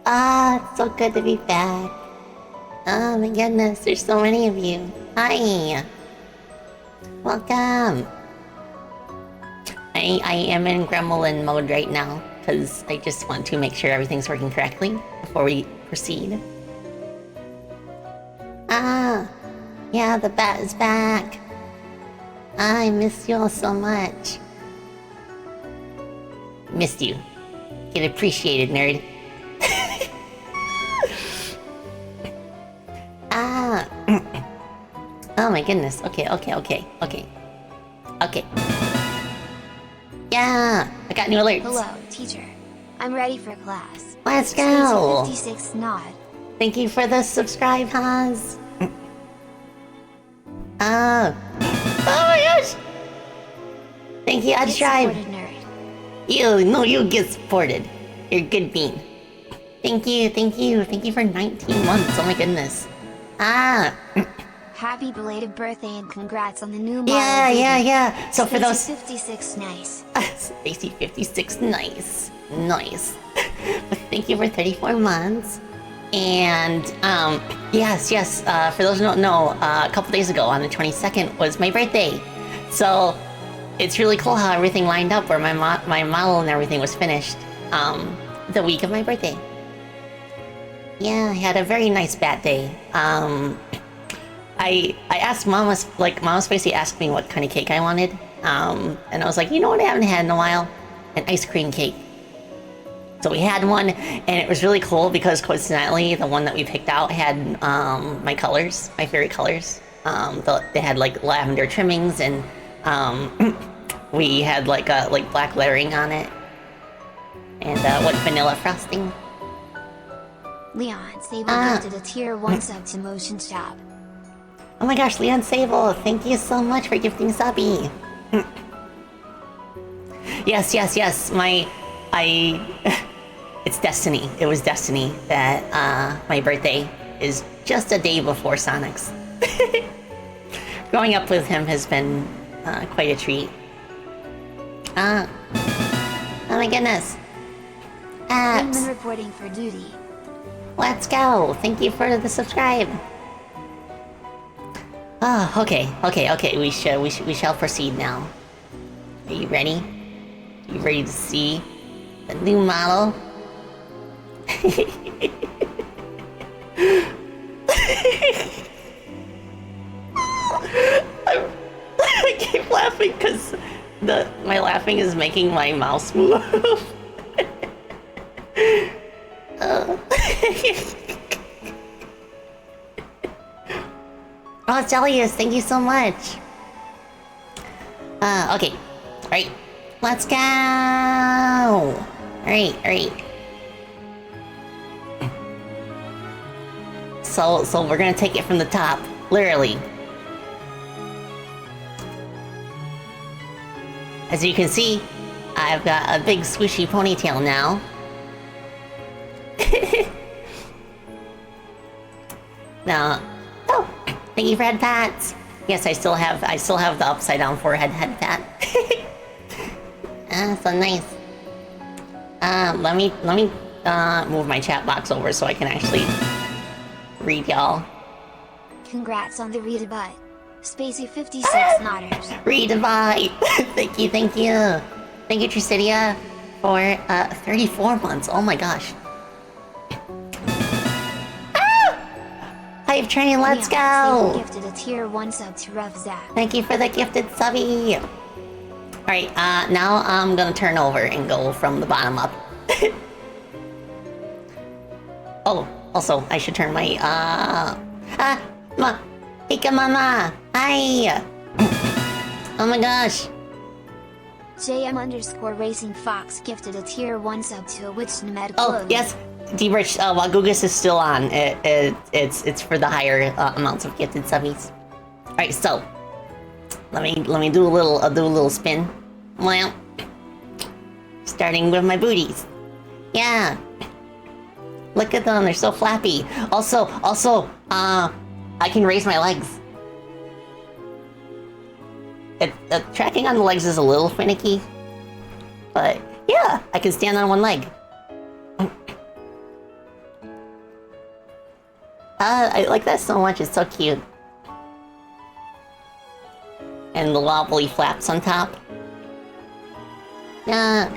It's so good to be back. Oh my goodness, there's so many of you. Hi. Welcome. I am in gremlin mode right now because I just want to make sure everything's working correctly before we proceed. Yeah, the bat is back. I miss you all so much. Missed you. Get appreciated, nerd. Oh my goodness. Okay. Yeah, I got new alerts. Hello, teacher. I'm ready for class. Let's go. 56 nod. Thank you for the subscribe, Hans. Oh my gosh! Thank you, Unscribe. You get supported. You're a good bean. Thank you for 19 months. Oh my goodness. Happy belated birthday and congrats on the new model. Yeah. So for those 56 nice. Stacy 56 nice. But thank you for 34 months. And yes, for those who don't know, a couple days ago on the 22nd was my birthday. So it's really cool how everything lined up where my model and everything was finished the week of my birthday. Yeah, I had a very nice bat day. I asked Mama's basically asked me what kind of cake I wanted. And I was like, you know what I haven't had in a while? An ice cream cake. So we had one, and it was really cool because coincidentally, the one that we picked out had my colors, my favorite colors. They had like lavender trimmings, and we had like black lettering on it, and vanilla frosting. Leon Sable gifted a tier 1 sub to Motion Shop. Oh my gosh, Leon Sable, thank you so much for gifting subby. Yes. It's destiny. It was destiny that my birthday is just a day before Sonic's. Growing up with him has been quite a treat. Oh my goodness. Penguin reporting for duty. Let's go. Thank you for the subscribe. Oh, okay. We shall proceed now. Are you ready? You ready to see the new model? I keep laughing because my laughing is making my mouse move. Oh, Jellius, thank you so much. Okay. Alright. Let's go! Alright. So we're gonna take it from the top. Literally. As you can see, I've got a big swooshy ponytail now. Now, thank you for head pats. Yes, I still have the upside down forehead head pat. So nice. Let me move my chat box over so I can actually read y'all. Congrats on the read-a-bite. Spacey 56 nodders. Read-a-bite. Thank you. Thank you, Tricidia, for 34 months. Oh my gosh. Hive train, let's go! Gifted a tier 1 sub to Rough Zap. Thank you for the gifted subby. Alright, now I'm gonna turn over and go from the bottom up. Oh, also, I should turn my, Hika Mama! Hi! Oh my gosh! JM_Racing Fox gifted a tier 1 sub to a witch nomadic. Oh, yes! D-Rich, while Gugus is still on, it's for the higher amounts of gifted subbies. Alright, so let me do a little spin. Well, starting with my booties. Yeah. Look at them, they're so flappy. Also, I can raise my legs. Tracking on the legs is a little finicky, but yeah, I can stand on one leg. I like that so much. It's so cute. And the wobbly flaps on top. Yeah.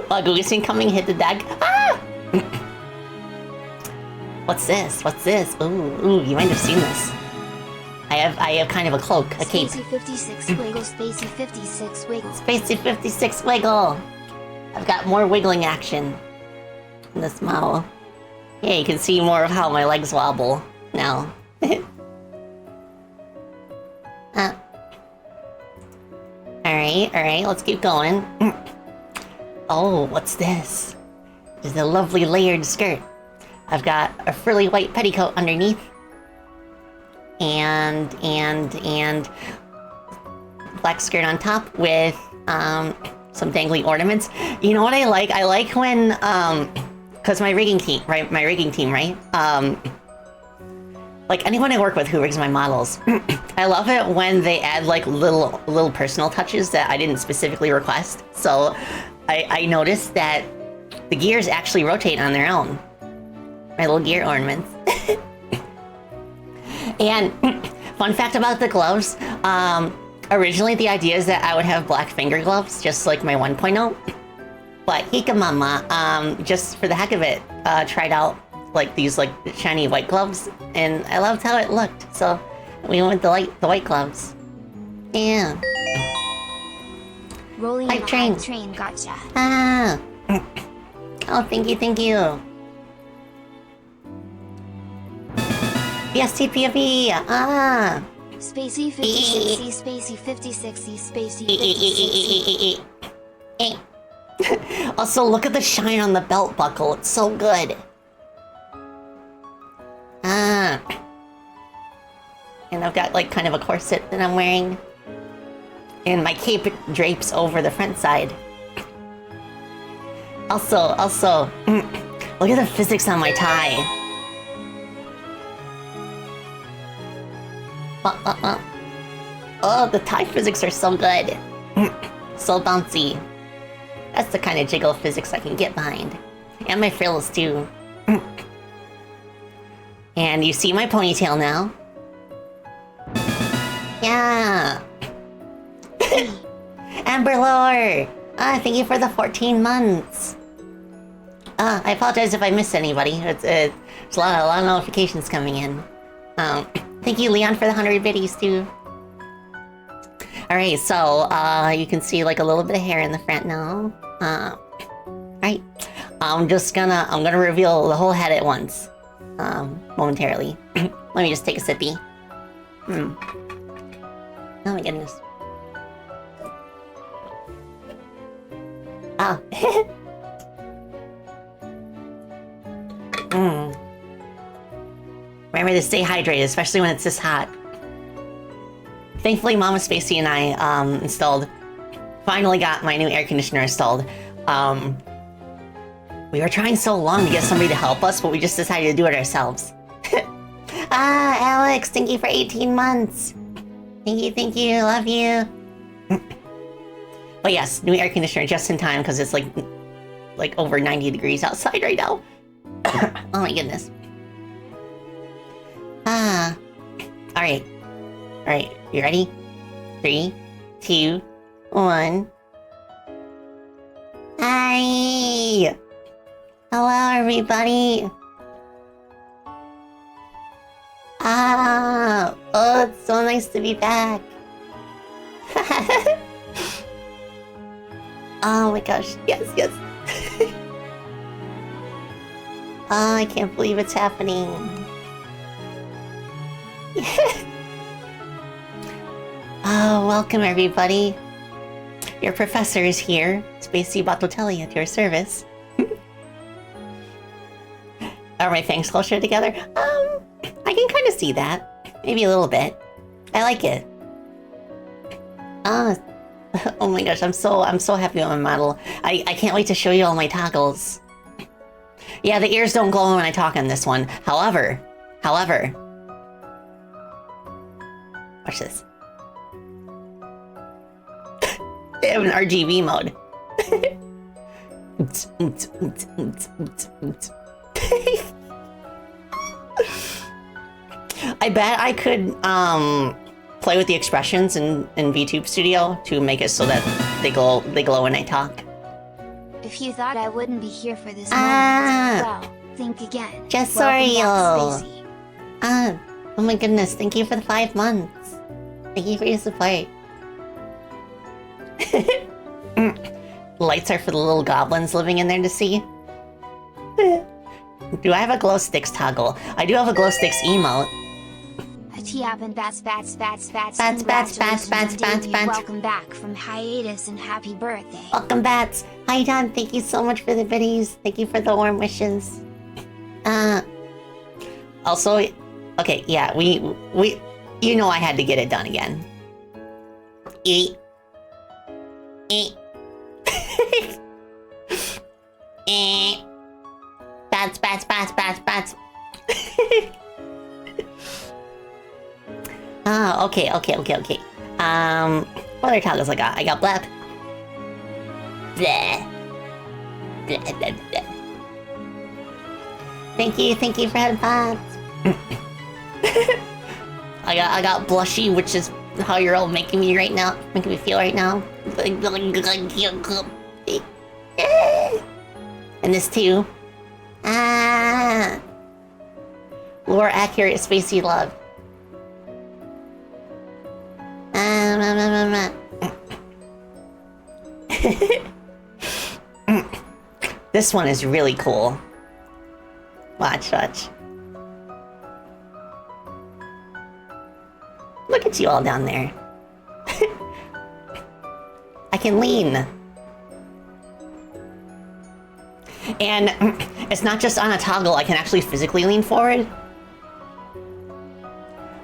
Google's incoming, hit the deck. Ah! What's this? What's this? Ooh, you might have seen this. I have kind of a cloak, a cape. Spacey 56 wiggle, Spacey 56 wiggle. Spacey 56 wiggle. I've got more wiggling action in this model. Yeah, you can see more of how my legs wobble now. Alright, let's keep going. Oh, what's this? It's a lovely layered skirt. I've got a frilly white petticoat underneath. And black skirt on top with some dangly ornaments. You know what I like? I like when because my rigging team, right? Like anyone I work with who rigs my models, I love it when they add like little personal touches that I didn't specifically request. So I noticed that the gears actually rotate on their own. My little gear ornaments. And fun fact about the gloves, originally the idea is that I would have black finger gloves, just like my 1.0. But Hika Mama, just for the heck of it, tried out like these like shiny white gloves, and I loved how it looked. So we went with the white gloves. Yeah. Rolling Hype on train. hype train, gotcha. Ah. Oh, thank you. BSTPFE. Ah. Spacey 56, Spacey 56, Spacey 56. Also, look at the shine on the belt buckle. It's so good. Ah. And I've got like kind of a corset that I'm wearing. And my cape drapes over the front side. Also, look at the physics on my tie. Oh, the tie physics are so good. So bouncy. That's the kind of jiggle physics I can get behind. And my frills too. And you see my ponytail now? Yeah. Amber Lore! Thank you for the 14 months. I apologize if I missed anybody. There's a lot of notifications coming in. Thank you, Leon, for the 100 biddies too. Alright, so you can see like a little bit of hair in the front now. Alright. I'm gonna reveal the whole head at once. Momentarily. Let me just take a sippy. Oh my goodness. Ah. Remember to stay hydrated, especially when it's this hot. Thankfully, Mama Spacey and I finally got my new air conditioner installed. We were trying so long to get somebody to help us, but we just decided to do it ourselves. Alex, thank you for 18 months. Thank you, love you. But yes, new air conditioner just in time because it's like over 90 degrees outside right now. Oh my goodness. Alright, you ready? 3, 2, 1. Hi! Hello, everybody! Oh, it's so nice to be back. Oh my gosh, yes. Oh, I can't believe it's happening. Oh, welcome everybody. Your professor is here. Spacey Bottotelli at your service. Are my fangs closer together? I can kind of see that. Maybe a little bit. I like it. Oh my gosh, I'm so happy with my model. I can't wait to show you all my toggles. Yeah, the ears don't glow when I talk on this one. However, watch this. They have an RGB mode. I bet I could play with the expressions in VTube Studio to make it so that they glow when I talk. If you thought I wouldn't be here for this moment, well, think again. Just Welcome sorry, back, Spacey. oh my goodness, thank you for the 5 months. Thank you for your support. Lights are for the little goblins living in there to see. Do I have a glow sticks toggle? I do have a glow sticks emote. Tiap and Bats. Bats. Welcome back from hiatus and happy birthday. Welcome, Bats. Hi, Don. Thank you so much for the biddies. Thank you for the warm wishes. Also, okay, yeah, we, you know I had to get it done again. Eat. Bats. Okay. What other toggles I got? I got blep. Bleh. Thank you for headphones. I got blushy, which is how you're all making me feel right now. And this too. Lore accurate spacey love. This one is really cool. Watch. Look at you all down there. I can lean. And it's not just on a toggle, I can actually physically lean forward.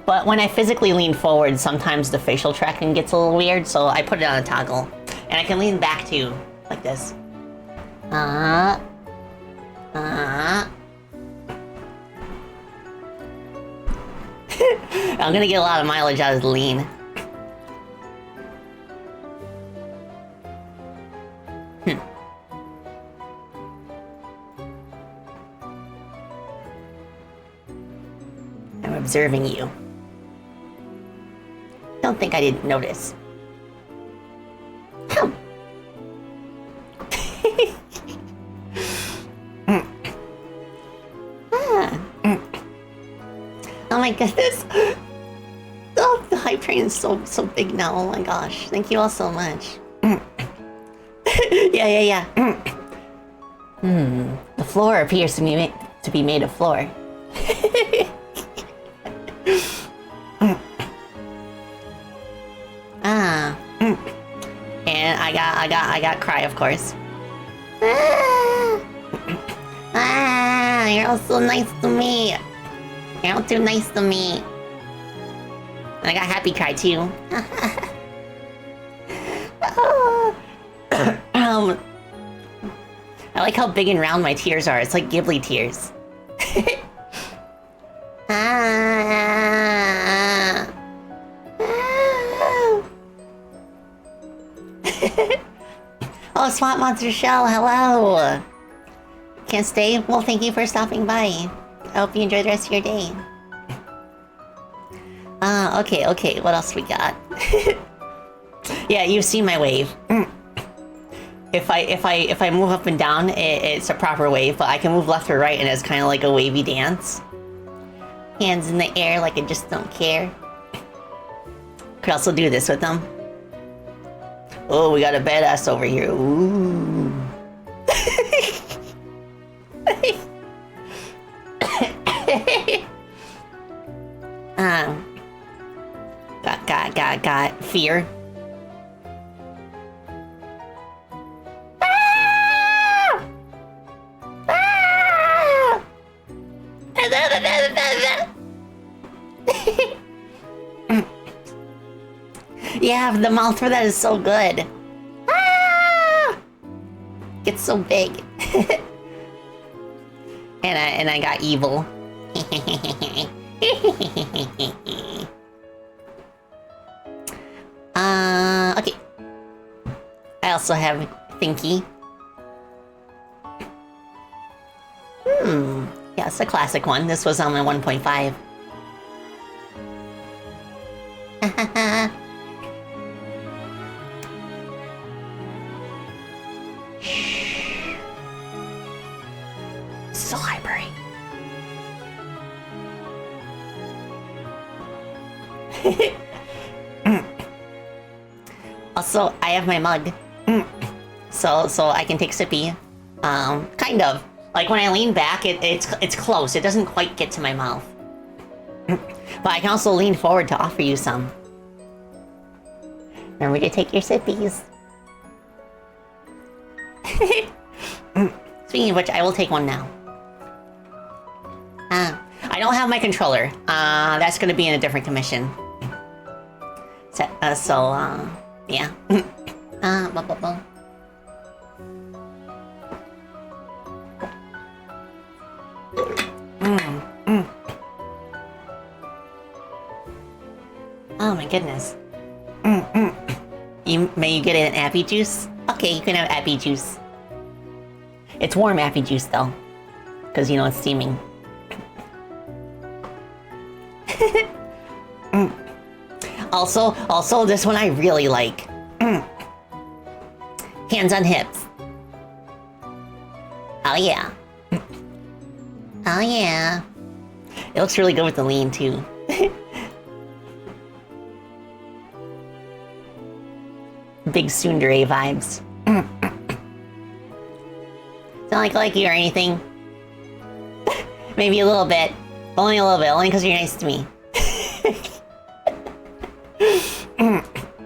But when I physically lean forward, sometimes the facial tracking gets a little weird, so I put it on a toggle. And I can lean back too, like this. I'm gonna get a lot of mileage out of the lean. I'm observing you. Don't think I didn't notice. Oh my goodness. Oh, the hype train is so big now. Oh my gosh. Thank you all so much. Yeah. The floor appears to be made of floor. And I got cry, of course. You're all so nice to me. You're all too nice to me. And I got happy cry too. I like how big and round my tears are. It's like Ghibli tears. Oh, Swamp Monster Shell, hello! Can't stay? Well, thank you for stopping by. I hope you enjoy the rest of your day. Okay, what else we got? Yeah, you've seen my wave. If I move up and down, it's a proper wave, but I can move left or right and it's kind of like a wavy dance. Hands in the air like I just don't care. Could also do this with them. Oh, we got a badass over here. Ooh. Got fear. Yeah, the mouth for that is so good. It's so big. and I got evil. Okay. I also have Thinky. Yeah, it's a classic one. This was on my 1.5. Shh. This is a library. Also, I have my mug. So I can take sippy. Kind of. Like when I lean back, it's close. It doesn't quite get to my mouth. But I can also lean forward to offer you some. Remember to take your sippies. Speaking of which, I will take one now. I don't have my controller. That's gonna be in a different commission. Yeah. Blah, blah, blah. Oh my goodness. May you get an appy juice? Okay, you can have appy juice. It's warm appy juice though. Because you know it's steaming. Also, this one I really like. Hands on hips. Oh yeah. Oh yeah. It looks really good with the lean too. Big tsundere vibes. Don't like you or anything. Maybe a little bit. Only a little bit, only because you're nice to me.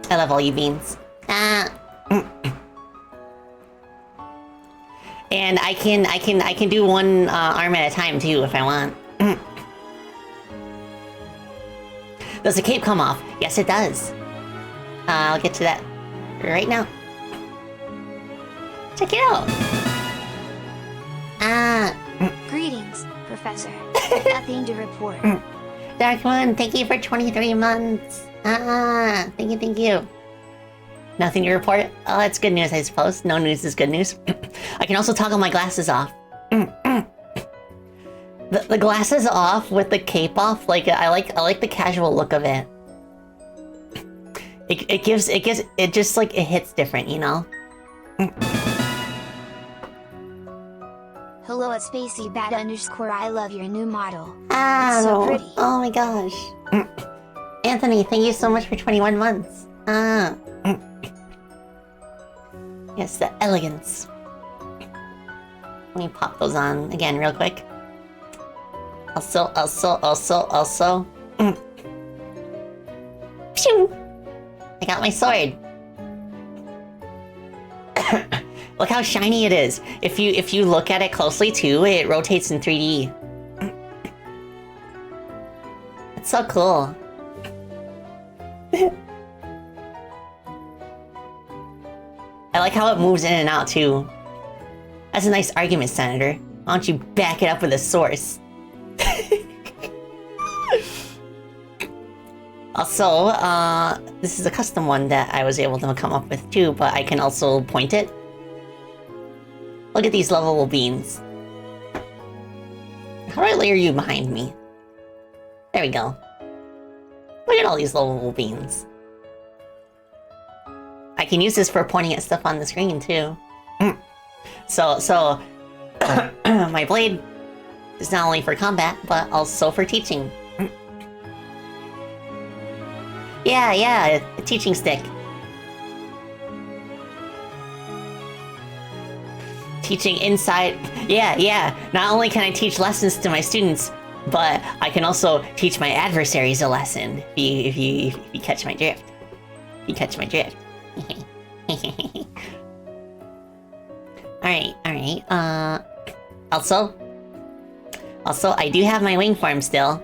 I love all you beans. And I can do one arm at a time too if I want. Does the cape come off? Yes, it does. I'll get to that right now. Check it out. Greetings, Professor. Nothing to report. Dark One, thank you for 23 months. Thank you. Nothing to report? Oh, that's good news, I suppose. No news is good news. I can also toggle my glasses off. The glasses off with the cape off, like I like the casual look of it. It just like it hits different, you know? Hello at Spacey Bat _ I love your new model. Ah, it's so pretty. Oh my gosh. Anthony, thank you so much for 21 months. Yes, the elegance. Let me pop those on again real quick. Also. Phew! I got my sword. Look how shiny it is. If you look at it closely too, it rotates in 3D. It's so cool. I like how it moves in and out too. That's a nice argument, Senator. Why don't you back it up with a source? Also, this is a custom one that I was able to come up with too, but I can also point it. Look at these lovable beans. How do I layer you behind me? There we go. Look at all these lovable beans. I can use this for pointing at stuff on the screen too. So my blade is not only for combat, but also for teaching. Yeah, a teaching stick. Teaching inside. Yeah. Not only can I teach lessons to my students, but I can also teach my adversaries a lesson. If you catch my drift. If you catch my drift. Alright. Also, I do have my wing form still.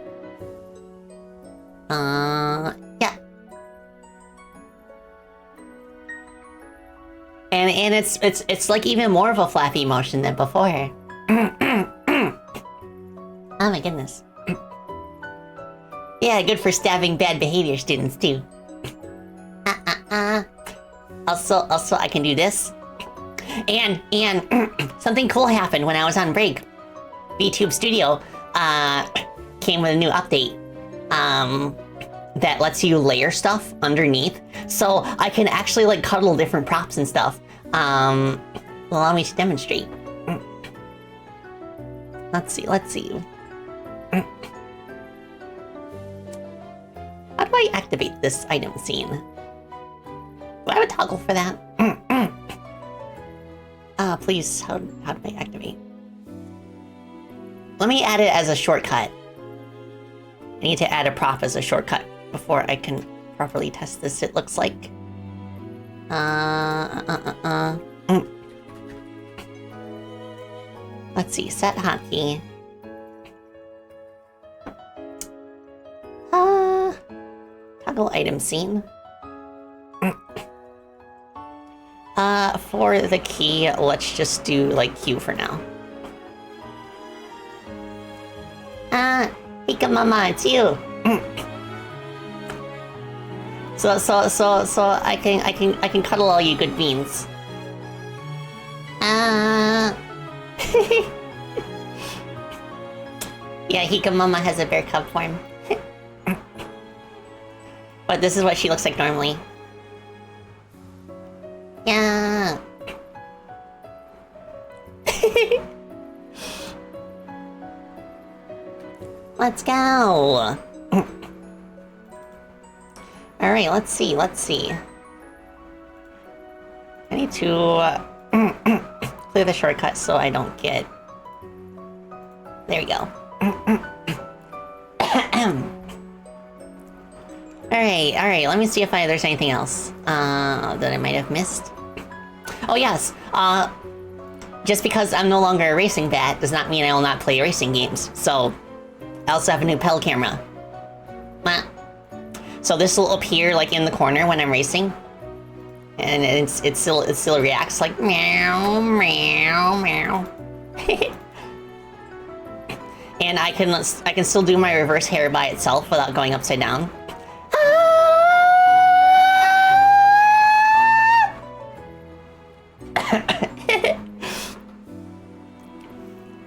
Yeah. And it's like even more of a flappy motion than before. Oh my goodness. Yeah, good for stabbing bad behavior students too. Also, I can do this. And something cool happened when I was on break. VTube Studio came with a new update. that lets you layer stuff underneath. So I can actually like cuddle different props and stuff. Allow me to demonstrate. Let's see. How do I activate this item scene? Do I have a toggle for that? Please, how do I activate? Let me add it as a shortcut. I need to add a prop as a shortcut before I can properly test this, it looks like. Let's see, set hotkey. Toggle item scene. For the key, let's just do like Q for now. Hika Mama, it's you. So I can cuddle all you good beans. Yeah, Hika Mama has a bear cub form. But this is what she looks like normally. Yeah. Let's go. Alright, let's see. I need to clear the shortcut so I don't get... There we go. Alright, let me see if there's anything else that I might have missed. Oh yes, just because I'm no longer a racing bat does not mean I will not play racing games. So, I also have a new pedal camera. So this will appear like in the corner when I'm racing. And it still reacts like meow, meow, meow. And I can still do my reverse hair by itself without going upside down.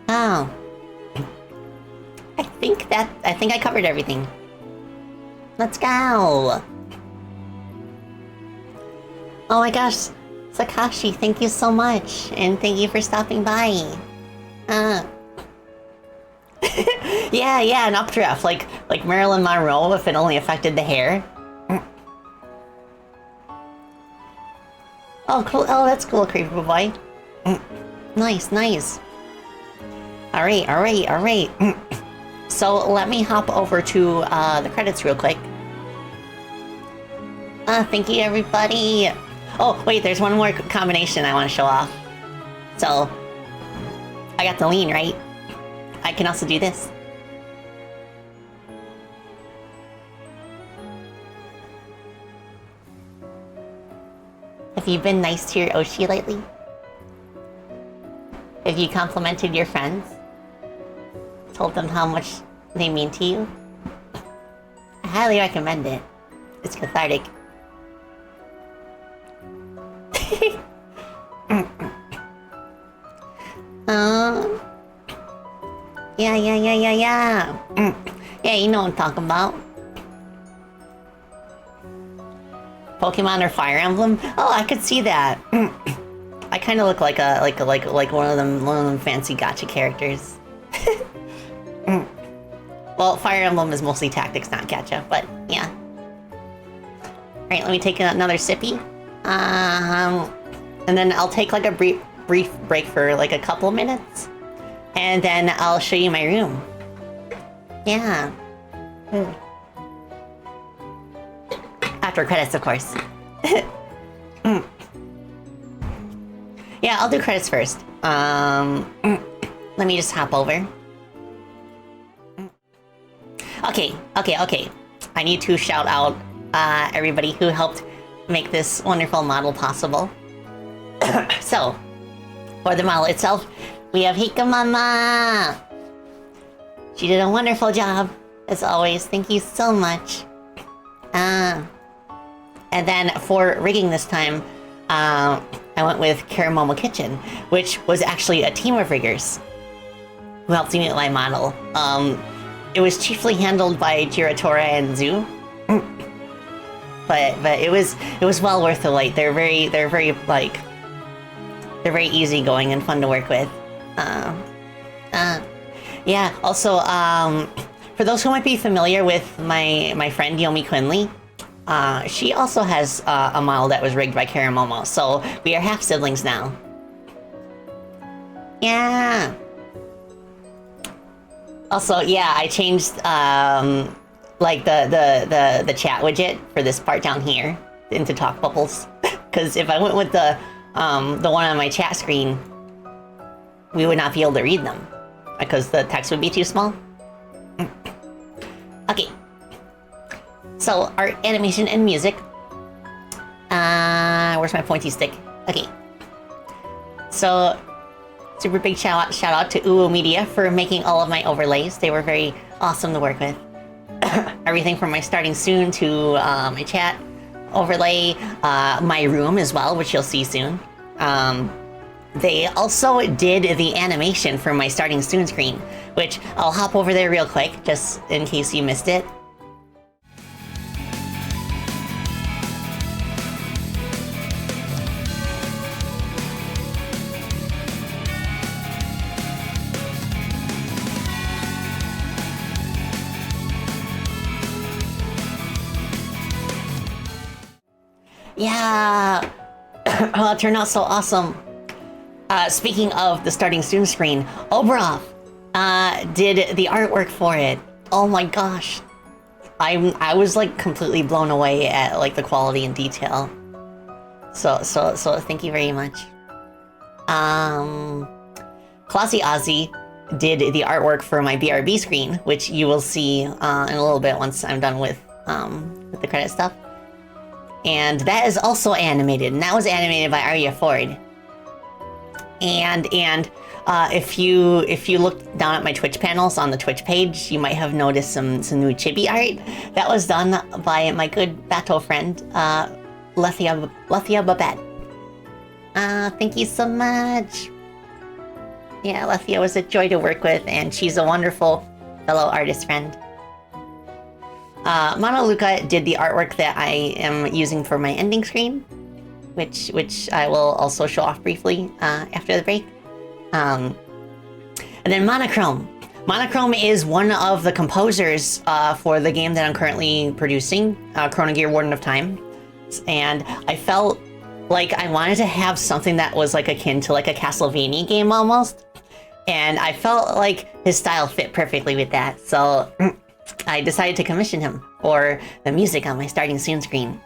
Oh. I think I covered everything. Let's go. Oh my gosh, Sakashi, thank you so much, and thank you for stopping by. Yeah, an updraft, like Marilyn Monroe, if it only affected the hair. Oh, cool. Oh, that's cool, creepy boy. Nice. All right. So let me hop over to the credits real quick. Thank you, everybody. Oh, wait, there's one more combination I want to show off. So, I got the lean, right? I can also do this. Have you been nice to your Oshi lately? Have you complimented your friends? Told them how much they mean to you? I highly recommend it. It's cathartic. Yeah. Yeah, you know what I'm talking about. Pokemon or Fire Emblem? Oh, I could see that. I kind of look like one of them fancy gacha characters. Well, Fire Emblem is mostly tactics, not gacha, but yeah. Alright, let me take another sippy. And then I'll take like a brief break for like a couple minutes. And then I'll show you my room. Yeah. After credits, of course. Yeah, I'll do credits first. Let me just hop over. Okay. I need to shout out everybody who helped make this wonderful model possible. So, for the model itself, we have Hika Mama. She did a wonderful job, as always. Thank you so much. And then for rigging this time, I went with Karamomo Kitchen, which was actually a team of riggers who helped me with my model. It was chiefly handled by Jiratora and Zu, But it was well worth the wait. They're very easygoing and fun to work with. Yeah. Also, for those who might be familiar with my friend Yomi Quinley, she also has a model that was rigged by Karamomo, so we are half siblings now. Yeah. Also, yeah, I changed like the chat widget for this part down here into talk bubbles, because if I went with the one on my chat screen, we would not be able to read them because the text would be too small. Okay. So, art, animation, and music. Where's my pointy stick? Okay. So, super big shout out to Uo Media for making all of my overlays. They were very awesome to work with. Everything from my starting soon to my chat overlay, my room as well, which you'll see soon. They also did the animation for my starting soon screen, which I'll hop over there real quick, just in case you missed it. Yeah, oh, it turned out so awesome. Speaking of the starting soon screen, Obrov did the artwork for it. Oh my gosh, I was like completely blown away at like the quality and detail. So thank you very much. Classy Ozzy did the artwork for my BRB screen, which you will see in a little bit once I'm done with the credit stuff. And that is also animated, and that was animated by Arya Ford. And if you look down at my Twitch panels on the Twitch page, you might have noticed some new chibi art that was done by my good Bato friend, Lethia Babette. Thank you so much. Yeah, Lethia was a joy to work with, and she's a wonderful fellow artist friend. Mano Luca did the artwork that I am using for my ending screen, which I will also show off briefly after the break. And then Monochrome. Monochrome is one of the composers for the game that I'm currently producing, Chrono Gear Warden of Time. And I felt like I wanted to have something that was like akin to like a Castlevania game almost. And I felt like his style fit perfectly with that. So I decided to commission him for the music on my starting soon screen.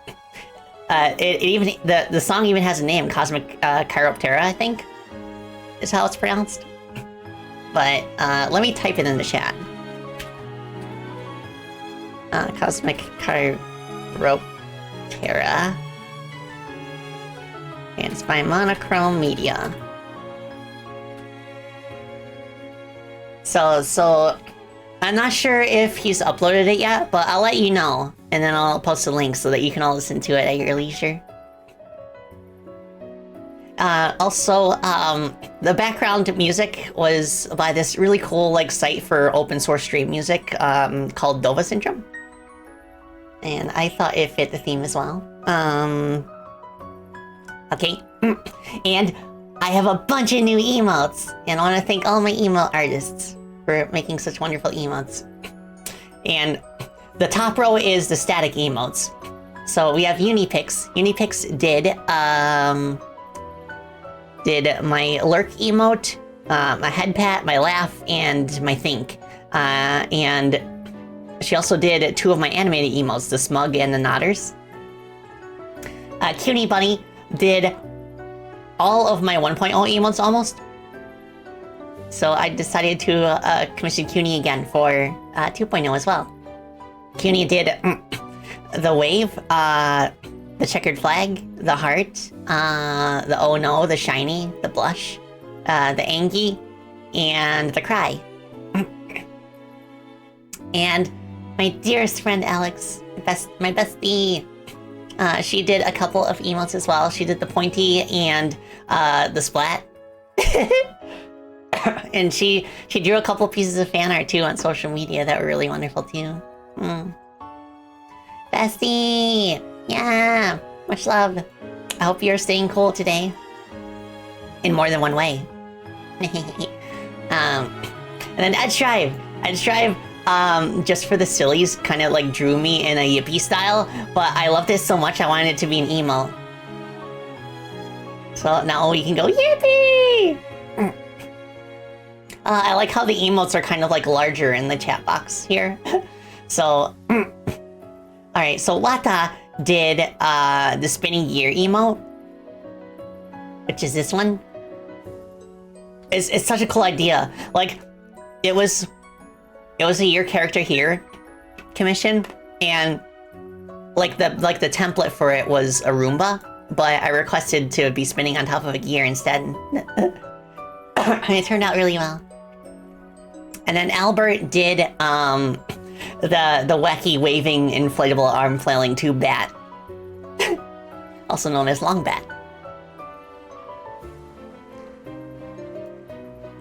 It even the song even has a name, Cosmic Chiroptera, I think, is how it's pronounced. But let me type it in the chat. Cosmic Chiroptera, and it's by Monochrome Media. So. I'm not sure if he's uploaded it yet, but I'll let you know, and then I'll post a link so that you can all listen to it at your leisure. Also, the background music was by this really cool like site for open source stream music called Dova Syndrome, and I thought it fit the theme as well. Okay, and I have a bunch of new emotes, and I want to thank all my emote artists for making such wonderful emotes. And the top row is the static emotes. So we have Unipix. Unipix did my lurk emote, my head pat, my laugh, and my think. And she also did two of my animated emotes, the smug and the nodders. Cutie Bunny did all of my 1.0 emotes almost. So I decided to commission CUNY again for 2.0 as well. CUNY did the wave, the checkered flag, the heart, the oh no, the shiny, the blush, the angie, and the cry. And my dearest friend Alex, my bestie, she did a couple of emotes as well. She did the pointy and the splat. And she drew a couple pieces of fan art too on social media that were really wonderful too. Bestie! Yeah! Much love. I hope you're staying cool today. In more than one way. And then Ed Strive, just for the sillies, kind of like drew me in a yippee style, but I love this so much I wanted it to be an emo. So now we can go yippee! I like how the emotes are kind of like larger in the chat box here. So, alright, so Wata did the spinning gear emote, which is this one. It's such a cool idea. Like, it was a your character here commission, and like the template for it was a Roomba, but I requested to be spinning on top of a gear instead. And it turned out really well. And then Albert did the wacky waving inflatable arm flailing tube bat, also known as long bat.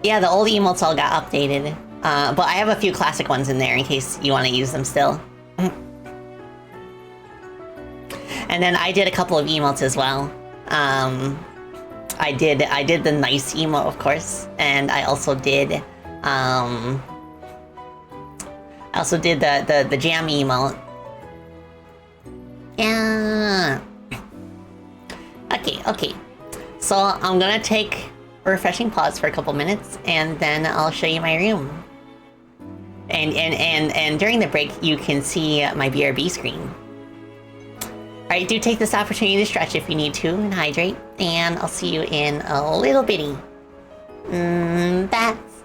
Yeah, the old emotes all got updated, but I have a few classic ones in there in case you want to use them still. And then I did a couple of emotes as well. I did the nice emote, of course, and I also did the jam emote. Yeah. Okay. So I'm gonna take a refreshing pause for a couple minutes, and then I'll show you my room. And during the break, you can see my BRB screen. Alright, do take this opportunity to stretch if you need to and hydrate, and I'll see you in a little bitty. Bats.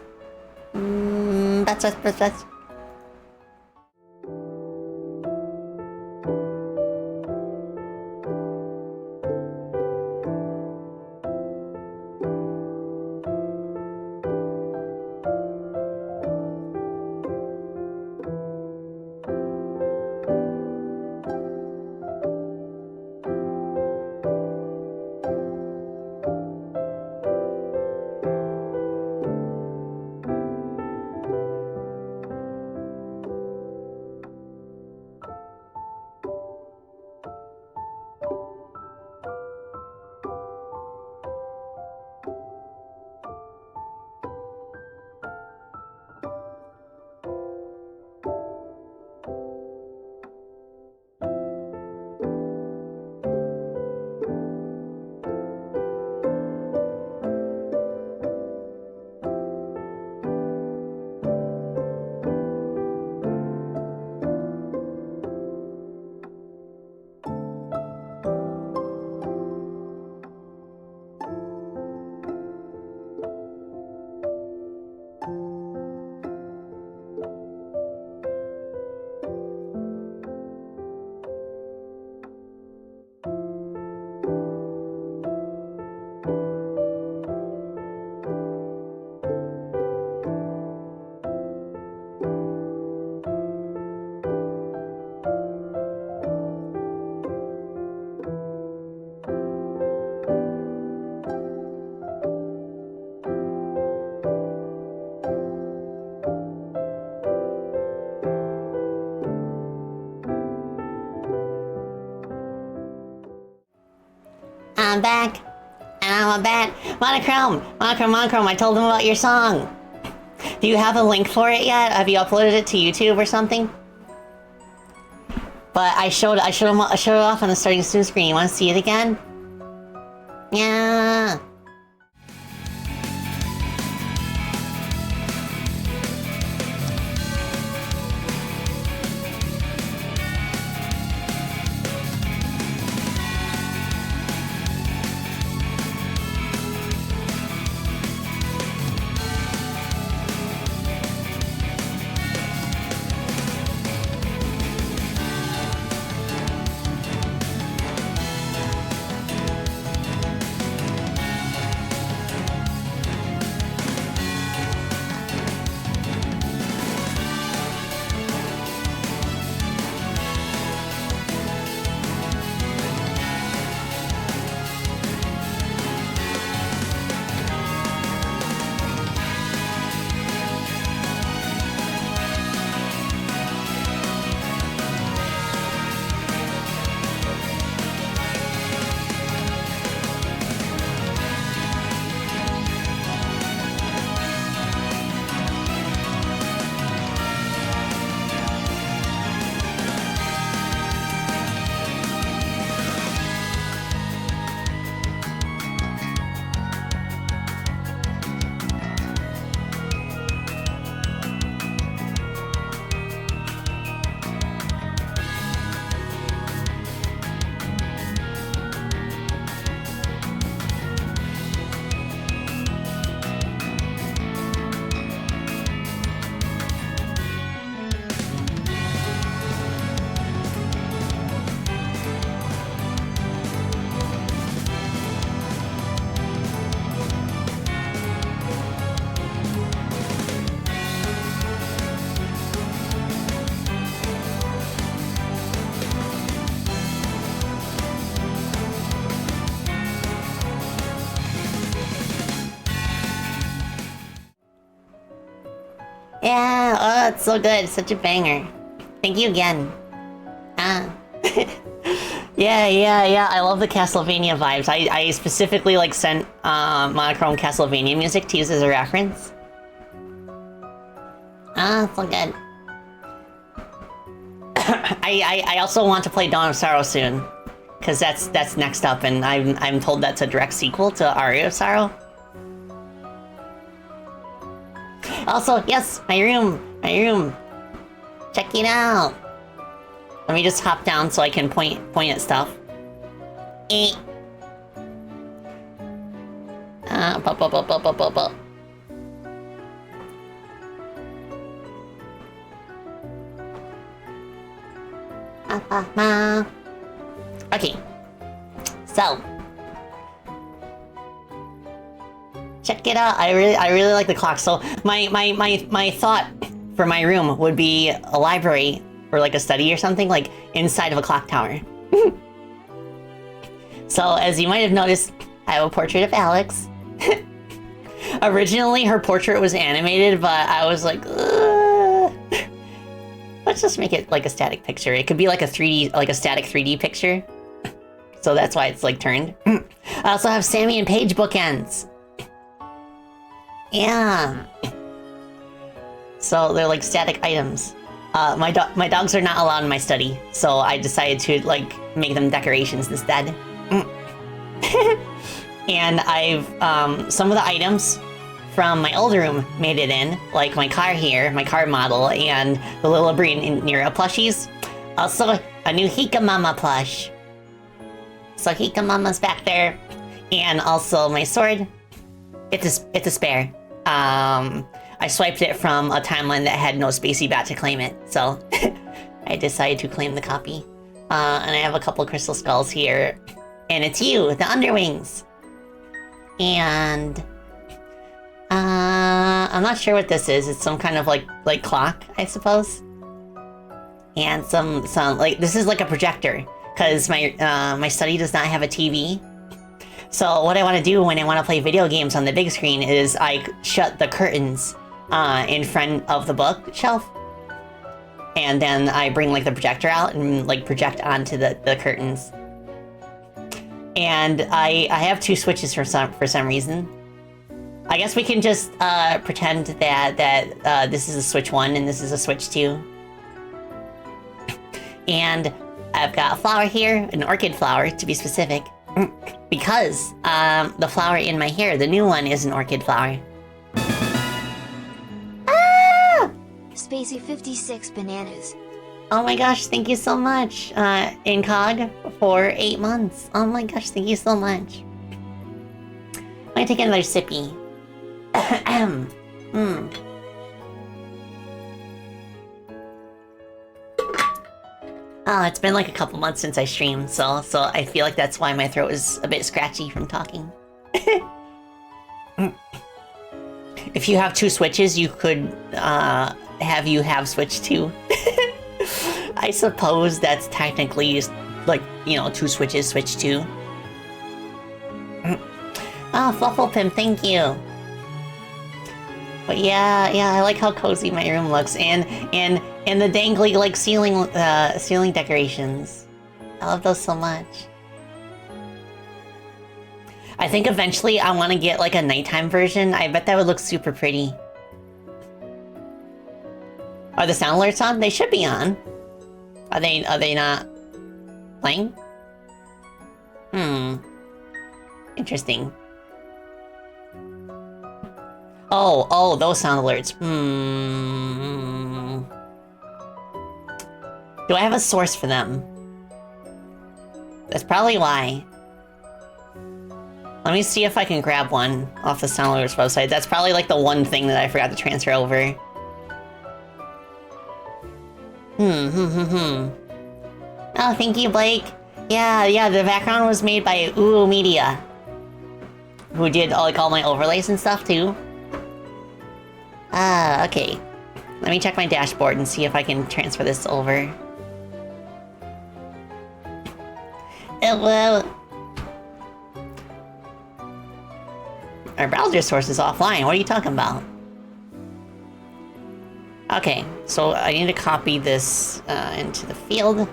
Bats. I'm back, and I'm a bat. Monochrome, I told them about your song. Do you have a link for it yet? Have you uploaded it to YouTube or something? But I showed it off on the starting soon screen. You want to see it again? Yeah. Yeah, oh, it's so good. Such a banger. Thank you again. Yeah. I love the Castlevania vibes. I specifically like sent monochrome Castlevania music to use as a reference. It's so good. I also want to play Dawn of Sorrow soon, because that's next up, and I'm told that's a direct sequel to Aria of Sorrow. Also, yes, my room. Check it out. Let me just hop down so I can point at stuff. Pop. Okay, so check it out. I really like the clock. So my thought for my room would be a library or like a study or something, like inside of a clock tower. So as you might have noticed, I have a portrait of Alex. Originally her portrait was animated, but I was like, ugh. Let's just make it like a static picture. It could be like a 3D, like a static 3D picture. So that's why it's like turned. I also have Sammy and Paige bookends. Yeah. So they're like static items. My dogs are not allowed in my study, so I decided to like make them decorations instead. And I've some of the items from my old room made it in, like my car here, my car model, and the little Brie and Nira plushies. Also, a new Hika Mama plush. So Hika Mama's back there, and also my sword. It's a spare. I swiped it from a timeline that had no Spacey Bat to claim it, so I decided to claim the copy. And I have a couple crystal skulls here, and it's you, the Underwings. And I'm not sure what this is. It's some kind of like clock, I suppose. And some like, this is like a projector, because my study does not have a TV. So what I want to do when I want to play video games on the big screen is I shut the curtains in front of the bookshelf, and then I bring like the projector out and like project onto the curtains. And I have two switches for some reason. I guess we can just pretend that this is a switch 1 and this is a switch 2. And I've got a flower here, an orchid flower to be specific, because the flower in my hair, the new one, is an orchid flower. Ah! Spacey 56 bananas. Oh my gosh, thank you so much, Incog, for 8 months. Oh my gosh, thank you so much. I'm gonna take another sippy. Oh, it's been like a couple months since I streamed, so I feel like that's why my throat is a bit scratchy from talking. If you have two switches, you could have switch 2. I suppose that's technically like, you know, 2 switches, switch 2. Oh, Flufflepimp, thank you. But yeah, I like how cozy my room looks, and the dangly like ceiling decorations. I love those so much. I think eventually I want to get like a nighttime version. I bet that would look super pretty. Are the sound alerts on? They should be on. Are they not playing? Interesting. Oh, those sound alerts. Do I have a source for them? That's probably why. Let me see if I can grab one off the sound alerts website. That's probably like the one thing that I forgot to transfer over. Oh, thank you, Blake. Yeah, the background was made by Uwu Media, who did like all my overlays and stuff too. Okay. Let me check my dashboard and see if I can transfer this over. Well, our browser source is offline. What are you talking about? Okay, so I need to copy this into the field.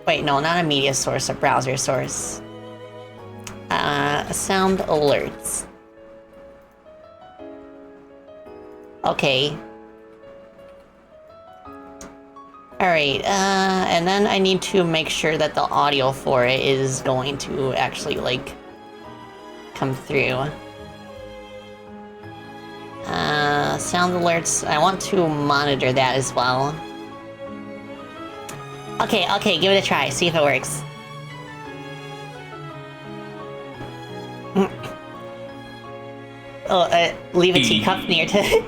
Wait, no, not a media source, a browser source. Sound alerts. Okay. Alright, and then I need to make sure that the audio for it is going to actually, like, come through. Sound alerts, I want to monitor that as well. Okay, give it a try, see if it works. Oh, leave a teacup near to...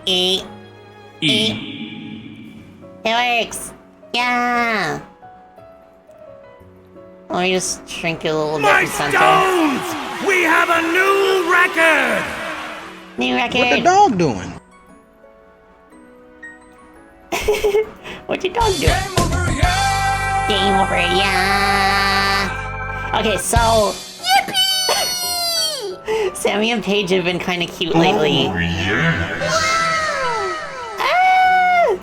E. It works! Yeah! Let me just shrink it a little bit. My stones! We have a new record! New record! What the dog doing? What your dog doing? Game over, yeah! Game over, yeah! Okay, so... Yippee! Sammy and Paige have been kind of cute lately. Oh, yes! Ah!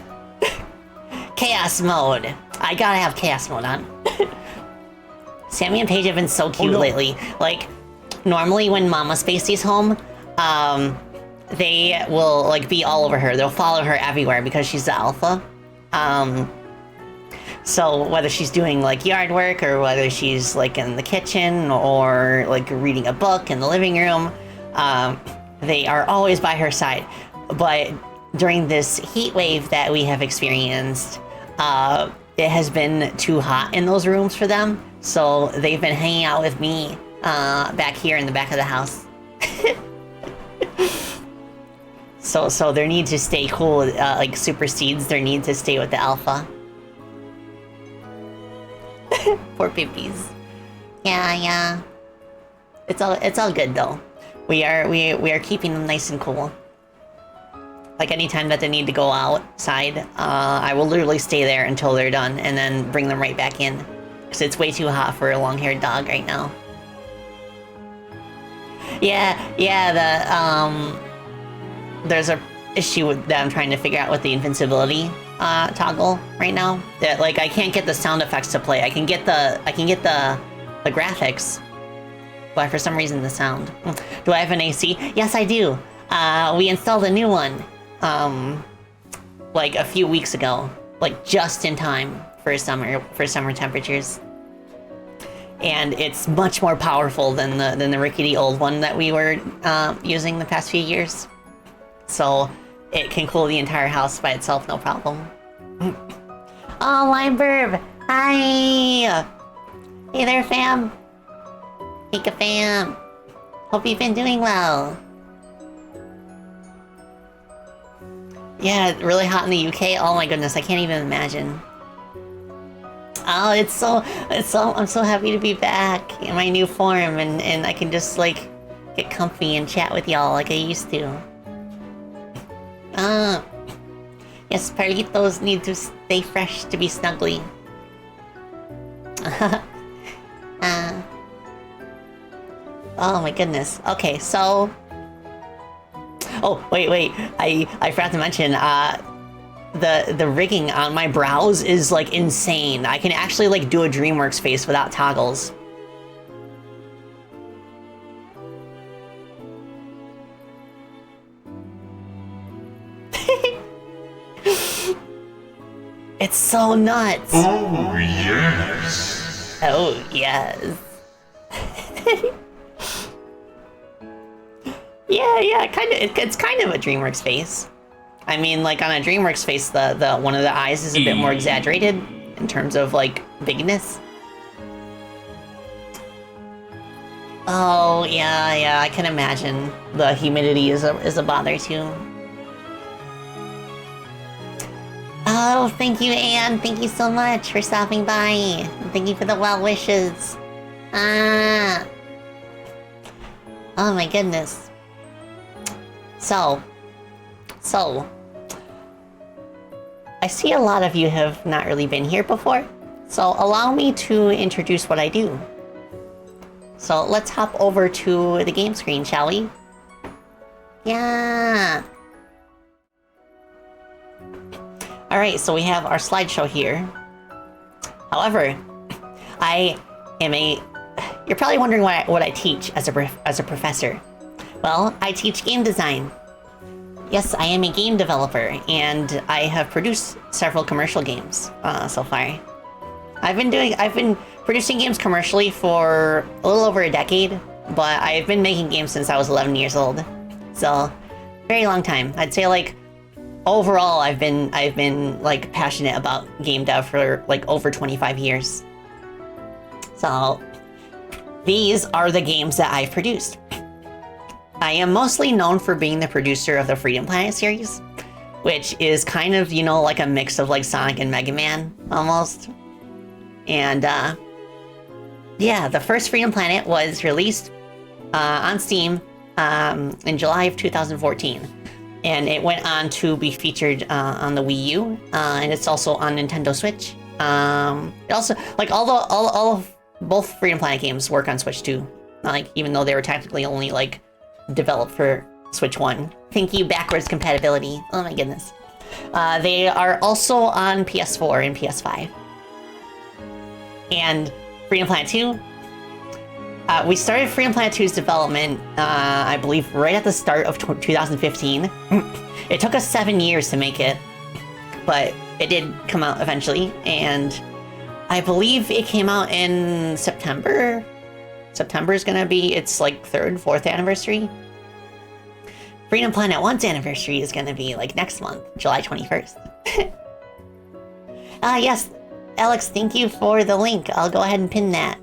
Chaos mode. I gotta have chaos mode on. Sammy and Paige have been so cute lately. Like, normally when Mama Spacey's home, they will, like, be all over her. They'll follow her everywhere because she's the alpha. So whether she's doing, like, yard work or whether she's, like, in the kitchen or, like, reading a book in the living room, they are always by her side. But during this heat wave that we have experienced, it has been too hot in those rooms for them. So they've been hanging out with me back here in the back of the house. So their need to stay cool like supersedes their need to stay with the alpha. Poor pippies. Yeah. It's all good though. We are keeping them nice and cool. Like anytime that they need to go outside, I will literally stay there until they're done and then bring them right back in. Because it's way too hot for a long-haired dog right now. There's a issue that I'm trying to figure out with the invincibility toggle right now. That, like, I can't get the sound effects to play. I can get the graphics, but for some reason the sound. Do I have an AC? Yes, I do. We installed a new one, like a few weeks ago, like just in time for summer temperatures. And it's much more powerful than the rickety old one that we were using the past few years. So it can cool the entire house by itself, no problem. Oh, Lime Burb! Hi! Hey there, fam! Pika fam! Hope you've been doing well. Yeah, really hot in the UK? Oh my goodness, I can't even imagine. Oh, I'm so happy to be back in my new form and I can just, like, get comfy and chat with y'all like I used to. Yes, perritos need to stay fresh to be snuggly. Oh my goodness. Okay, so... Oh, wait, I forgot to mention, the rigging on my brows is, like, insane. I can actually, like, do a DreamWorks face without toggles. It's so nuts. Oh, yes. Oh, yes. Yeah, it's kind of a DreamWorks face. I mean, like, on a DreamWorks face, the one of the eyes is a bit more exaggerated in terms of, like, bigness. Oh, yeah, I can imagine. The humidity is a bother, too. Oh, thank you, Anne. Thank you so much for stopping by. And thank you for the well wishes. Oh my goodness. So, I see a lot of you have not really been here before, so allow me to introduce what I do. So let's hop over to the game screen, shall we? Yeah. All right, so we have our slideshow here. However, I am a... You're probably wondering what I teach as a professor. Well, I teach game design. Yes, I am a game developer, and I have produced several commercial games so far. I've been producing games commercially for a little over a decade, but I've been making games since I was 11 years old. So, very long time. I'd say like overall I've been like passionate about game dev for like over 25 years. So, these are the games that I've produced. I am mostly known for being the producer of the Freedom Planet series, which is kind of, you know, like a mix of like Sonic and Mega Man, almost. And, yeah, the first Freedom Planet was released on Steam in July of 2014. And it went on to be featured on the Wii U, and it's also on Nintendo Switch. It also, like, all of both Freedom Planet games work on Switch too. Like, even though they were technically only, like, developed for Switch 1. Thank you, backwards compatibility. Oh my goodness. They are also on PS4 and PS5. And Freedom Planet 2. We started Freedom Planet 2's development, I believe, right at the start of 2015. It took us 7 years to make it, but it did come out eventually, and I believe it came out in September. September is gonna be its like 3rd, 4th anniversary. Freedom Planet 1's anniversary is gonna be like next month, July 21st. Yes, Alex, thank you for the link. I'll go ahead and pin that.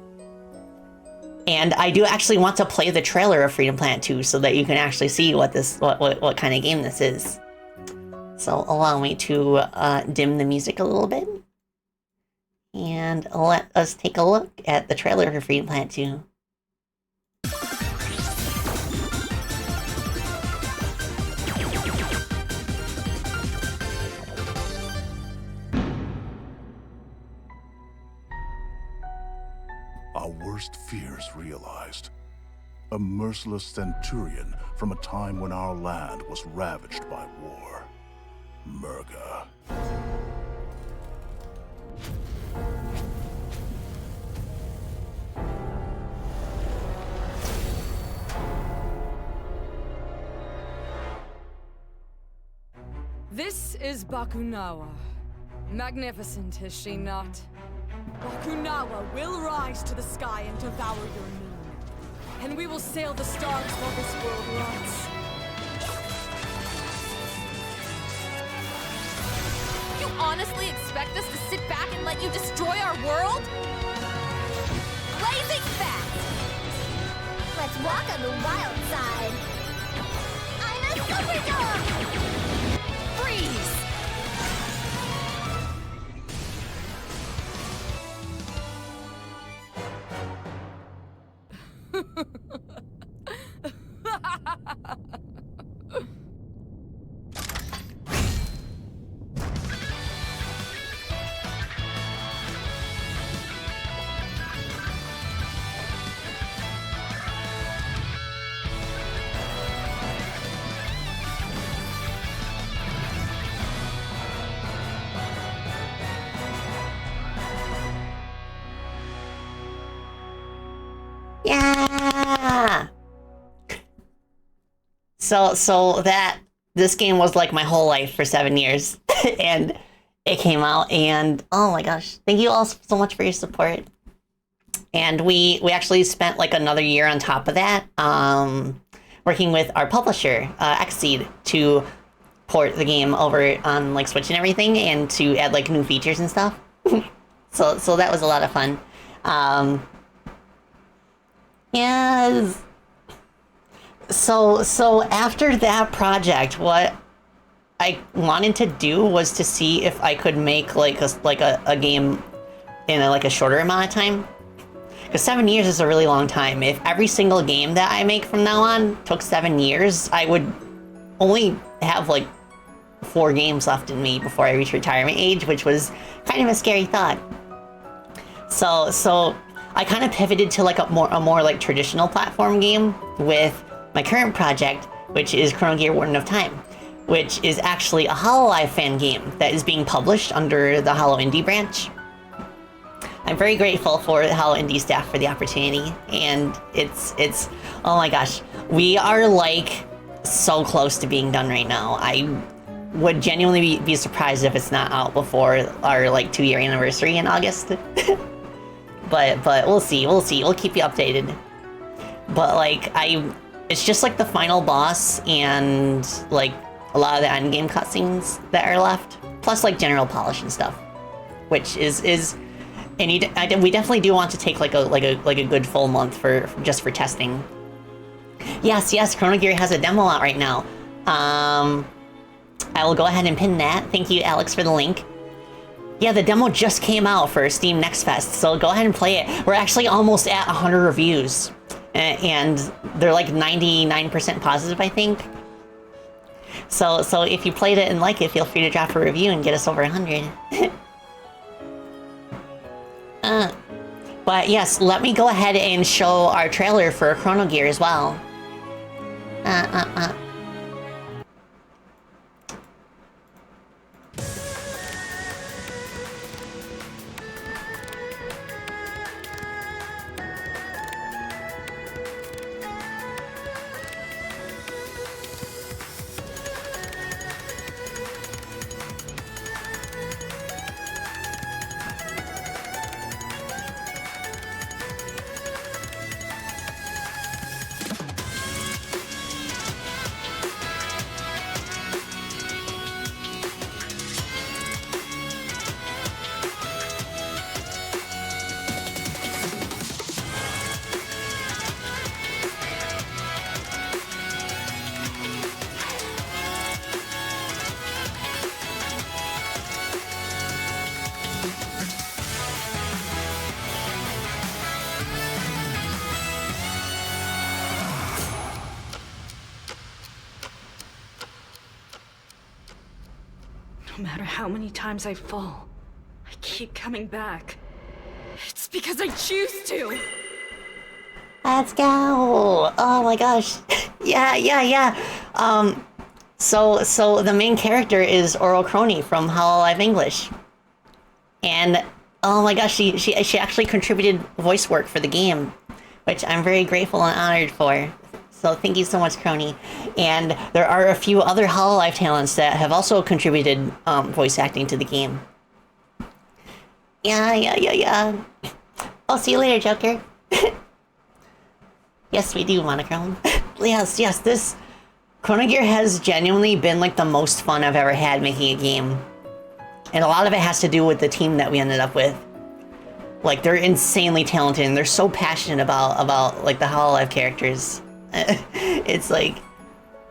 And I do actually want to play the trailer of Freedom Planet 2 so that you can actually see what kind of game this is. So allow me to dim the music a little bit. And let us take a look at the trailer for Freedom Planet 2. Our worst fears realized. A merciless centurion from a time when our land was ravaged by war. Murga. This is Bakunawa. Magnificent, is she not? Bakunawa will rise to the sky and devour your moon. And we will sail the stars while this world runs. You honestly expect us to sit back and let you destroy our world? Blazing fast! Let's walk on the wild side. I'm a super dog! Freeze! Yeah! So this game was like my whole life for 7 years. And it came out, and oh my gosh, thank you all so much for your support. And we actually spent like another year on top of that, working with our publisher, Xseed, to port the game over on like Switch and everything, and to add like new features and stuff. So that was a lot of fun. Yes. So after that project, what I wanted to do was to see if I could make like a game in a shorter amount of time. Because 7 years is a really long time. If every single game that I make from now on took 7 years, I would only have like 4 games left in me before I reach retirement age, which was kind of a scary thought. So I kind of pivoted to like a more like traditional platform game with my current project, which is Chrono Gear Warden of Time, which is actually a Hololive fan game that is being published under the Hollow Indie branch. I'm very grateful for the Hollow Indie staff for the opportunity, and it's oh my gosh, we are like so close to being done right now. I would genuinely be surprised if it's not out before our like 2-year anniversary in August. but we'll see. We'll keep you updated. But like it's just like the final boss and like a lot of the end game cutscenes that are left, plus like general polish and stuff, which is and we definitely do want to take like a good full month for testing. Yes, Chrono Gear has a demo out right now. I will go ahead and pin that. Thank you, Alex, for the link. Yeah, the demo just came out for Steam Next Fest, so go ahead and play it. We're actually almost at 100 reviews, and they're like 99% positive, I think. So if you played it and like it, feel free to drop a review and get us over 100. But yes, let me go ahead and show our trailer for Chrono Gear as well. No matter how many times I fall, I keep coming back. It's because I choose to! Let's go! Oh my gosh. Yeah. So the main character is Oral Crony from Hololive English. And oh my gosh, she actually contributed voice work for the game, which I'm very grateful and honored for. So thank you so much, Crony. And there are a few other Hololive talents that have also contributed voice acting to the game. Yeah. I'll see you later, Joker. Yes, we do, Monochrome. yes, this Chrono Gear has genuinely been like the most fun I've ever had making a game. And a lot of it has to do with the team that we ended up with. Like, they're insanely talented and they're so passionate about like the Hololive characters. It's like,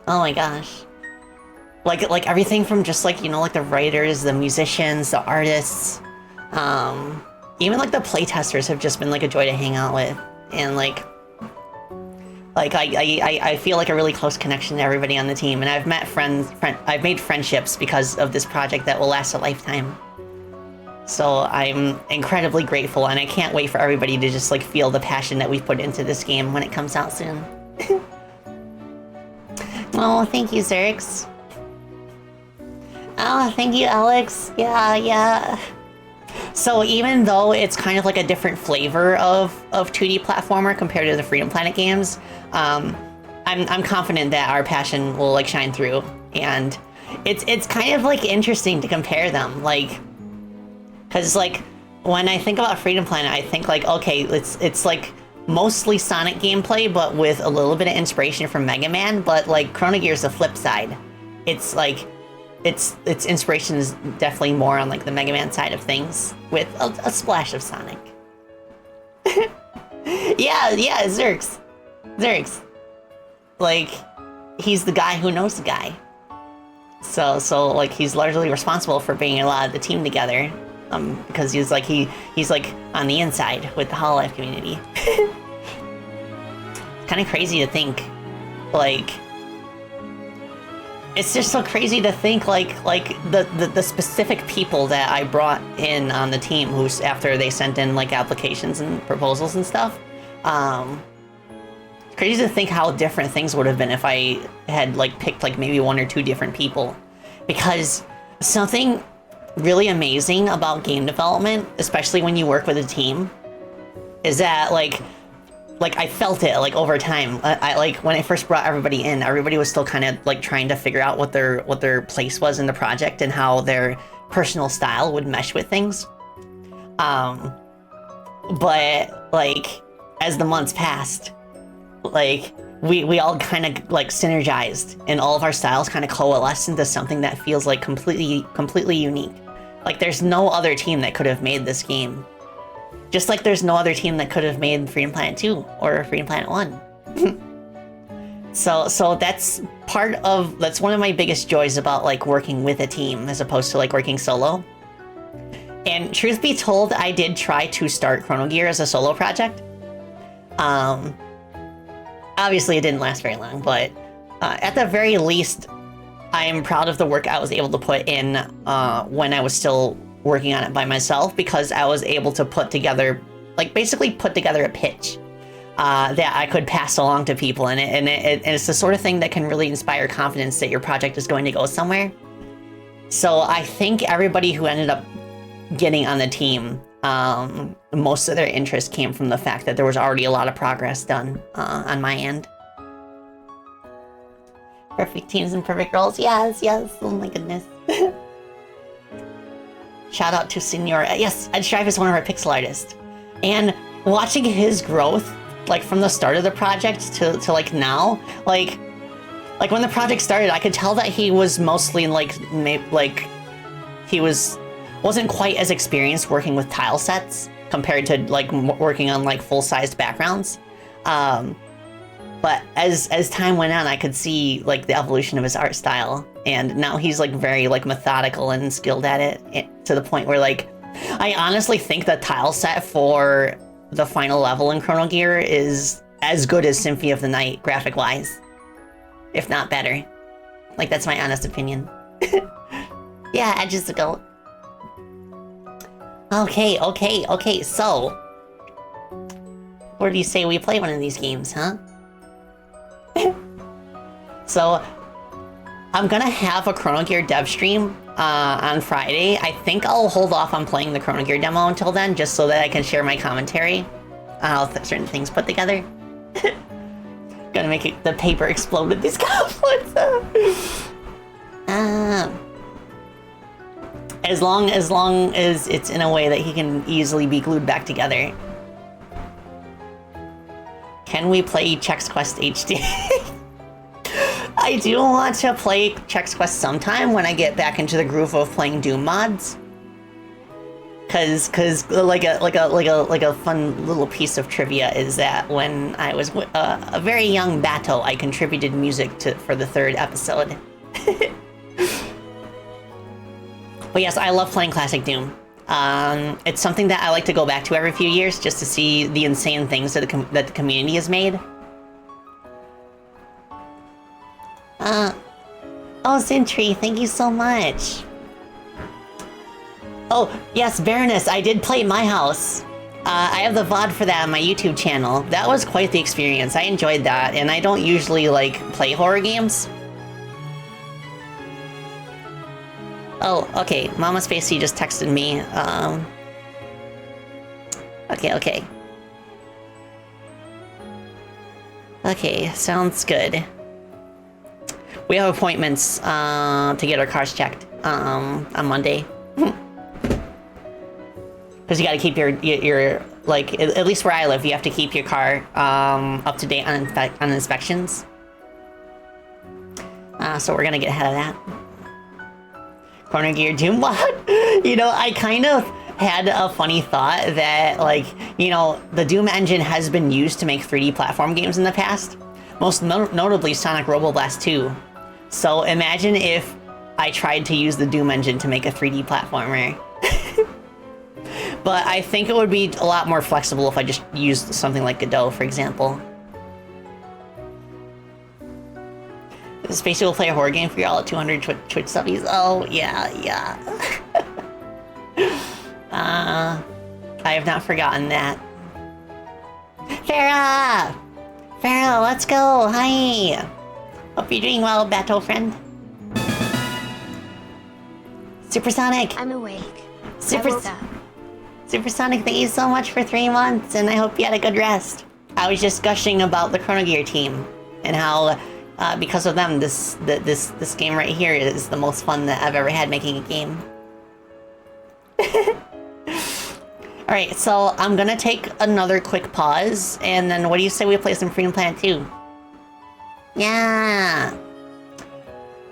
oh my gosh. Like everything from just like, you know, like the writers, the musicians, the artists, even like the playtesters have just been like a joy to hang out with. And like I feel like a really close connection to everybody on the team, and I've met I've made friendships because of this project that will last a lifetime. So I'm incredibly grateful, and I can't wait for everybody to just like feel the passion that we've put into this game when it comes out soon. Oh, thank you, Zerix. Oh, thank you, Alex. Yeah. So even though it's kind of like a different flavor of 2D platformer compared to the Freedom Planet games, I'm confident that our passion will like shine through, and it's kind of like interesting to compare them, like, because like when I think about Freedom Planet, I think like, okay, it's like mostly Sonic gameplay, but with a little bit of inspiration from Mega Man. But like Chrono Gear is the flip side. It's like its inspiration is definitely more on like the Mega Man side of things, with a splash of Sonic. yeah, Zerx. Like, he's the guy who knows the guy. So like he's largely responsible for bringing a lot of the team together, because he's like on the inside with the Hololive community. Kind of crazy to think, like, it's just so crazy to think like the specific people that I brought in on the team who's after they sent in like applications and proposals and stuff. It's crazy to think how different things would have been if I had like picked like maybe one or two different people, because something really amazing about game development, especially when you work with a team, is that like I felt it like over time. I like when I first brought everybody in, everybody was still kind of like trying to figure out what their place was in the project and how their personal style would mesh with things. But like as the months passed, like we all kind of like synergized and all of our styles kind of coalesced into something that feels like completely unique. Like there's no other team that could have made this game. Just like there's no other team that could have made Freedom Planet 2 or Freedom Planet 1. So that's that's one of my biggest joys about like working with a team as opposed to like working solo. And truth be told, I did try to start Chrono Gear as a solo project. Obviously it didn't last very long, but at the very least, I am proud of the work I was able to put in when I was still working on it by myself, because I was able to basically put together a pitch that I could pass along to people, and it's the sort of thing that can really inspire confidence that your project is going to go somewhere. So I think everybody who ended up getting on the team, most of their interest came from the fact that there was already a lot of progress done on my end. Perfect teams and perfect roles. Yes, oh my goodness. Shout out to Senora. Yes, Ed Strive is one of our pixel artists. And watching his growth, like from the start of the project to like now, like when the project started, I could tell that he was mostly he wasn't quite as experienced working with tile sets compared to like working on like full-sized backgrounds. But as time went on, I could see like the evolution of his art style, and now he's like very like methodical and skilled at it, to the point where like I honestly think the tile set for the final level in Chrono Gear is as good as Symphony of the Night graphic wise, if not better. Like that's my honest opinion. Yeah, Edge is the goat. Okay, so where do you say we play one of these games, huh? So I'm gonna have a Chrono Gear dev stream on Friday. I think I'll hold off on playing the Chrono Gear demo until then, just so that I can share my commentary on how certain things put together. Gonna make the paper explode with these conflicts. As long as it's in a way that he can easily be glued back together. Can we play Chex Quest HD? I do want to play Chex Quest sometime when I get back into the groove of playing Doom mods. Cause like a fun little piece of trivia is that when I was a very young Bato, I contributed music for the 3rd episode. But yes, I love playing classic Doom. It's something that I like to go back to every few years just to see the insane things that the community has made. Oh, Sintry, thank you so much. Oh, yes, Baroness, I did play My House. I have the VOD for that on my YouTube channel. That was quite the experience. I enjoyed that, and I don't usually, like, play horror games. Oh, okay, Mama Spacey just texted me. Okay. Okay, sounds good. We have appointments to get our cars checked on Monday. Because you gotta keep your like, at least where I live, you have to keep your car up to date on inspections. So we're gonna get ahead of that. Chrono Gear Doom mod? You know, I kind of had a funny thought that, like, you know, the Doom engine has been used to make 3D platform games in the past. Most notably Sonic Roboblast 2. So imagine if I tried to use the Doom engine to make a 3D platformer. But I think it would be a lot more flexible if I just used something like Godot, for example. Spacey will play a horror game for y'all at 200 Twitch subbies. Oh, yeah. I have not forgotten that. Farah! Farah, let's go! Hi! Hope you're doing well, battle friend. Supersonic! I'm awake. Supersonic, thank you so much for 3 months, and I hope you had a good rest. I was just gushing about the Chrono Gear team, and how, because of them, this game right here is the most fun that I've ever had making a game. Alright, so I'm gonna take another quick pause, and then what do you say we play some Freedom Planet 2? Yeah!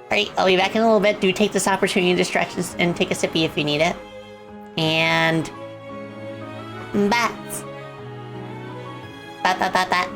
Alright, I'll be back in a little bit. Do take this opportunity to stretch and take a sippy if you need it. And... bats! Bat.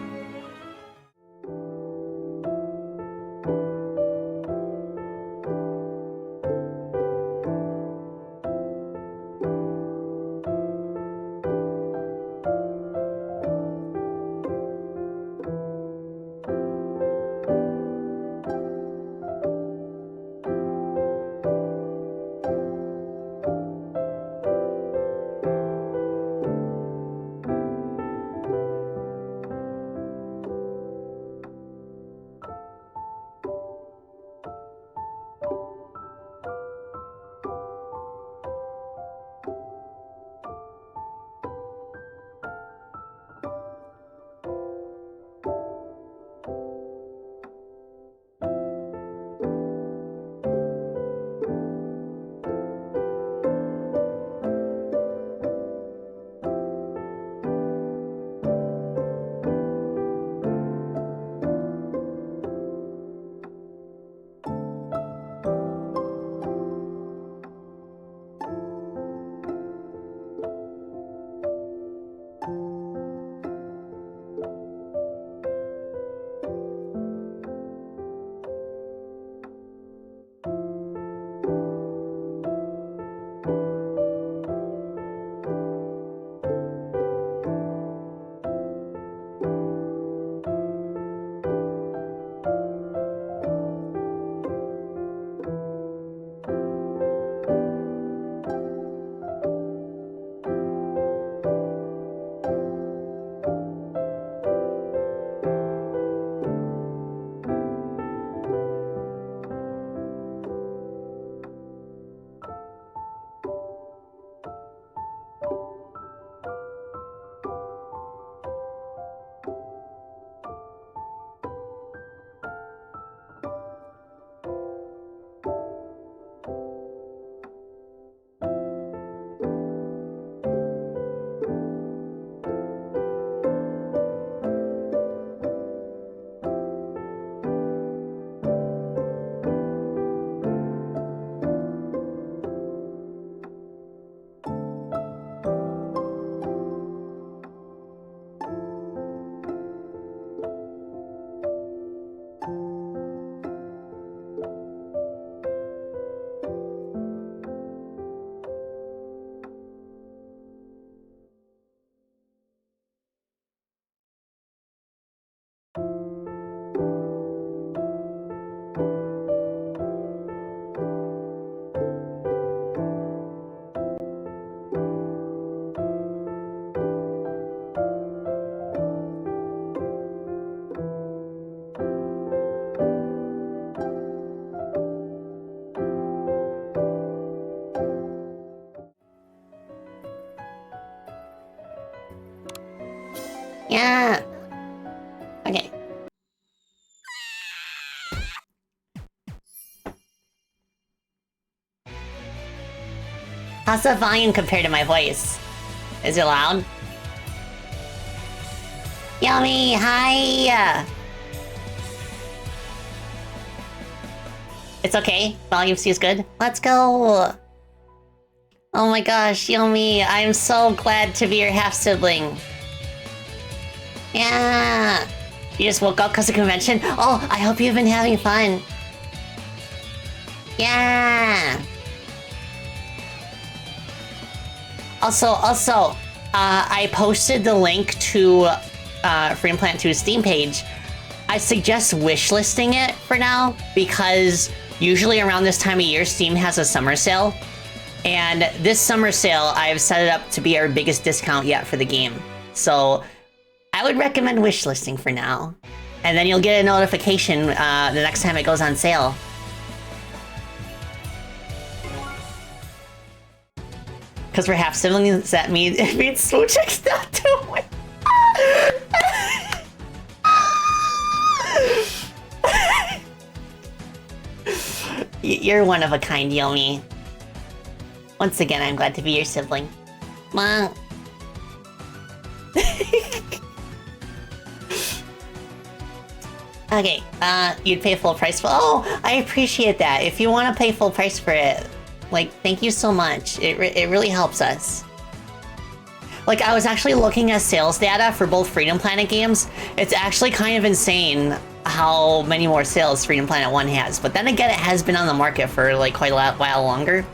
Yeah. Okay. How's the volume compared to my voice? Is it loud? Yummy, hi! It's okay? Volume C is good? Let's go! Oh my gosh, Yummy, I'm so glad to be your half-sibling. Yeah! You just woke up because of convention? Oh, I hope you've been having fun. Yeah! Also, I posted the link to Freedom Planet 2's Steam page I suggest wishlisting it for now, because usually around this time of year, Steam has a summer sale. And this summer sale, I've set it up to be our biggest discount yet for the game. So I would recommend wishlisting for now. And then you'll get a notification the next time it goes on sale. Because we're half siblings, that means it means Smoochek's not doing. You're one of a kind, Yomi. Once again, I'm glad to be your sibling. Mom. Okay, you'd pay full price for— oh, I appreciate that. If you want to pay full price for it, like, thank you so much. It really helps us. Like, I was actually looking at sales data for both Freedom Planet games. It's actually kind of insane how many more sales Freedom Planet 1 has. But then again, it has been on the market for, like, quite a while longer.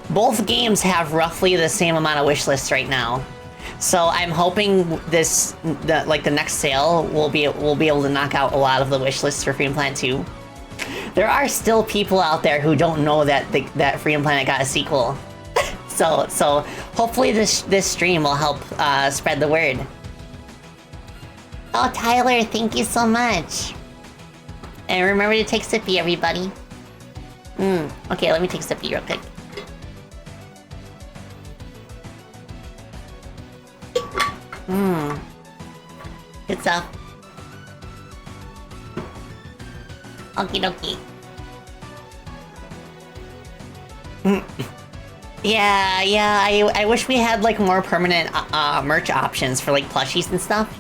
Both games have roughly the same amount of wish lists right now. So I'm hoping the next sale we'll be able to knock out a lot of the wish lists for Freedom Planet 2. There are still people out there who don't know that Freedom Planet got a sequel. So hopefully this stream will help spread the word. Oh, Tyler, thank you so much. And remember to take sippy, everybody. Okay, let me take sippy real quick. Good stuff. Okie dokie. Yeah, I wish we had, like, more permanent merch options for, like, plushies and stuff.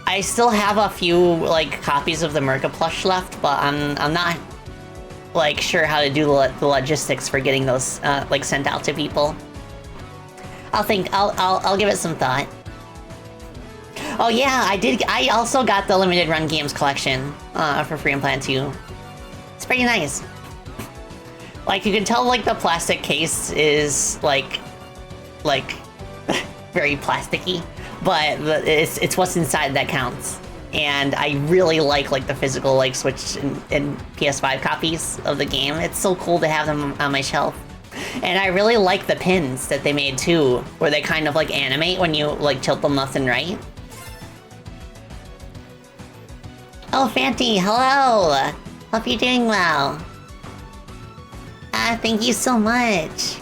I still have a few, like, copies of the Merca plush left, but I'm not, like, sure how to do the logistics for getting those, like, sent out to people. I'll give it some thought. Oh yeah, I also got the limited run games collection for Freedom Planet 2. It's pretty nice. Like, you can tell, like, the plastic case is like very plasticky, but it's what's inside that counts. And I really like the physical, like, Switch and PS5 copies of the game. It's so cool to have them on my shelf. And I really like the pins that they made too, where they kind of, like, animate when you, like, tilt them left and right. Oh, Fanty, hello! Hope you're doing well. Thank you so much.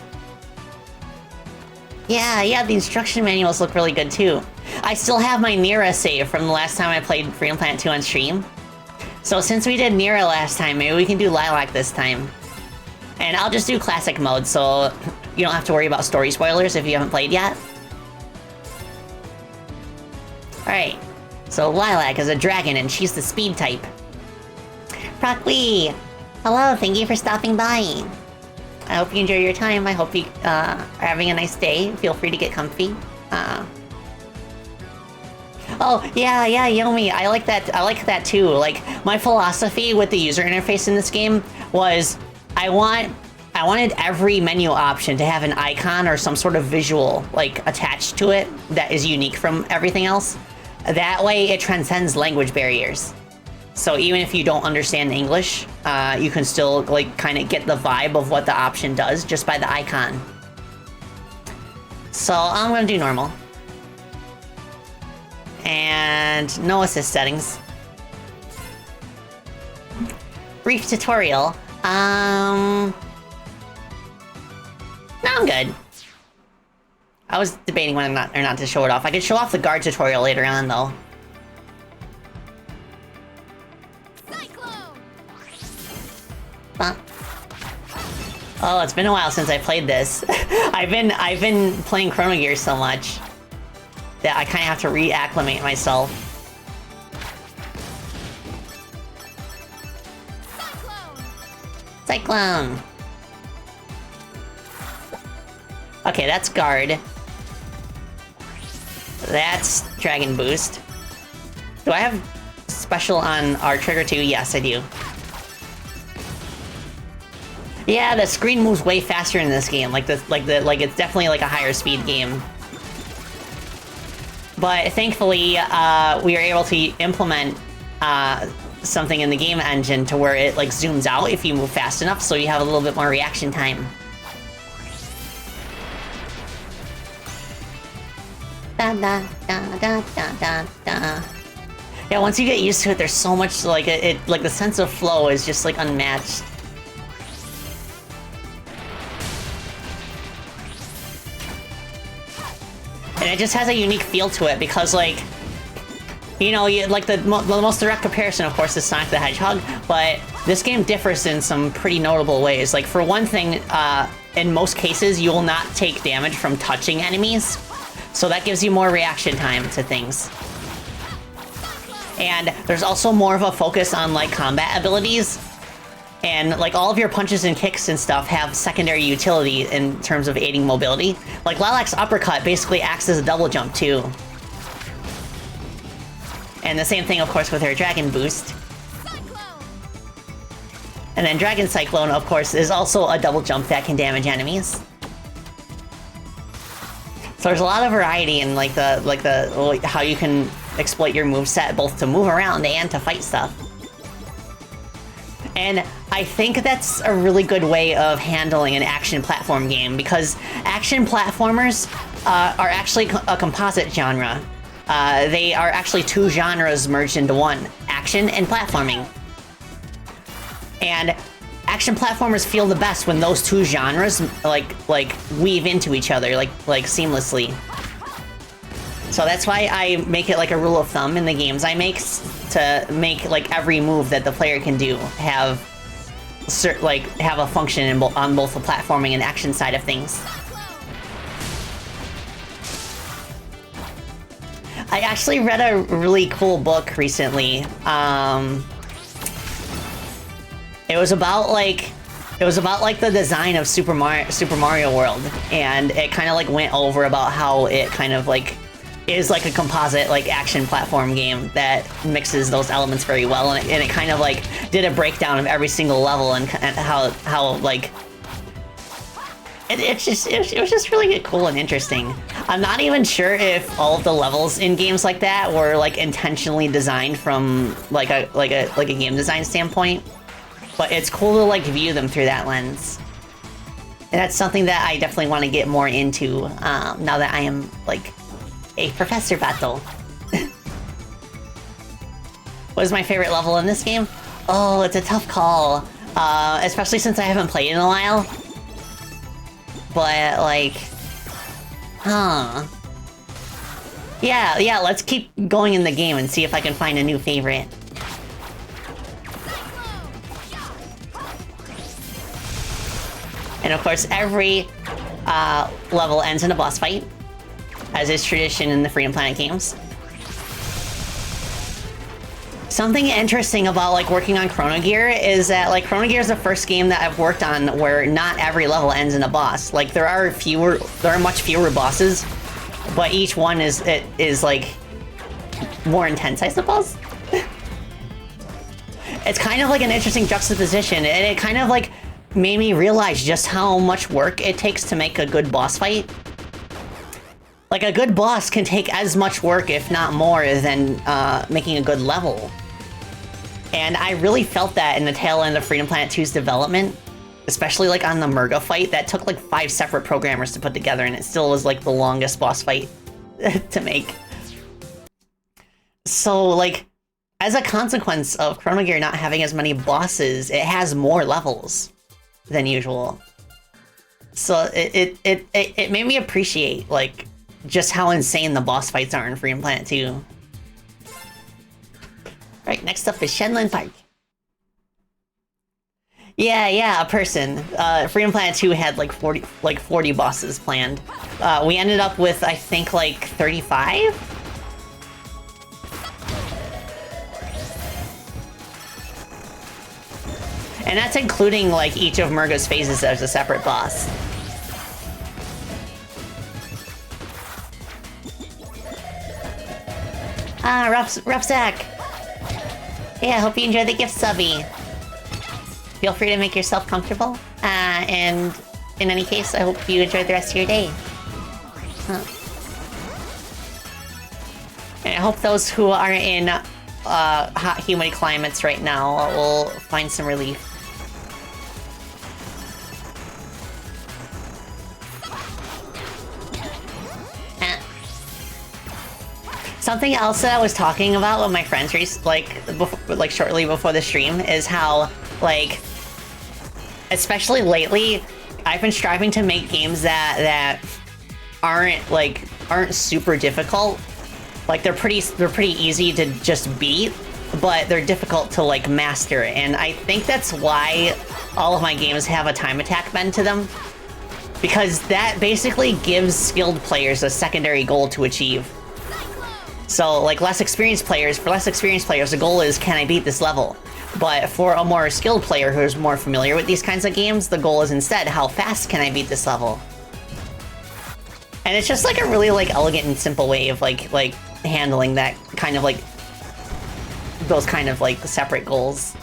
Yeah, the instruction manuals look really good too. I still have my Nira save from the last time I played Freedom Planet 2 on stream. So since we did Nira last time, maybe we can do Lilac this time. And I'll just do classic mode, so you don't have to worry about story spoilers if you haven't played yet. Alright, so Lilac is a dragon and she's the speed type. Prokwi! Hello, thank you for stopping by. I hope you enjoy your time. I hope you are having a nice day. Feel free to get comfy. Oh, yeah, Yomi, I like that too. Like, my philosophy with the user interface in this game was I wanted every menu option to have an icon or some sort of visual, like, attached to it that is unique from everything else. That way it transcends language barriers. So even if you don't understand English, you can still, like, kind of get the vibe of what the option does just by the icon. So I'm gonna do normal. And no assist settings. Brief tutorial. No, I'm good. I was debating whether or not to show it off. I could show off the guard tutorial later on, though. Huh? Oh, it's been a while since I played this. I've been playing Chrono Gear so much that I kind of have to reacclimate myself. Cyclone! Okay, that's guard. That's Dragon Boost. Do I have special on our trigger too? Yes, I do. Yeah, the screen moves way faster in this game. Like it's definitely like a higher speed game. But thankfully, we are able to implement something in the game engine to where it like zooms out if you move fast enough, so you have a little bit more reaction time. Da da da da da da da. Yeah, once you get used to it, there's so much like it like the sense of flow is just like unmatched. And it just has a unique feel to it because, like, you know, like the most direct comparison, of course, is Sonic the Hedgehog, but this game differs in some pretty notable ways. Like, for one thing, in most cases, you will not take damage from touching enemies, so that gives you more reaction time to things. And there's also more of a focus on, like, combat abilities. And, like, all of your punches and kicks and stuff have secondary utility in terms of aiding mobility. Like, Lilac Uppercut basically acts as a double jump, too. And the same thing, of course, with her Dragon Boost. And then Dragon Cyclone, of course, is also a double jump that can damage enemies. So there's a lot of variety in, like, how you can exploit your moveset, both to move around and to fight stuff. And I think that's a really good way of handling an action platform game, because action platformers are actually a composite genre. They are actually two genres merged into one, action and platforming. And action platformers feel the best when those two genres like weave into each other like seamlessly. So that's why I make it like a rule of thumb in the games I make to make like every move that the player can do have a function on both the platforming and action side of things. I actually read a really cool book recently. It was about like the design of Super Mario World, and it kind of like went over about how it kind of like is like a composite like action platform game that mixes those elements very well, and it kind of like did a breakdown of every single level and how like it was just really cool and interesting. I'm not even sure if all of the levels in games like that were like intentionally designed from like a game design standpoint, but it's cool to like view them through that lens. And that's something that I definitely want to get more into now that I am like a Professor Battle. What is my favorite level in this game? Oh, it's a tough call. Especially since I haven't played in a while. But, like... Huh. Yeah, let's keep going in the game and see if I can find a new favorite. And of course, every level ends in a boss fight, as is tradition in the Freedom Planet games. Something interesting about like working on Chrono Gear is that like Chrono Gear is the first game that I've worked on where not every level ends in a boss. Like there are much fewer bosses, but each one is like more intense, I suppose. It's kind of like an interesting juxtaposition, and it kind of like made me realize just how much work it takes to make a good boss fight. Like, a good boss can take as much work, if not more, than making a good level. And I really felt that in the tail end of Freedom Planet 2's development, especially, like, on the Murga fight. That took, like, 5 separate programmers to put together, and it still was, like, the longest boss fight to make. So, like, as a consequence of Chrono Gear not having as many bosses, it has more levels than usual. So, it made me appreciate, like, just how insane the boss fights are in Freedom Planet 2. Right, next up is Shenlong Park. Yeah, a person. Freedom Planet 2 had like 40 bosses planned. We ended up with, I think, like 35? And that's including like each of Murga's phases as a separate boss. Rucksack! Hey, I hope you enjoyed the gift subby. Feel free to make yourself comfortable. And in any case, I hope you enjoyed the rest of your day. Huh. hope those who are in hot, humid climates right now will find some relief. Something else that I was talking about with my friends, like shortly before the stream, is how, like, especially lately, I've been striving to make games that aren't super difficult. Like they're pretty easy to just beat, but they're difficult to like master. And I think that's why all of my games have a time attack bend to them, because that basically gives skilled players a secondary goal to achieve. So like for less experienced players, the goal is, can I beat this level? But for a more skilled player who's more familiar with these kinds of games, the goal is instead, how fast can I beat this level? And it's just like a really like elegant and simple way of like handling that kind of like those kind of like separate goals.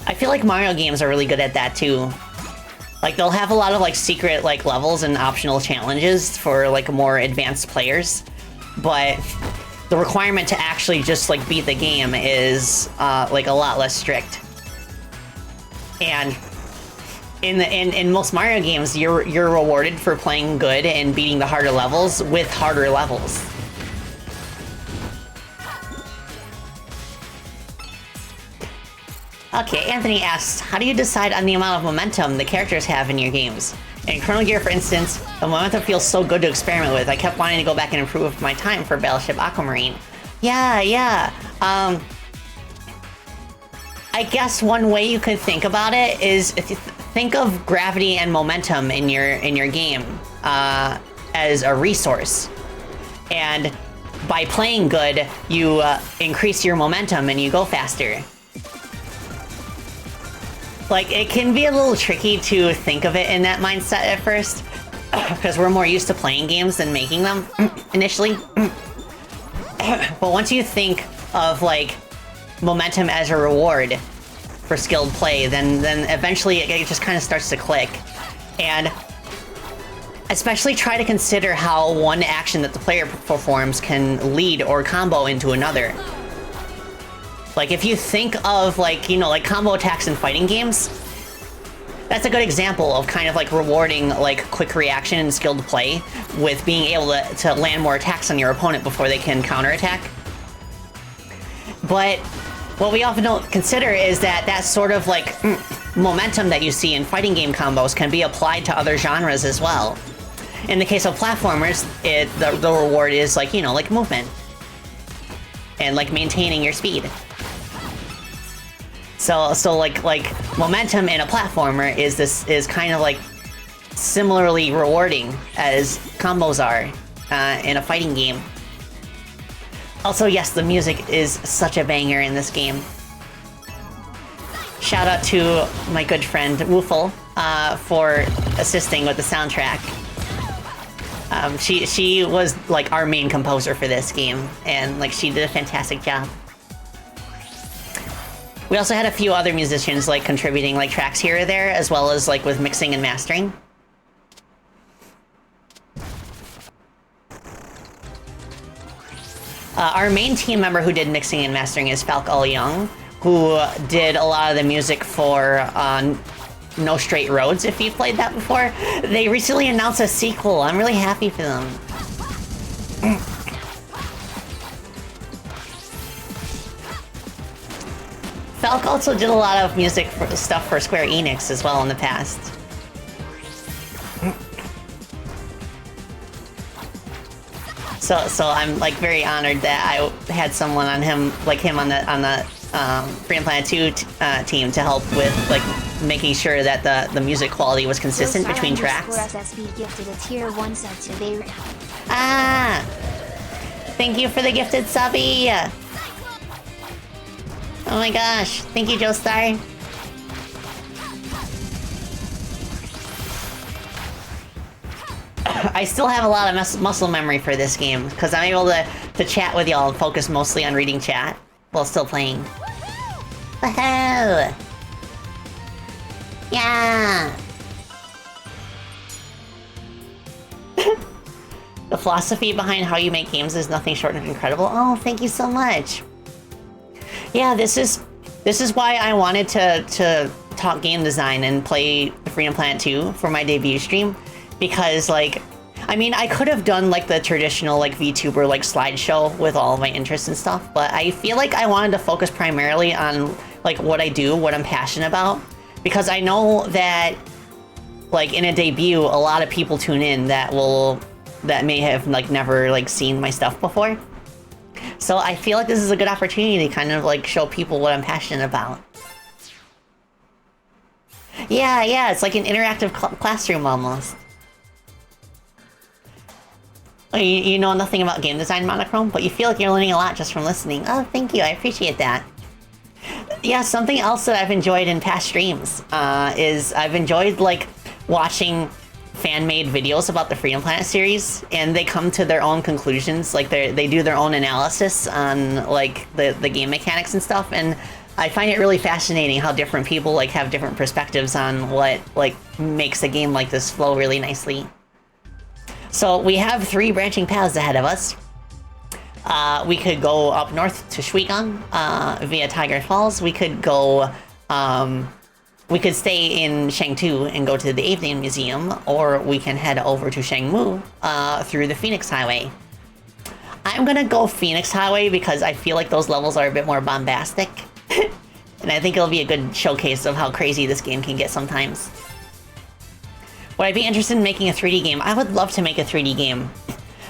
I feel like Mario games are really good at that too. Like they'll have a lot of like secret like levels and optional challenges for like more advanced players, but the requirement to actually just like beat the game is like a lot less strict. And in most Mario games, you're rewarded for playing good and beating the harder levels with harder levels. Okay, Anthony asks, how do you decide on the amount of momentum the characters have in your games? In Chrono Gear, for instance, the momentum feels so good to experiment with. I kept wanting to go back and improve my time for Battleship Aquamarine. Yeah. I guess one way you could think about it is if you think of gravity and momentum in your game as a resource, and by playing good, you increase your momentum and you go faster. Like, it can be a little tricky to think of it in that mindset at first, because we're more used to playing games than making them initially. But once you think of, like, momentum as a reward for skilled play, then eventually it just kind of starts to click. And especially try to consider how one action that the player performs can lead or combo into another. Like, if you think of, like, you know, like combo attacks in fighting games, that's a good example of kind of like rewarding like quick reaction and skilled play with being able to land more attacks on your opponent before they can counterattack. But what we often don't consider is that sort of like momentum that you see in fighting game combos can be applied to other genres as well. In the case of platformers, the reward is like, you know, like movement and like maintaining your speed. So like momentum in a platformer is kind of like similarly rewarding as combos are in a fighting game. Also, yes, the music is such a banger in this game. Shout out to my good friend Woofle for assisting with the soundtrack. She was like our main composer for this game, and like she did a fantastic job. We also had a few other musicians like contributing like tracks here or there, as well as like with mixing and mastering. Our main team member who did mixing and mastering is Falk Young, who did a lot of the music for No Straight Roads, if you've played that before. They recently announced a sequel. I'm really happy for them. Falk also did a lot of music stuff for Square Enix as well in the past. So I'm like very honored that I had someone on him on the Freedom Planet 2 team to help with like making sure that the music quality was consistent between tracks. Gifted a tier 1 sub to Beirut. Ah! Thank you for the gifted subby! Oh my gosh, thank you, Joestar. I still have a lot of muscle memory for this game, because I'm able to chat with y'all and focus mostly on reading chat while still playing. Woohoo! Yeah! The philosophy behind how you make games is nothing short of incredible. Oh, thank you so much. Yeah, this is why I wanted to talk game design and play Freedom Planet 2 for my debut stream, because like, I mean, I could have done like the traditional like VTuber like slideshow with all of my interests and stuff, but I feel like I wanted to focus primarily on like what I do, what I'm passionate about, because I know that like in a debut, a lot of people tune in that may have like never like seen my stuff before. So I feel like this is a good opportunity to kind of like show people what I'm passionate about. Yeah, it's like an interactive classroom almost. You know nothing about game design, Monochrome, but you feel like you're learning a lot just from listening. Oh, thank you, I appreciate that. Yeah, something else that I've enjoyed in past streams is I've enjoyed like watching fan-made videos about the Freedom Planet series, and they come to their own conclusions. Like they do their own analysis on like the game mechanics and stuff, and I find it really fascinating how different people like have different perspectives on what like makes a game like this flow really nicely. So we have 3 branching paths ahead of us. We could go up north to Shuigang via Tiger Falls. We could go, we could stay in Shangtu and go to the Avian Museum, or we can head over to Shangmu through the Phoenix Highway. I'm gonna go Phoenix Highway because I feel like those levels are a bit more bombastic. And I think it'll be a good showcase of how crazy this game can get sometimes. Would I be interested in making a 3D game? I would love to make a 3D game.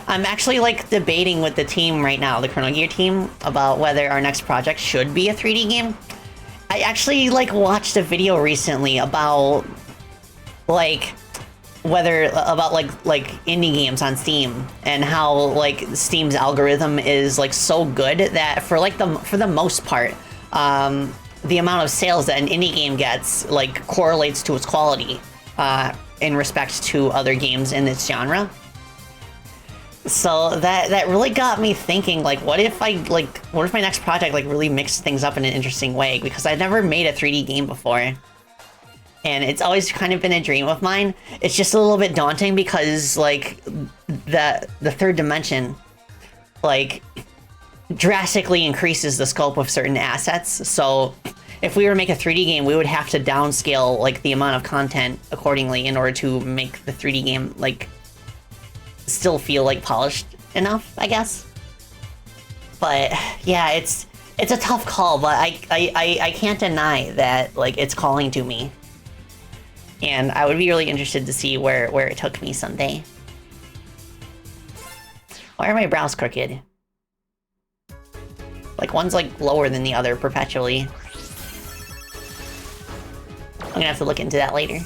I'm actually like debating with the team right now, the Chrono Gear team, about whether our next project should be a 3D game. I actually like watched a video recently about like indie games on Steam, and how like Steam's algorithm is like so good that for the most part, the amount of sales that an indie game gets like correlates to its quality in respect to other games in its genre. So that really got me thinking, like, what if my next project like really mixed things up in an interesting way? Because I've never made a 3D game before, and it's always kind of been a dream of mine. It's just a little bit daunting because like the third dimension like drastically increases the scope of certain assets. So if we were to make a 3D game, we would have to downscale like the amount of content accordingly in order to make the 3D game like still feel like polished enough, I guess. But yeah, it's a tough call, but I can't deny that like it's calling to me, and I would be really interested to see where it took me someday. Why are my brows crooked? Like one's like lower than the other perpetually. I'm gonna have to look into that later.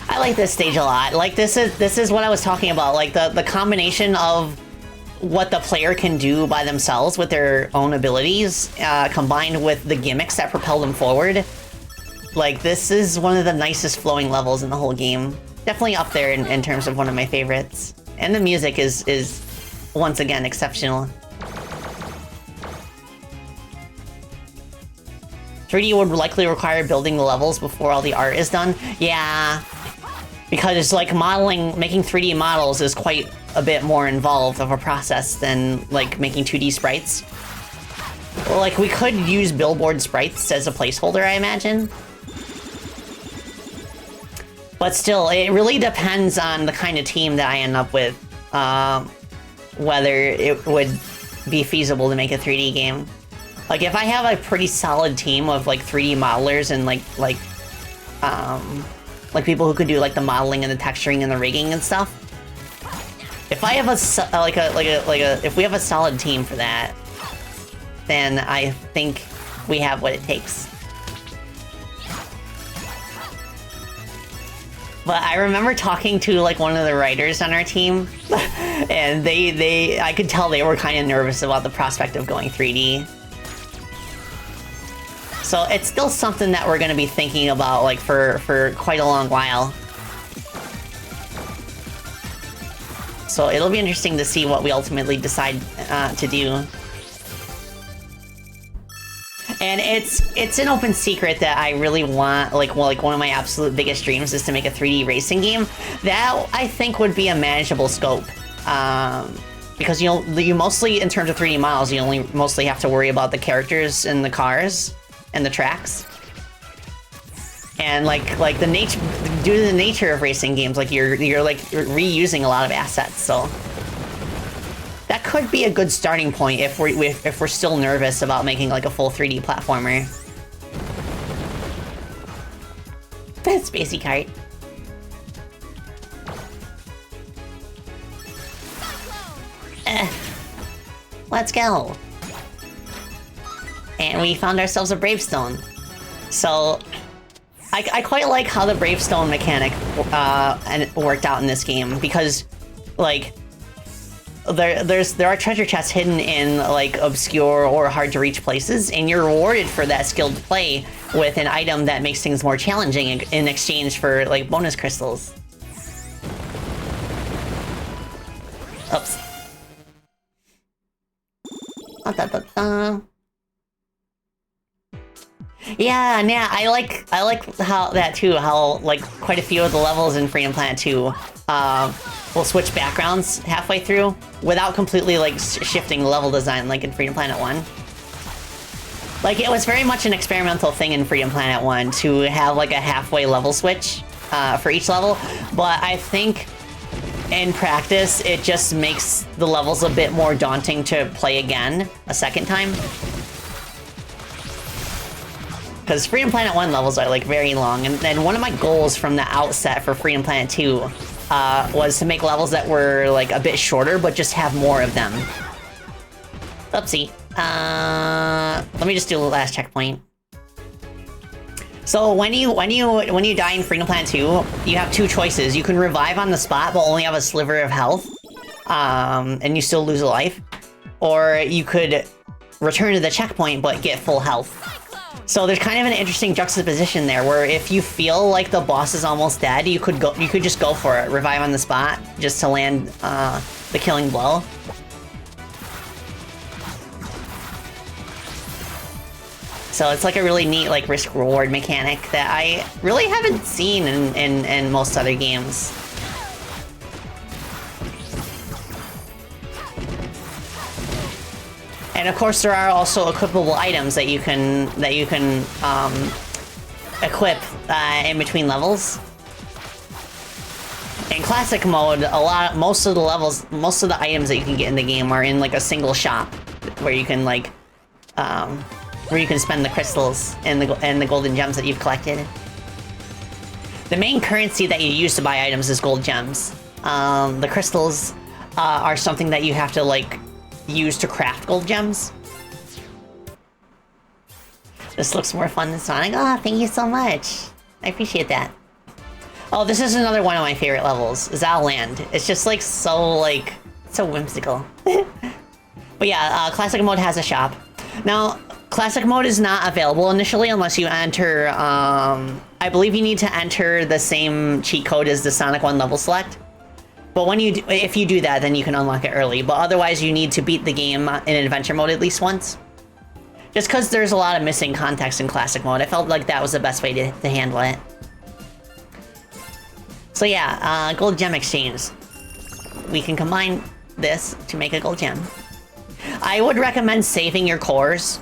I like this stage a lot. Like this is what I was talking about. Like the combination of what the player can do by themselves with their own abilities, combined with the gimmicks that propel them forward. Like this is one of the nicest flowing levels in the whole game. Definitely up there in terms of one of my favorites. And the music is once again exceptional. 3D would likely require building the levels before all the art is done. Yeah, because like making 3D models is quite a bit more involved of a process than like making 2D sprites. Well, like we could use billboard sprites as a placeholder, I imagine. But still, it really depends on the kind of team that I end up with, whether it would be feasible to make a 3D game. Like if I have a pretty solid team of like 3D modelers and like people who could do like the modeling and the texturing and the rigging and stuff. If I have if we have a solid team for that, then I think we have what it takes. But I remember talking to like one of the writers on our team, and I could tell they were kind of nervous about the prospect of going 3D. So it's still something that we're going to be thinking about like for quite a long while. So it'll be interesting to see what we ultimately decide to do. And it's an open secret that I really want, like one of my absolute biggest dreams is to make a 3D racing game. That I think would be a manageable scope. Because you mostly, in terms of 3D models, you only mostly have to worry about the characters and the cars and the tracks. And like the nature, due to the nature of racing games, like you're like reusing a lot of assets, so that could be a good starting point if we're still nervous about making like a full 3D platformer. That's Spacey Kart. Let's go. And we found ourselves a Bravestone. So I quite like how the Bravestone mechanic worked out in this game, because like there are treasure chests hidden in like obscure or hard to reach places, and you're rewarded for that skilled play with an item that makes things more challenging in exchange for like bonus crystals. Oops. Yeah, I like how that too. How like quite a few of the levels in Freedom Planet 2 will switch backgrounds halfway through without completely like shifting level design, like in Freedom Planet 1. Like it was very much an experimental thing in Freedom Planet 1 to have like a halfway level switch for each level, but I think in practice it just makes the levels a bit more daunting to play again a second time. Because Freedom Planet 1 levels are like very long, and then one of my goals from the outset for Freedom Planet 2 was to make levels that were like a bit shorter, but just have more of them. Oopsie. Let me just do the last checkpoint. So when you die in Freedom Planet 2, you have two choices. You can revive on the spot, but only have a sliver of health, and you still lose a life, or you could return to the checkpoint but get full health. So there's kind of an interesting juxtaposition there, where if you feel like the boss is almost dead, you could just go for it, revive on the spot, just to land the killing blow. So it's like a really neat like risk-reward mechanic that I really haven't seen in most other games. And of course, there are also equipable items that you can equip in between levels. In classic mode, most of the items that you can get in the game are in like a single shop, where you can like spend the crystals and the golden gems that you've collected. The main currency that you use to buy items is gold gems. The crystals are something that you have to like use to craft gold gems. This looks more fun than Sonic. Oh, thank you so much. I appreciate that. Oh, this is another one of my favorite levels, Zal Land. It's just like so whimsical. But yeah, Classic Mode has a shop. Now, Classic Mode is not available initially unless you enter, I believe you need to enter the same cheat code as the Sonic 1 level select. But if you do that, then you can unlock it early. But otherwise, you need to beat the game in adventure mode at least once. Just because there's a lot of missing context in classic mode, I felt like that was the best way to handle it. So yeah, gold gem exchange. We can combine this to make a gold gem. I would recommend saving your cores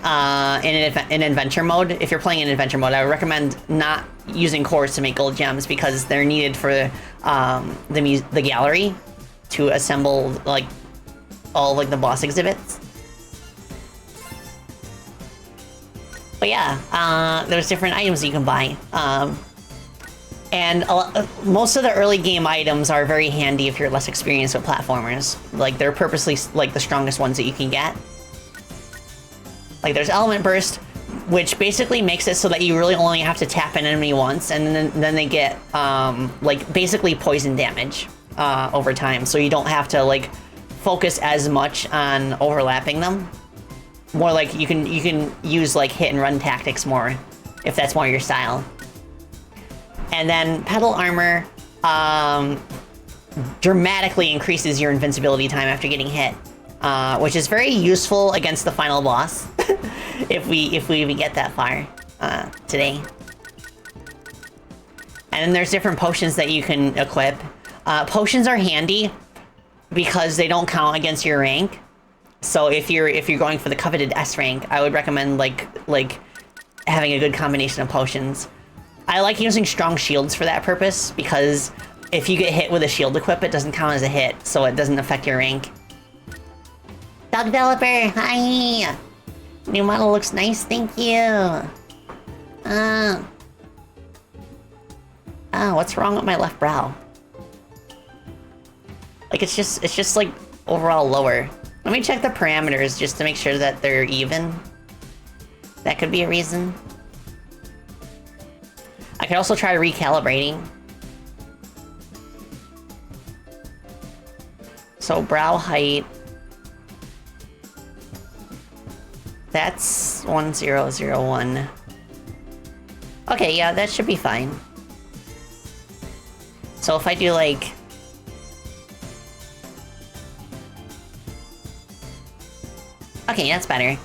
in adventure mode. If you're playing in adventure mode, I would recommend not using cores to make gold gems, because they're needed for the gallery to assemble like all like the boss exhibits. But yeah, there's different items you can buy, and most of the early game items are very handy if you're less experienced with platformers. Like they're purposely like the strongest ones that you can get. Like there's Element Burst, which basically makes it so that you really only have to tap an enemy once, and then they get like basically poison damage over time, so you don't have to like focus as much on overlapping them. More like you can use like hit and run tactics more, if that's more your style. And then Pedal Armor dramatically increases your invincibility time after getting hit. which is very useful against the final boss, if we even get that far today. And then there's different potions that you can equip. Potions are handy because they don't count against your rank. So if you're going for the coveted S rank, I would recommend like having a good combination of potions. I like using strong shields for that purpose because if you get hit with a shield equip, it doesn't count as a hit, so it doesn't affect your rank. Dog developer, hi! New model looks nice, thank you. What's wrong with my left brow? Like it's just like overall lower. Let me check the parameters just to make sure that they're even. That could be a reason. I could also try recalibrating. So brow height. That's 1001. Okay, yeah, that should be fine. So if I do like... Okay, that's better.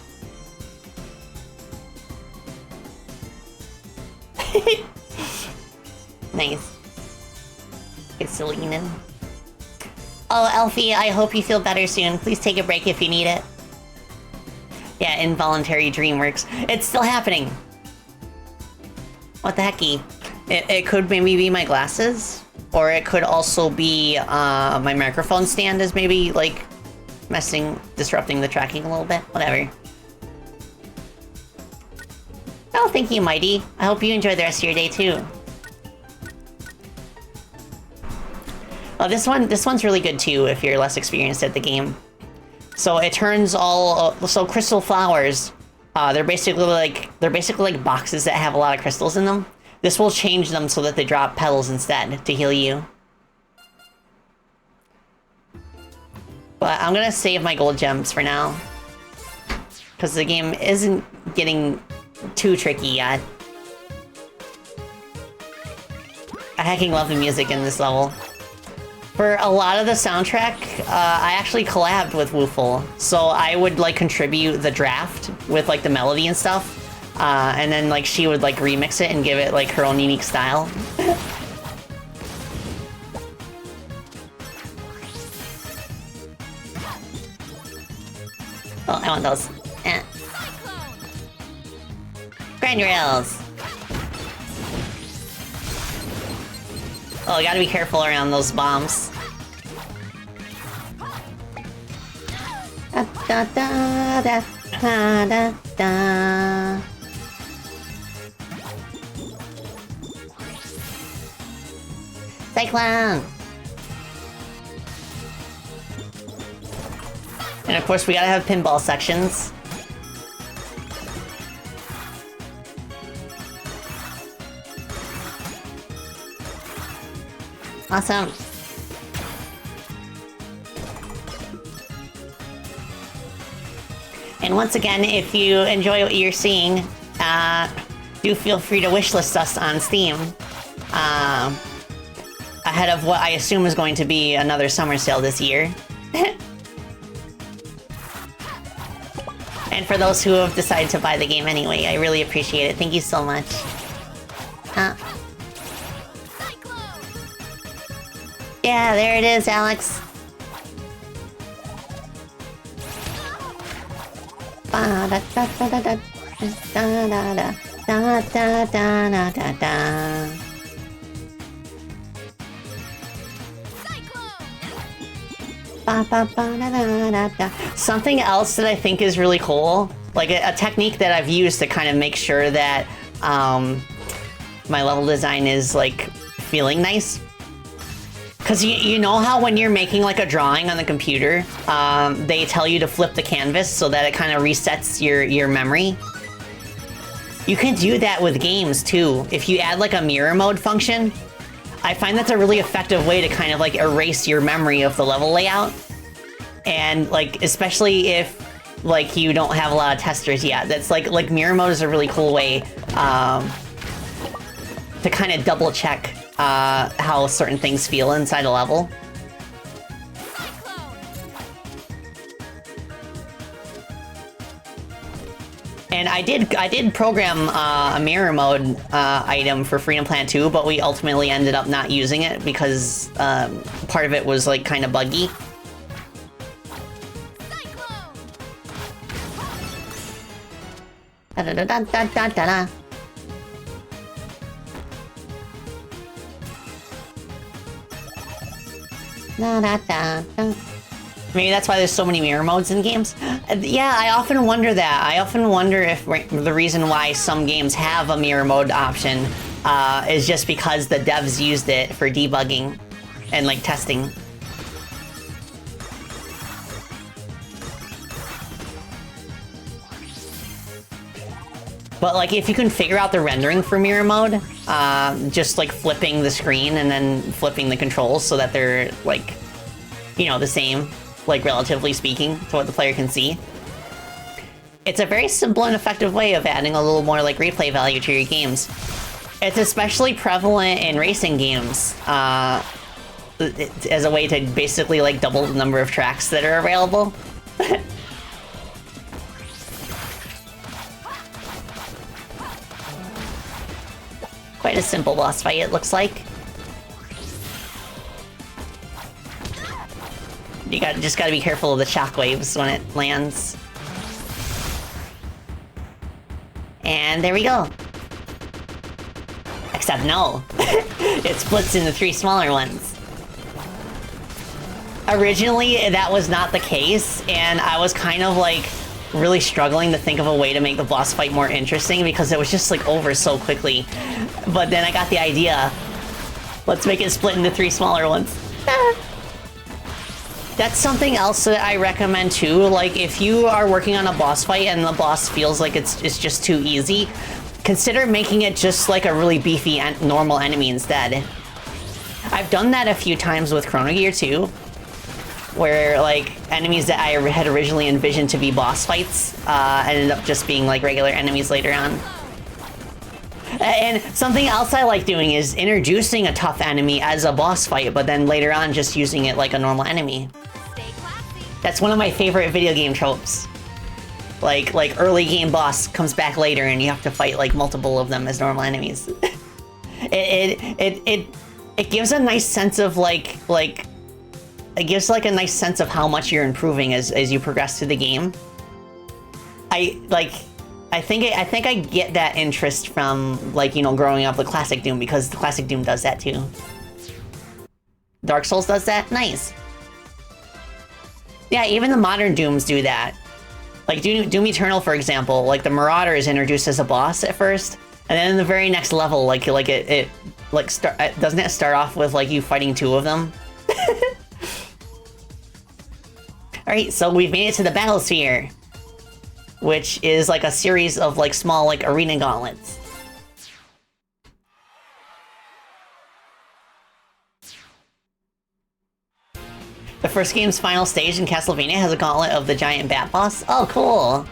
Nice. Get Selene. Oh, Elfie, I hope you feel better soon. Please take a break if you need it. Yeah, involuntary DreamWorks. It's still happening. What the hecky? It could maybe be my glasses, or it could also be my microphone stand is maybe like disrupting the tracking a little bit. Whatever. Oh, thank you, Mighty. I hope you enjoy the rest of your day too. Oh, this one's really good too if you're less experienced at the game. So it turns so crystal flowers. They're basically like boxes that have a lot of crystals in them. This will change them so that they drop petals instead to heal you. But I'm gonna save my gold gems for now, because the game isn't getting too tricky yet. I hecking love the music in this level. For a lot of the soundtrack, I actually collabed with Woofle, so I would like contribute the draft with like the melody and stuff, and then like she would like remix it and give it like her own unique style. Oh, I want those. Grind rails. Oh, I gotta be careful around those bombs. Da da da da da da da. Cyclone! And of course we gotta have pinball sections. Awesome. And once again, if you enjoy what you're seeing, do feel free to wishlist us on Steam. Ahead of what I assume is going to be another summer sale this year. And for those who have decided to buy the game anyway, I really appreciate it. Thank you so much. Yeah, there it is, Alex. Something else that I think is really cool, like a technique that I've used to kind of make sure that my level design is like feeling nice. Because you know how when you're making like a drawing on the computer, they tell you to flip the canvas so that it kind of resets your memory? You can do that with games too. If you add like a mirror mode function, I find that's a really effective way to kind of like erase your memory of the level layout. And like, especially if like you don't have a lot of testers yet, that's like mirror mode is a really cool way to kind of double check how certain things feel inside a level. And I did program a mirror mode item for Freedom Planet 2, but we ultimately ended up not using it because part of it was like kind of buggy. Da da da da da da da. Da da da da. Maybe that's why there's so many mirror modes in games. Yeah, I often wonder that. I often wonder if the reason why some games have a mirror mode option is just because the devs used it for debugging and like testing. But like if you can figure out the rendering for mirror mode, just like flipping the screen and then flipping the controls so that they're like, you know, the same, like relatively speaking, to what the player can see. It's a very simple and effective way of adding a little more like replay value to your games. It's especially prevalent in racing games as a way to basically like double the number of tracks that are available. Quite a simple boss fight, it looks like. You just gotta be careful of the shockwaves when it lands. And there we go. Except no. It splits into 3 smaller ones. Originally, that was not the case, and I was kind of like really struggling to think of a way to make the boss fight more interesting because it was just like over so quickly. But then I got the idea. Let's make it split into 3 smaller ones. That's something else that I recommend too. Like if you are working on a boss fight and the boss feels like it's just too easy, consider making it just like a really beefy and normal enemy instead. I've done that a few times with Chrono Gear 2, where like enemies that I had originally envisioned to be boss fights ended up just being like regular enemies later on. And something else I like doing is introducing a tough enemy as a boss fight, but then later on just using it like a normal enemy. That's one of my favorite video game tropes. Like early game boss comes back later and you have to fight like multiple of them as normal enemies. It gives a nice sense of it gives like a nice sense of how much you're improving as you progress through the game. I think I get that interest from like, you know, growing up with classic Doom because the classic Doom does that too. Dark Souls does that? Nice. Yeah, even the modern Dooms do that. Like Doom Eternal, for example, like the Marauder is introduced as a boss at first, and then in the very next level, doesn't it start off with like you fighting 2 of them? Alright, so we've made it to the Battlesphere, which is like a series of like small like arena gauntlets. The first game's final stage in Castlevania has a gauntlet of the giant bat boss. Oh, cool.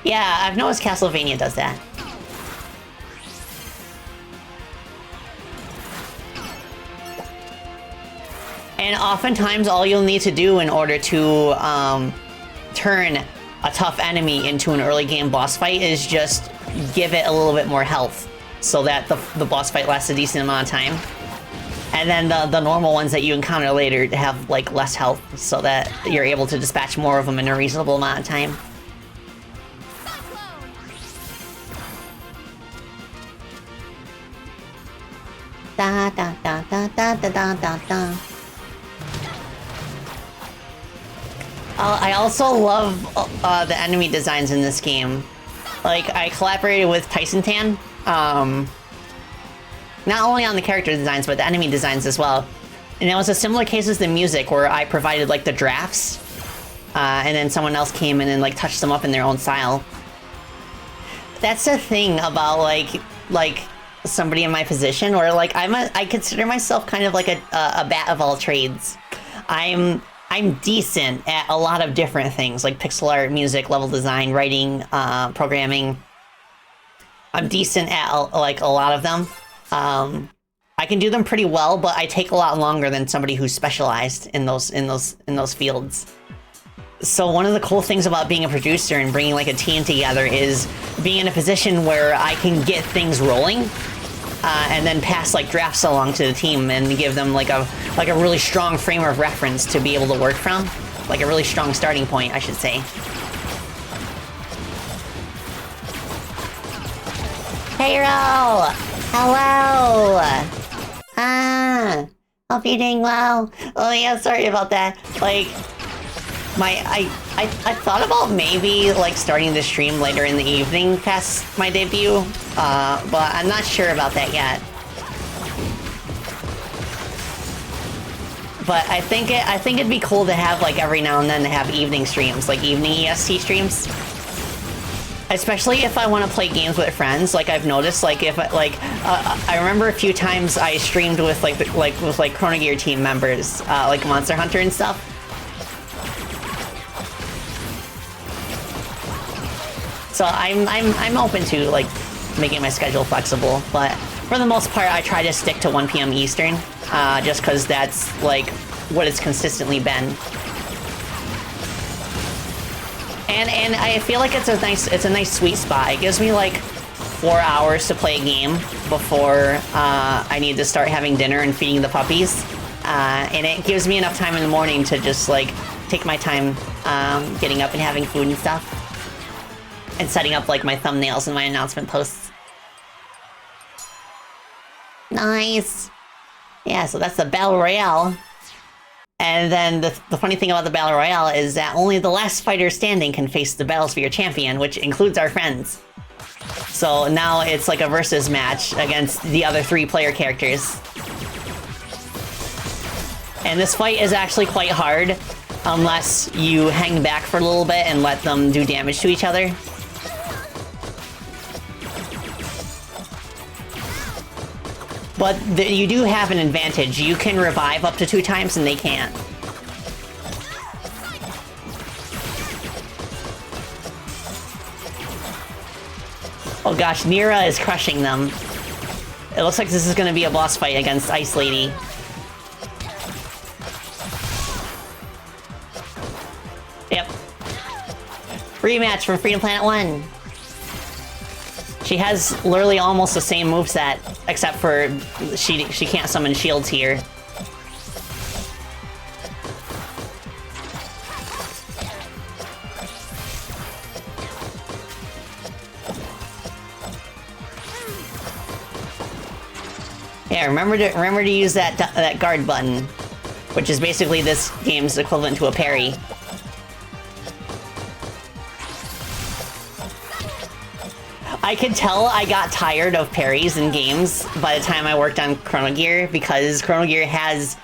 Yeah, I've noticed Castlevania does that. And oftentimes all you'll need to do in order to turn a tough enemy into an early game boss fight is just give it a little bit more health so that the boss fight lasts a decent amount of time. And then the normal ones that you encounter later have like less health so that you're able to dispatch more of them in a reasonable amount of time. Da da da da da da da da da. I also love the enemy designs in this game. Like, I collaborated with Tyson Tan, not only on the character designs, but the enemy designs as well. And it was a similar case as the music, where I provided, like, the drafts, and then someone else came in and, like, touched them up in their own style. That's the thing about, like somebody in my position, where, like, I consider myself kind of like a bat of all trades. I'm decent at a lot of different things, like pixel art, music, level design, writing, programming. I'm decent at like a lot of them. I can do them pretty well, but I take a lot longer than somebody who's specialized in those fields. So one of the cool things about being a producer and bringing like a team together is being in a position where I can get things rolling, and then pass like drafts along to the team and give them like a really strong frame of reference to be able to work from, like a really strong starting point, I should say. Hey, Ro! Hello! Hope you're doing well. Oh yeah, sorry about that. Like, I thought about maybe like starting the stream later in the evening past my debut, but I'm not sure about that yet. But I think it'd be cool to have like every now and then to have evening streams, like evening EST streams. Especially if I want to play games with friends, like I've noticed, like if I remember a few times I streamed with with Chrono Gear team members, like Monster Hunter and stuff. So I'm open to like making my schedule flexible, but for the most part I try to stick to 1 p.m. Eastern, just because that's like what it's consistently been. And I feel like it's a nice sweet spot. It gives me like 4 hours to play a game before I need to start having dinner and feeding the puppies. And it gives me enough time in the morning to just like take my time getting up and having food and stuff. And setting up like my thumbnails and my announcement posts. Nice. Yeah, so that's the Battle Royale. And then the funny thing about the Battle Royale is that only the last fighter standing can face the Battlesphere champion, which includes our friends. So now it's like a versus match against the other 3 player characters. And this fight is actually quite hard, unless you hang back for a little bit and let them do damage to each other. But you do have an advantage. You can revive up to 2 times and they can't. Oh gosh, Nira is crushing them. It looks like this is gonna be a boss fight against Ice Lady. Yep. Rematch from Freedom Planet 1. She has literally almost the same moveset, except for she can't summon shields here. Yeah, remember to use that guard button, which is basically this game's equivalent to a parry. I could tell I got tired of parries in games by the time I worked on Chrono Gear, because Chrono Gear has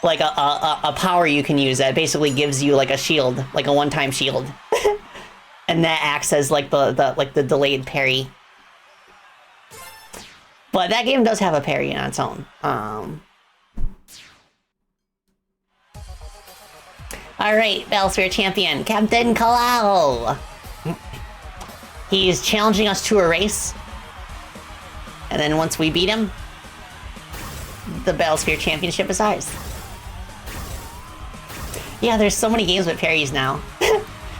like a power you can use that basically gives you like a shield, like a one-time shield. And that acts as like the delayed parry. But that game does have a parry on its own. Alright, Battlesphere champion, Captain Kalau! He's challenging us to a race. And then once we beat him, the Battlesphere championship is ours. Yeah, there's so many games with parries now.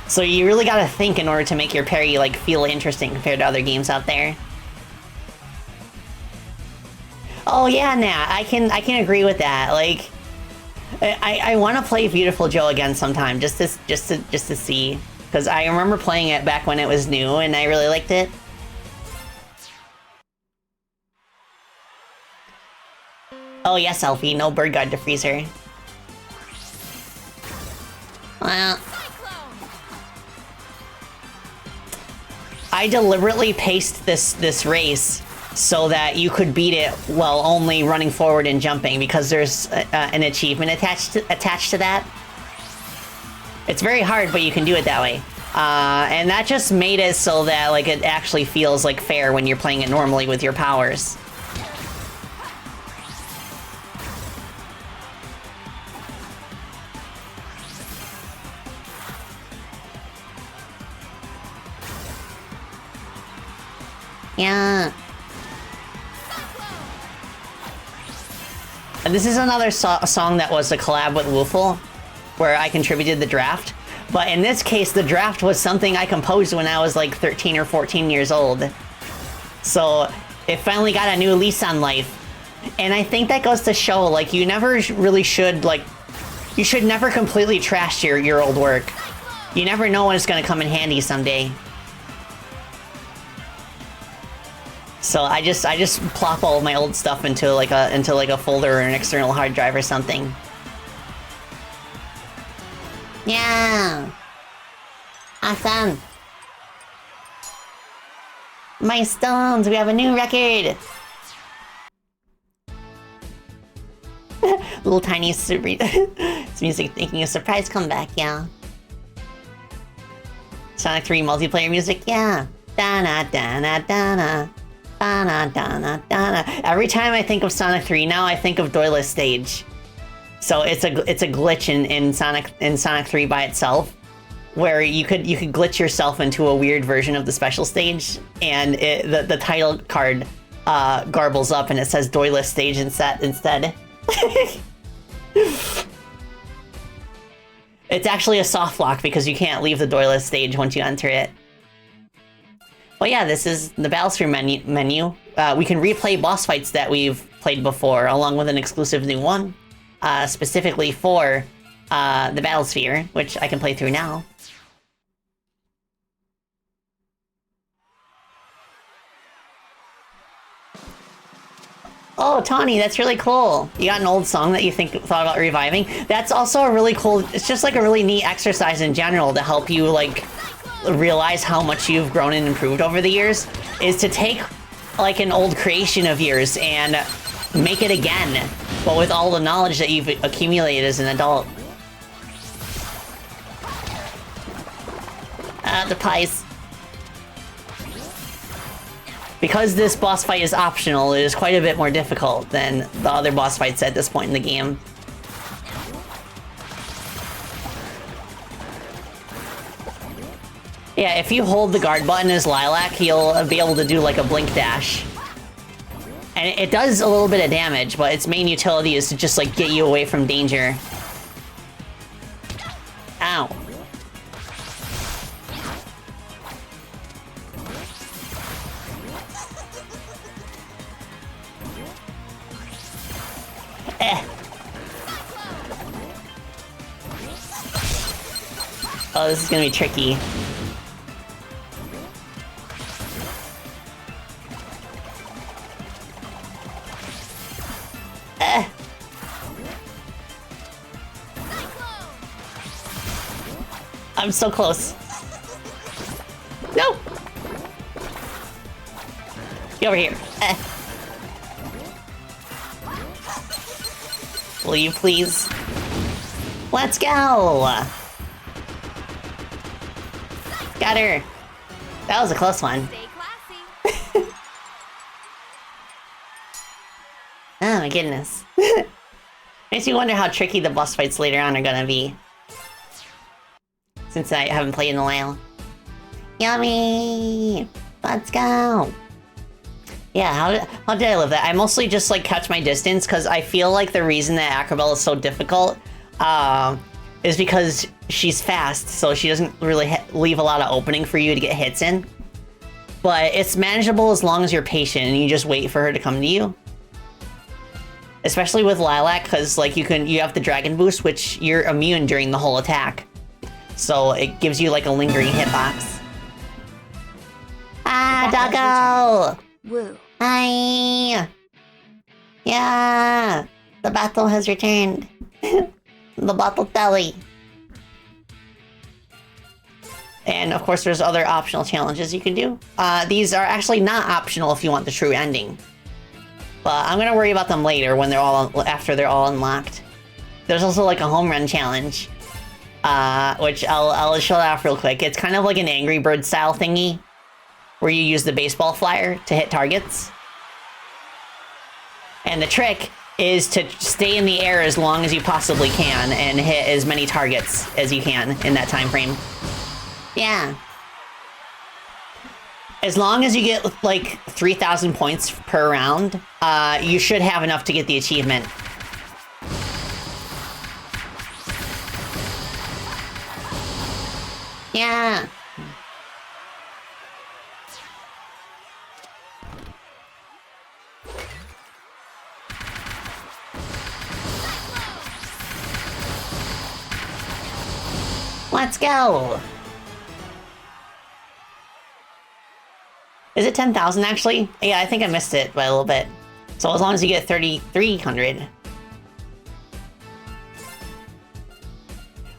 So you really gotta think in order to make your parry like feel interesting compared to other games out there. Oh yeah, Nat, I can agree with that. Like, I want to play Beautiful Joe again sometime, just to see, because I remember playing it back when it was new, and I really liked it. Oh yes, Elfie, no bird guard to freeze her. Well, I deliberately paced this race so that you could beat it while only running forward and jumping, because there's an achievement attached to that. It's very hard, but you can do it that way. And that just made it so that like it actually feels like fair when you're playing it normally with your powers. Yeah. And this is another song that was a collab with Woofle, where I contributed the draft. But in this case, the draft was something I composed when I was like 13 or 14 years old. So it finally got a new lease on life. And I think that goes to show, like, you never really should, like, you should never completely trash your old work. You never know when it's gonna come in handy someday. So I just plop all of my old stuff into like a folder or an external hard drive or something. Yeah. Awesome. My stones, we have a new record. Little tiny it's music making a surprise comeback, yeah. Sonic 3 multiplayer music, yeah. Da-na, da-na, da-na. Da-na, da-na, da-na. Every time I think of Sonic 3 now, I think of Doyless Stage. So it's a glitch in Sonic 3 by itself, where you could glitch yourself into a weird version of the special stage, and the title card garbles up and it says Doyless Stage instead. It's actually a soft lock because you can't leave the Doyless Stage once you enter it. But yeah, this is the Battlesphere menu. We can replay boss fights that we've played before, along with an exclusive new one, specifically for the Battlesphere, which I can play through now. Oh, Tawny, that's really cool. You got an old song that you thought about reviving. That's also a really cool, it's just like a really neat exercise in general to help you like realize how much you've grown and improved over the years, is to take like an old creation of yours and make it again, but with all the knowledge that you've accumulated as an adult. The pies. Because this boss fight is optional, it is quite a bit more difficult than the other boss fights at this point in the game. Yeah, if you hold the guard button as Lilac, you'll be able to do like a blink dash. And it does a little bit of damage, but its main utility is to just like get you away from danger. Ow. Oh, this is gonna be tricky. I'm so close. No! Get over here. Will you please? Let's go! Got her. That was a close one. Stay classy. Oh my goodness. Makes me wonder how tricky the boss fights later on are gonna be. Since I haven't played in a while. Yummy! Let's go! Yeah, how did I live that? I mostly just like catch my distance because I feel like the reason that Acrobell is so difficult is because she's fast, so she doesn't really leave a lot of opening for you to get hits in. But it's manageable as long as you're patient and you just wait for her to come to you. Especially with Lilac, because like you have the Dragon Boost, which you're immune during the whole attack. So it gives you like a lingering hitbox. Ah, Doggo! Woo. Hi! Yeah! The battle has returned. The battle telly. And of course there's other optional challenges you can do. These are actually not optional if you want the true ending. But I'm gonna worry about them later when after they're all unlocked. There's also like a home run challenge. Which I'll show that off real quick. It's kind of like an Angry Bird style thingy, where you use the baseball flyer to hit targets. And the trick is to stay in the air as long as you possibly can and hit as many targets as you can in that time frame. Yeah. As long as you get like 3,000 points per round, you should have enough to get the achievement. Yeah. Let's go. Is it 10,000 actually? Yeah, I think I missed it by a little bit. So as long as you get 3,300.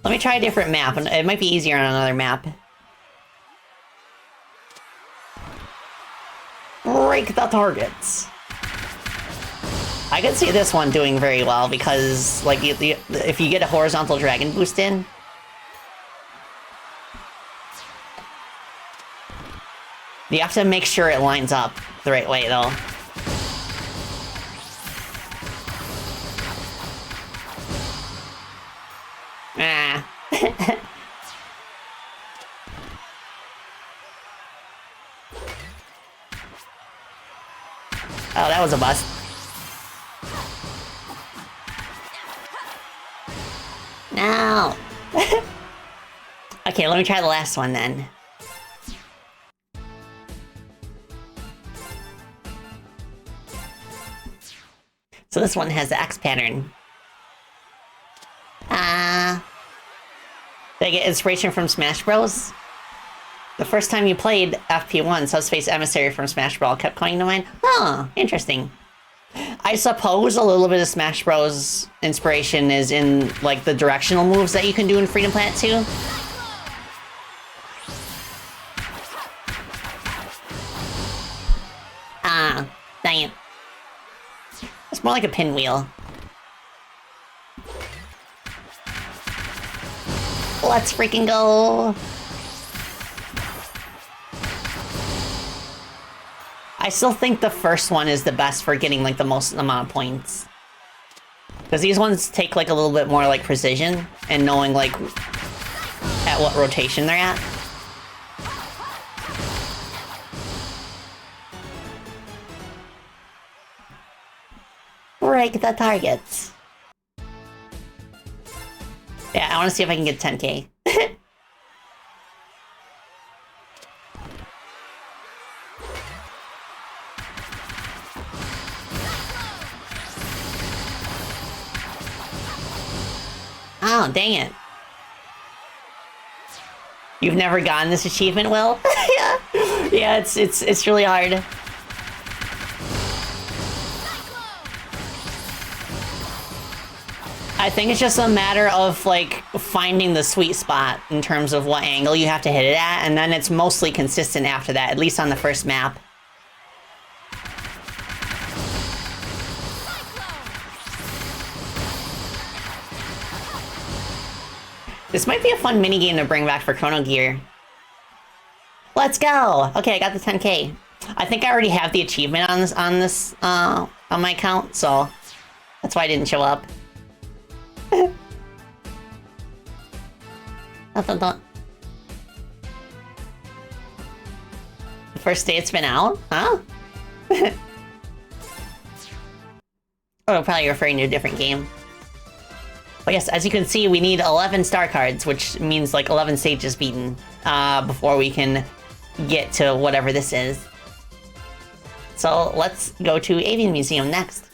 Let me try a different map, and it might be easier on another map. Break the targets. I could see this one doing very well because, like, if you get a horizontal dragon boost in, you have to make sure it lines up the right way, though. Ah. Oh, that was a bust. No! Okay, let me try the last one then. So this one has the X pattern. Did I get inspiration from Smash Bros? The first time you played FP1, Subspace Emissary from Smash Bros kept coming to mind. Oh, interesting. I suppose a little bit of Smash Bros inspiration is in, like, the directional moves that you can do in Freedom Planet 2. Ah, dang it. It's more like a pinwheel. Let's freaking go! I still think the first one is the best for getting, like, the most amount of points. Because these ones take, like, a little bit more, like, precision and knowing, like, at what rotation they're at. Break the targets. Yeah, I want to see if I can get 10k. Oh, dang it. You've never gotten this achievement, Will? Yeah. Yeah, it's really hard. I think it's just a matter of, like, finding the sweet spot in terms of what angle you have to hit it at, and then it's mostly consistent after that, at least on the first map. This might be a fun minigame to bring back for Chrono Gear. Let's go! Okay, I got the 10k. I think I already have the achievement on my account, so that's why I didn't show up. The first day it's been out? Huh? Oh, probably referring to a different game. But yes, as you can see, we need 11 star cards, which means like 11 stages beaten, before we can get to whatever this is. So let's go to Avian Museum next.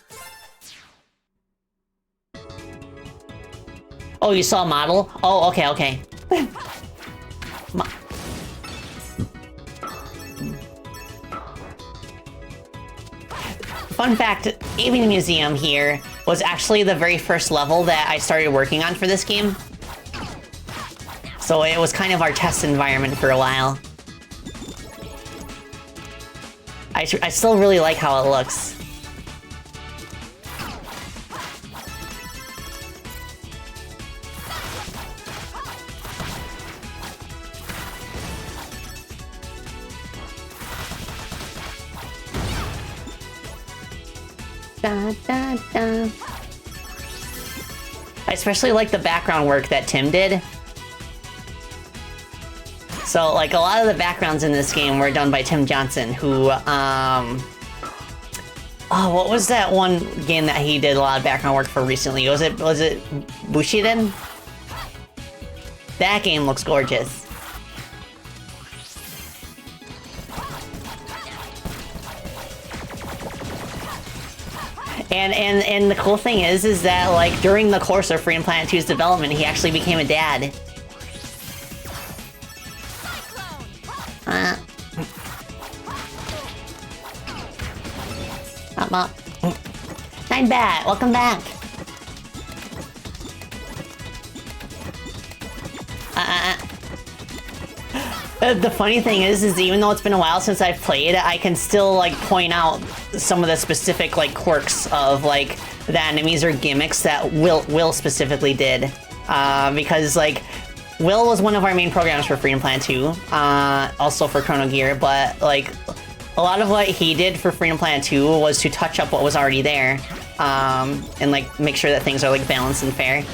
Oh, you saw a model? Oh, okay, okay. Fun fact, Avian Museum here was actually the very first level that I started working on for this game. So it was kind of our test environment for a while. I still really like how it looks. Da, da, da. I especially like the background work that Tim did. So, like, a lot of the backgrounds in this game were done by Tim Johnson, who, oh, what was that one game that he did a lot of background work for recently? Was it Bushiden? That game looks gorgeous. And the cool thing is that like during the course of Freedom Planet 2's development, he actually became a dad. Up. Nine Bat, welcome back. The funny thing is even though it's been a while since I've played, I can still like point out some of the specific like quirks of like the enemies or gimmicks that Will specifically did, because like Will was one of our main programs for Freedom Planet 2, also for Chrono Gear, but like a lot of what he did for Freedom Planet 2 was to touch up what was already there, and like make sure that things are like balanced and fair.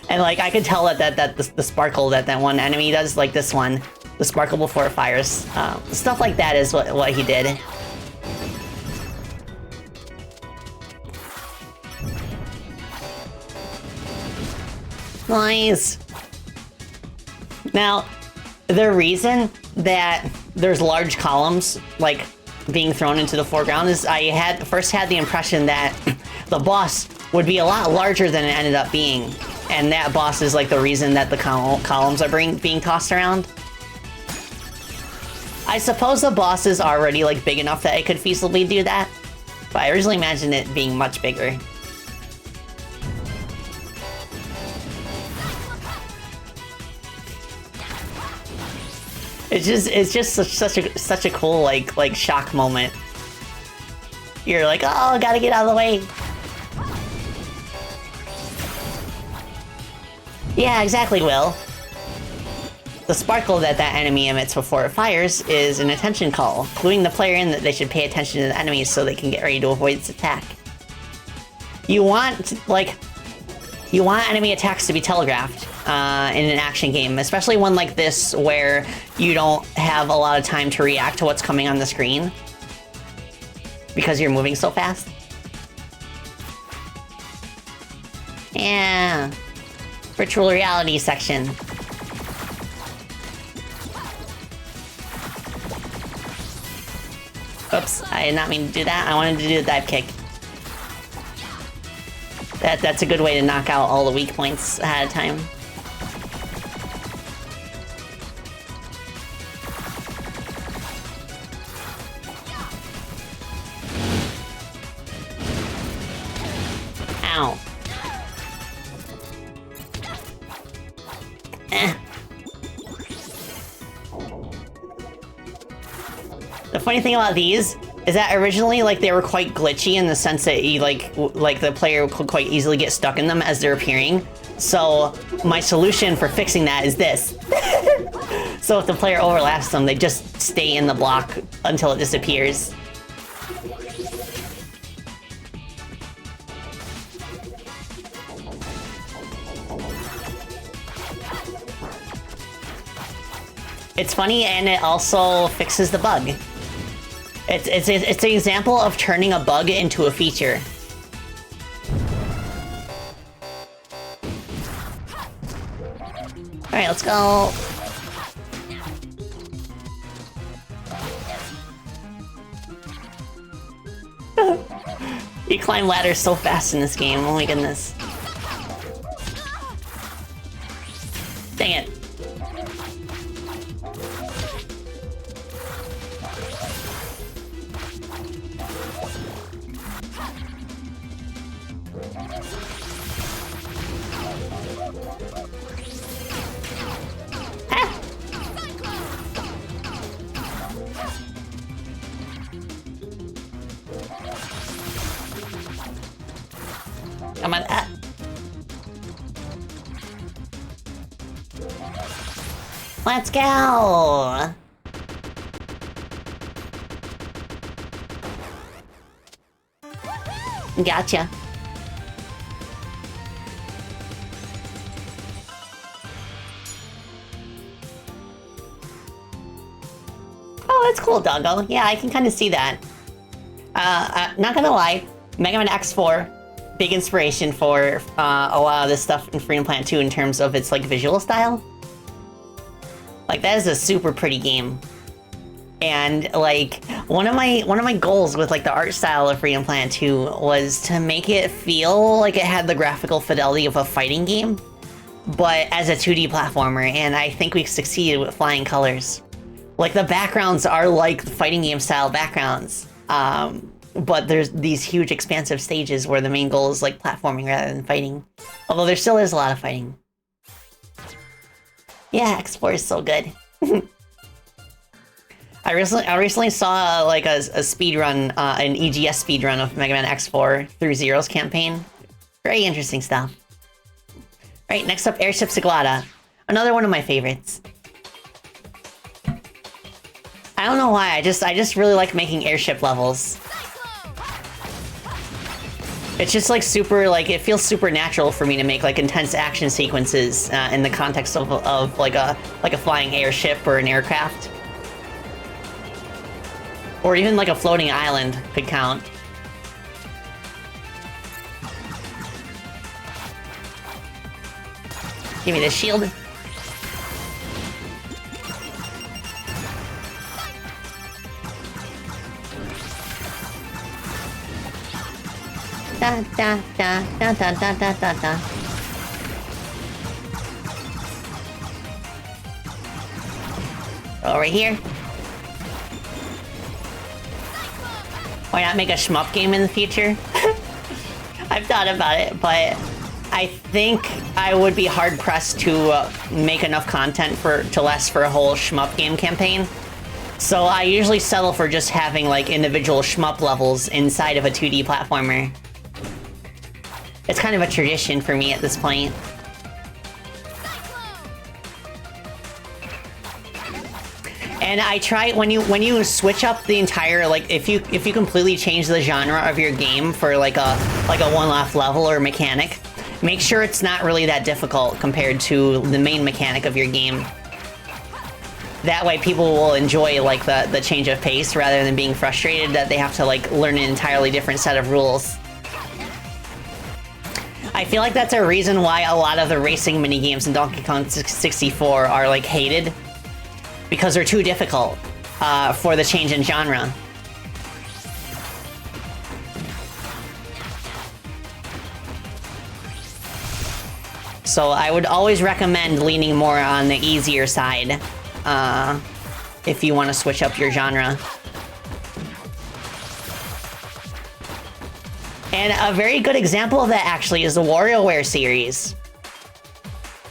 And like I could tell that the sparkle that one enemy does, like this one, the sparkle before it fires, stuff like that is what he did. Nice. Now, the reason that there's large columns like being thrown into the foreground is I first had the impression that the boss would be a lot larger than it ended up being. And that boss is like the reason that the columns are being tossed around. I suppose the boss is already like big enough that it could feasibly do that, but I originally imagined it being much bigger. It's just such a cool like shock moment. You're like, oh, gotta get out of the way. Yeah, exactly, Will. The sparkle that enemy emits before it fires is an attention call, cluing the player in that they should pay attention to the enemies so they can get ready to avoid its attack. You want enemy attacks to be telegraphed in an action game, especially one like this where you don't have a lot of time to react to what's coming on the screen because you're moving so fast. Yeah. Virtual reality section. Oops, I did not mean to do that. I wanted to do the dive kick. That's a good way to knock out all the weak points ahead of time. Ow. The funny thing about these is that originally, like, they were quite glitchy in the sense that you, like the player could quite easily get stuck in them as they're appearing. So my solution for fixing that is this. So if the player overlaps them, they just stay in the block until it disappears. It's funny, and it also fixes the bug. It's an example of turning a bug into a feature. Alright, let's go. You climb ladders so fast in this game, oh my goodness. Dang it. Come on, Let's go! Gotcha. Oh, that's cool, doggo. Yeah, I can kind of see that. Not gonna lie, Mega Man X4, big inspiration for a lot of this stuff in Freedom Planet 2 in terms of its like visual style. Like, that is a super pretty game. And like one of my goals with like the art style of Freedom Planet 2 was to make it feel like it had the graphical fidelity of a fighting game, but as a 2D platformer, and I think we succeeded with flying colors. Like the backgrounds are like fighting game style backgrounds, but there's these huge expansive stages where the main goal is like platforming rather than fighting. Although there still is a lot of fighting. Yeah, X4 is so good. I recently saw like a speed run, an EGS speed run of Mega Man X4 through Zero's campaign. Very interesting stuff. Right, next up, Airship Siglada. Another one of my favorites. I don't know why, I just really like making airship levels. It's just like super, like, it feels super natural for me to make like intense action sequences in the context of like a flying airship or an aircraft. Or even like a floating island could count. Give me the shield. Da da da da da da da da da. Over here. Why not make a shmup game in the future? I've thought about it, but I think I would be hard-pressed to make enough content to last for a whole shmup game campaign. So I usually settle for just having like individual shmup levels inside of a 2D platformer. It's kind of a tradition for me at this point. And I try when you switch up the entire, like, if you completely change the genre of your game for like a one-off level or mechanic, make sure it's not really that difficult compared to the main mechanic of your game. That way people will enjoy like the change of pace rather than being frustrated that they have to like learn an entirely different set of rules. I feel like that's a reason why a lot of the racing minigames in Donkey Kong 64 are like hated. Because they're too difficult for the change in genre. So I would always recommend leaning more on the easier side if you want to switch up your genre. And a very good example of that actually is the WarioWare series.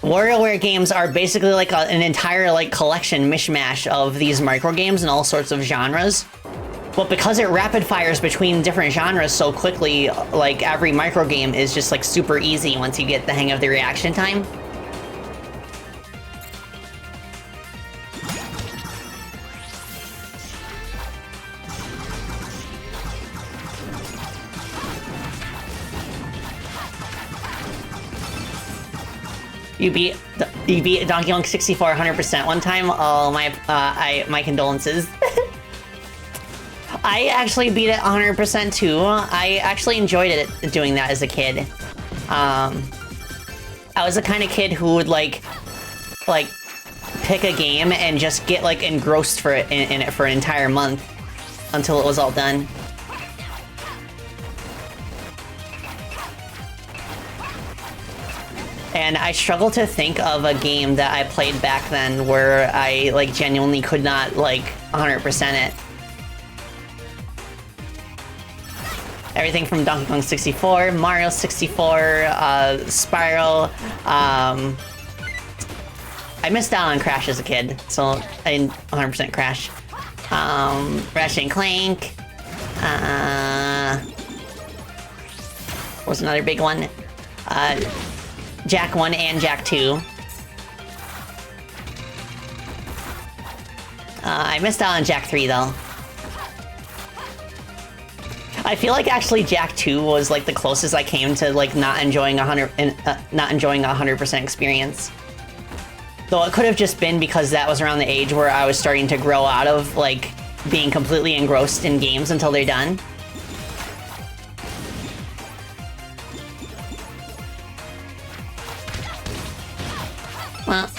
WarioWare games are basically like an entire like collection mishmash of these microgames in all sorts of genres. But because it rapid fires between different genres so quickly, like every microgame is just like super easy once you get the hang of the reaction time. You beat Donkey Kong 64 100% one time. Oh, my condolences. I actually beat it 100% too. I actually enjoyed it doing that as a kid. I was the kind of kid who would like pick a game and just get like engrossed for it in it for an entire month until it was all done. And I struggle to think of a game that I played back then where I like genuinely could not like 100% it. Everything from Donkey Kong 64, Mario 64, Spyro. I missed out on Crash as a kid, so I didn't 100% Crash. Ratchet and Clank. What was another big one? Jak 1 and Jak 2. I missed out on Jak 3 though. I feel like actually Jak 2 was like the closest I came to like not enjoying a 100% experience. Though it could have just been because that was around the age where I was starting to grow out of like being completely engrossed in games until they're done. Well,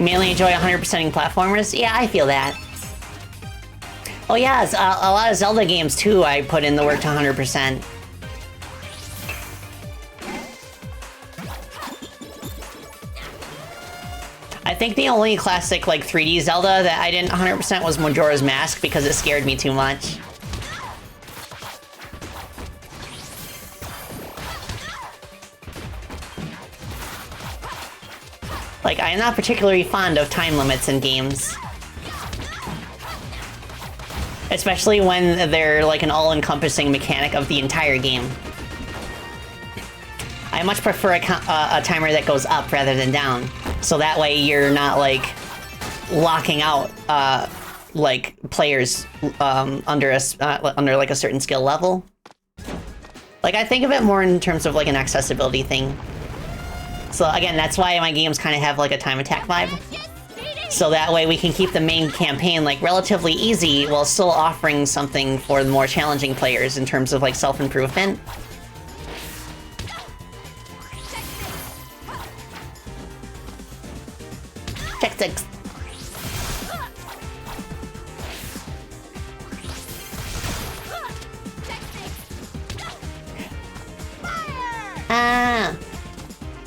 You mainly enjoy 100%ing platformers? Yeah, I feel that. Oh yeah, a lot of Zelda games too, I put in the work to 100%. I think the only classic, like, 3D Zelda that I didn't 100% was Majora's Mask because it scared me too much. Like, I am not particularly fond of time limits in games. Especially when they're, like, an all-encompassing mechanic of the entire game. I much prefer a timer that goes up rather than down. So that way you're not, like, locking out, like, players under, like, a certain skill level. Like, I think of it more in terms of, like, an accessibility thing. So, again, that's why my games kind of have, like, a time attack vibe. So that way we can keep the main campaign, like, relatively easy while still offering something for the more challenging players in terms of, like, self-improvement. Check 6.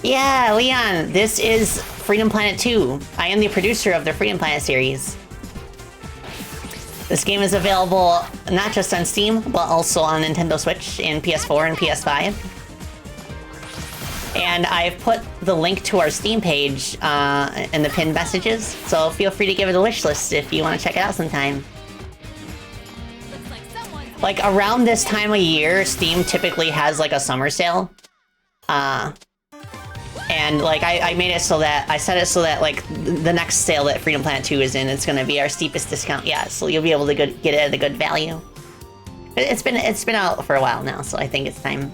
Yeah, Leon, this is Freedom Planet 2. I am the producer of the Freedom Planet series. This game is available not just on Steam, but also on Nintendo Switch and PS4 and PS5. And I've put the link to our Steam page in the pinned messages, so feel free to give it a wish list if you want to check it out sometime. Like, around this time of year, Steam typically has, like, a summer sale. And, like, I made it so that, I set it so that, like, the next sale that Freedom Planet 2 is in, it's gonna be our steepest discount yet, so you'll be able to get it at a good value. It's been out for a while now, so I think it's time.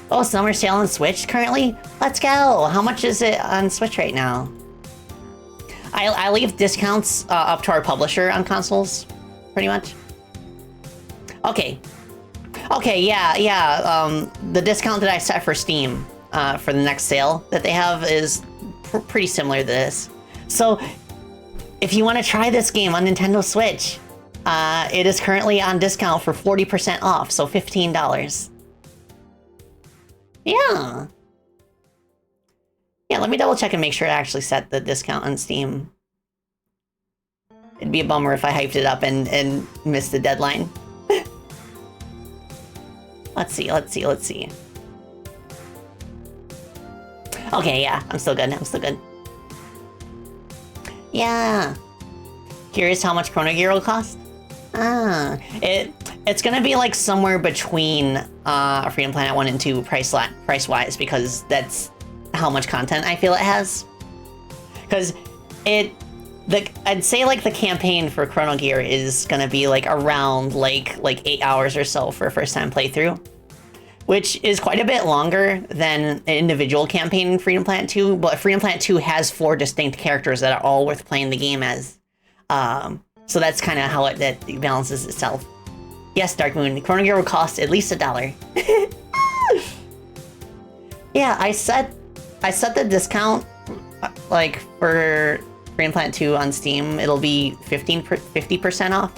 Oh, summer sale on Switch currently? Let's go! How much is it on Switch right now? I leave discounts up to our publisher on consoles, pretty much. Okay. Okay, yeah, the discount that I set for Steam for the next sale that they have is pretty similar to this. So, if you want to try this game on Nintendo Switch, it is currently on discount for 40% off, so $15. Yeah. Yeah, let me double check and make sure I actually set the discount on Steam. It'd be a bummer if I hyped it up and missed the deadline. Let's see. Okay, yeah, I'm still good. Yeah. Curious how much Chrono Gear will cost? It's gonna be like somewhere between Freedom Planet 1 and 2 price-wise, because that's how much content I feel it has. Because I'd say like the campaign for Chrono Gear is gonna be like around like 8 hours or so for a first-time playthrough, which is quite a bit longer than an individual campaign in Freedom Planet 2. But Freedom Planet 2 has 4 distinct characters that are all worth playing the game as. So that's kind of how it balances itself. Yes, Dark Moon, Chrono Gear will cost at least $1. Yeah, I set the discount like for Freedom Planet 2 on Steam. It'll be 50% off,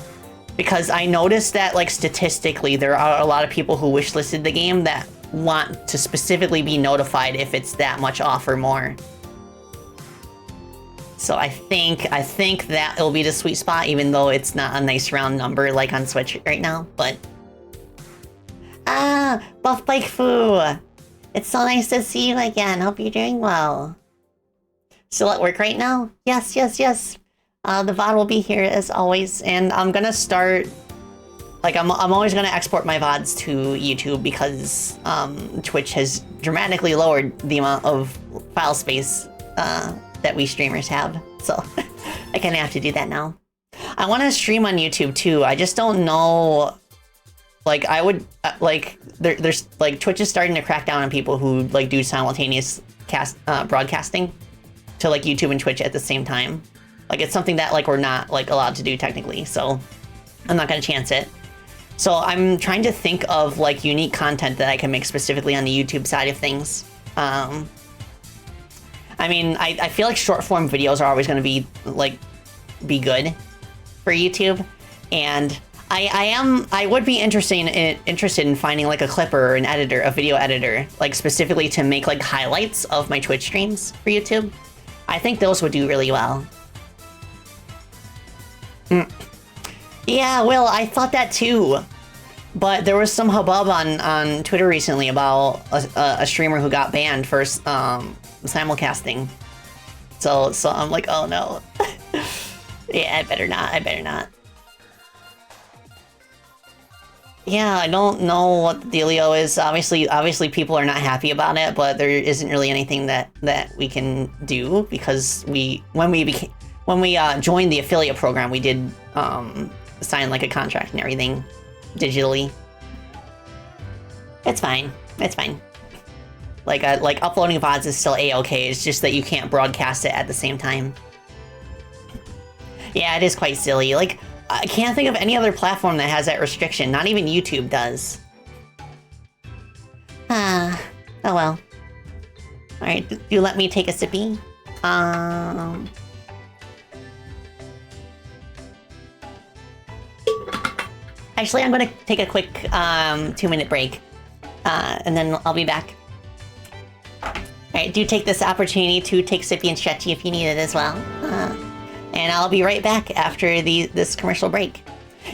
because I noticed that, like, statistically there are a lot of people who wishlisted the game that want to specifically be notified if it's that much off or more. So I think that it'll be the sweet spot, even though it's not a nice round number like on Switch right now, but... Buff Bike Foo! It's so nice to see you again. Hope you're doing well. Still at work right now? Yes. The VOD will be here as always, and I'm gonna start... Like, I'm always gonna export my VODs to YouTube because Twitch has dramatically lowered the amount of file space that we streamers have, so I kind of have to do that now. I want to stream on YouTube too. I just don't know. Like, I would there's like Twitch is starting to crack down on people who like do simultaneous broadcasting to like YouTube and Twitch at the same time. Like, it's something that like we're not like allowed to do technically, so I'm not gonna chance it. So I'm trying to think of like unique content that I can make specifically on the YouTube side of things. I mean, I feel like short form videos are always going to be like good for YouTube, and I would be interested in finding like a clipper or an editor, a video editor, like specifically to make like highlights of my Twitch streams for YouTube. I think those would do really well. Yeah, Will, I thought that too. But there was some hubbub on Twitter recently about a streamer who got banned for simulcasting. So I'm like, oh no. Yeah, I better not. Yeah, I don't know what the dealio is. Obviously people are not happy about it, but there isn't really anything that we can do because when we joined the affiliate program, we did sign like a contract and everything digitally. It's fine. Like uploading VODs is still a-okay. It's just that you can't broadcast it at the same time. Yeah, it is quite silly. Like, I can't think of any other platform that has that restriction. Not even YouTube does. Oh well. Alright, do let me take a sippy. Actually, I'm gonna take a quick 2-minute break. And then I'll be back. Alright, do take this opportunity to take sippy and stretchy if you need it as well. And I'll be right back after this commercial break.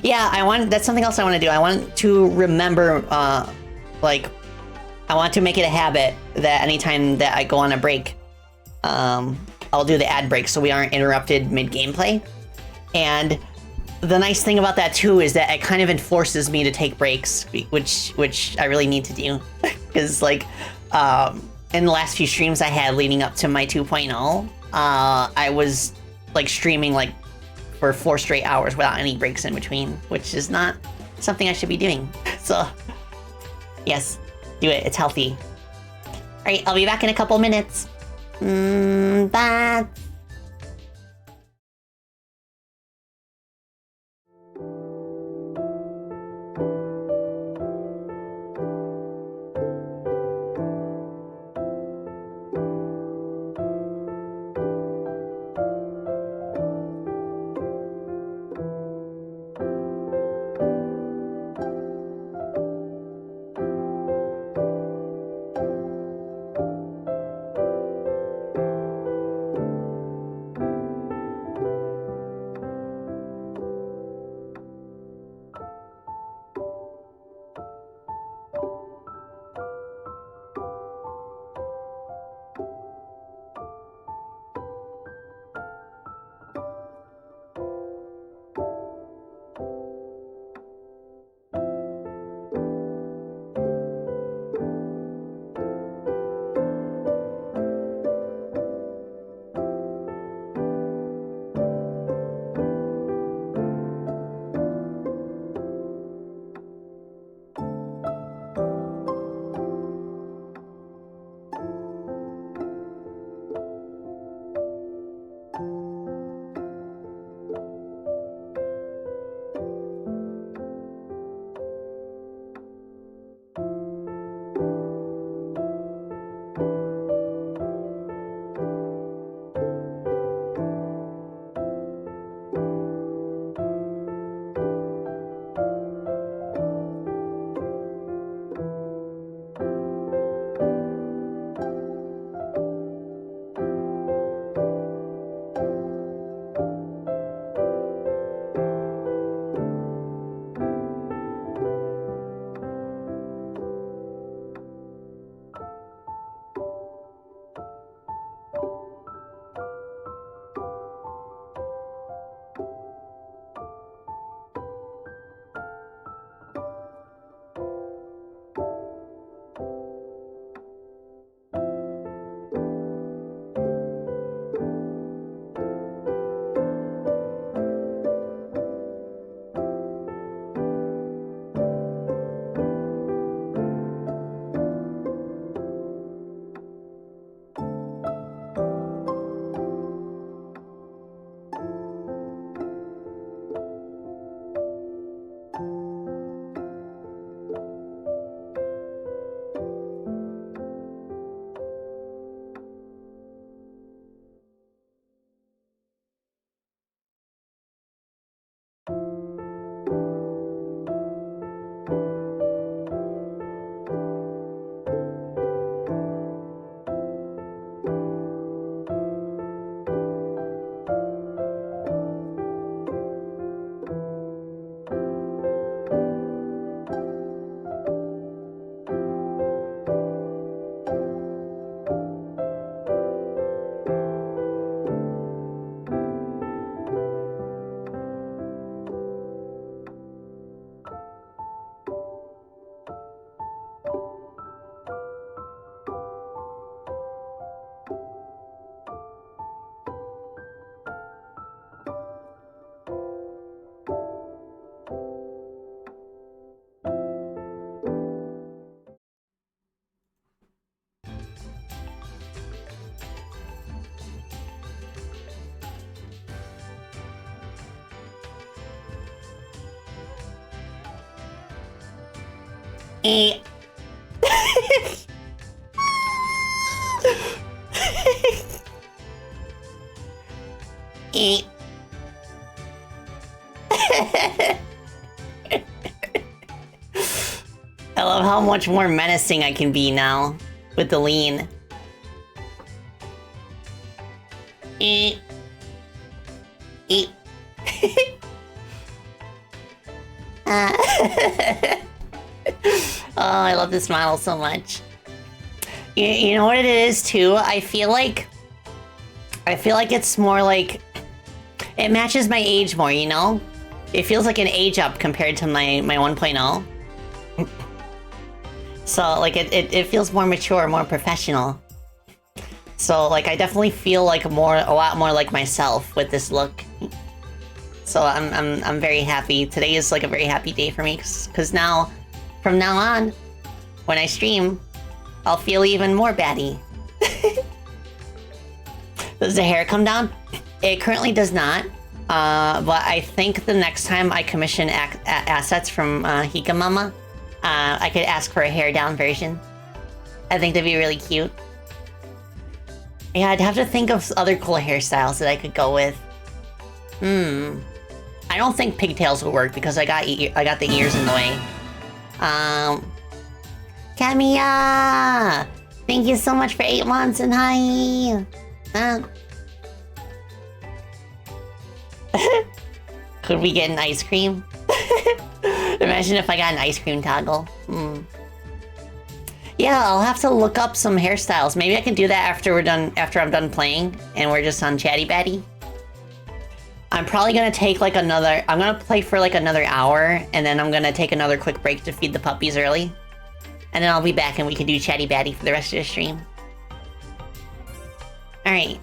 Yeah, that's something else I want to do. I want to remember, like, I want to make it a habit that anytime that I go on a break, I'll do the ad break so we aren't interrupted mid-gameplay. And the nice thing about that too is that it kind of enforces me to take breaks, which I really need to do. Because like, in the last few streams I had leading up to my 2.0, I was like streaming like for 4 straight hours without any breaks in between, which is not something I should be doing. So yes, do it, it's healthy. All right, I'll be back in a couple minutes. Bye. Eh. Eh. I love how much more menacing I can be now with the lean. Eh. Eh. Oh, I love this model so much. You know what it is too? I feel like it's more like it matches my age more, you know? It feels like an age up compared to my 1.0. So like it feels more mature, more professional. So like I definitely feel like a lot more like myself with this look. So I'm very happy. Today is like a very happy day for me because now, from now on, when I stream, I'll feel even more batty. Does the hair come down? It currently does not. But I think the next time I commission assets from Hika Mama, I could ask for a hair down version. I think that'd be really cute. Yeah, I'd have to think of other cool hairstyles that I could go with. I don't think pigtails will work because I got the ears in the way. Kamiya! Thank you so much for 8 months and hi! Could we get an ice cream? Imagine if I got an ice cream toggle. Yeah, I'll have to look up some hairstyles. Maybe I can do that after I'm done playing and we're just on Chatty Batty. I'm probably gonna take like I'm gonna play for like another hour and then I'm gonna take another quick break to feed the puppies early. And then I'll be back and we can do Chatty Batty for the rest of the stream. Alright.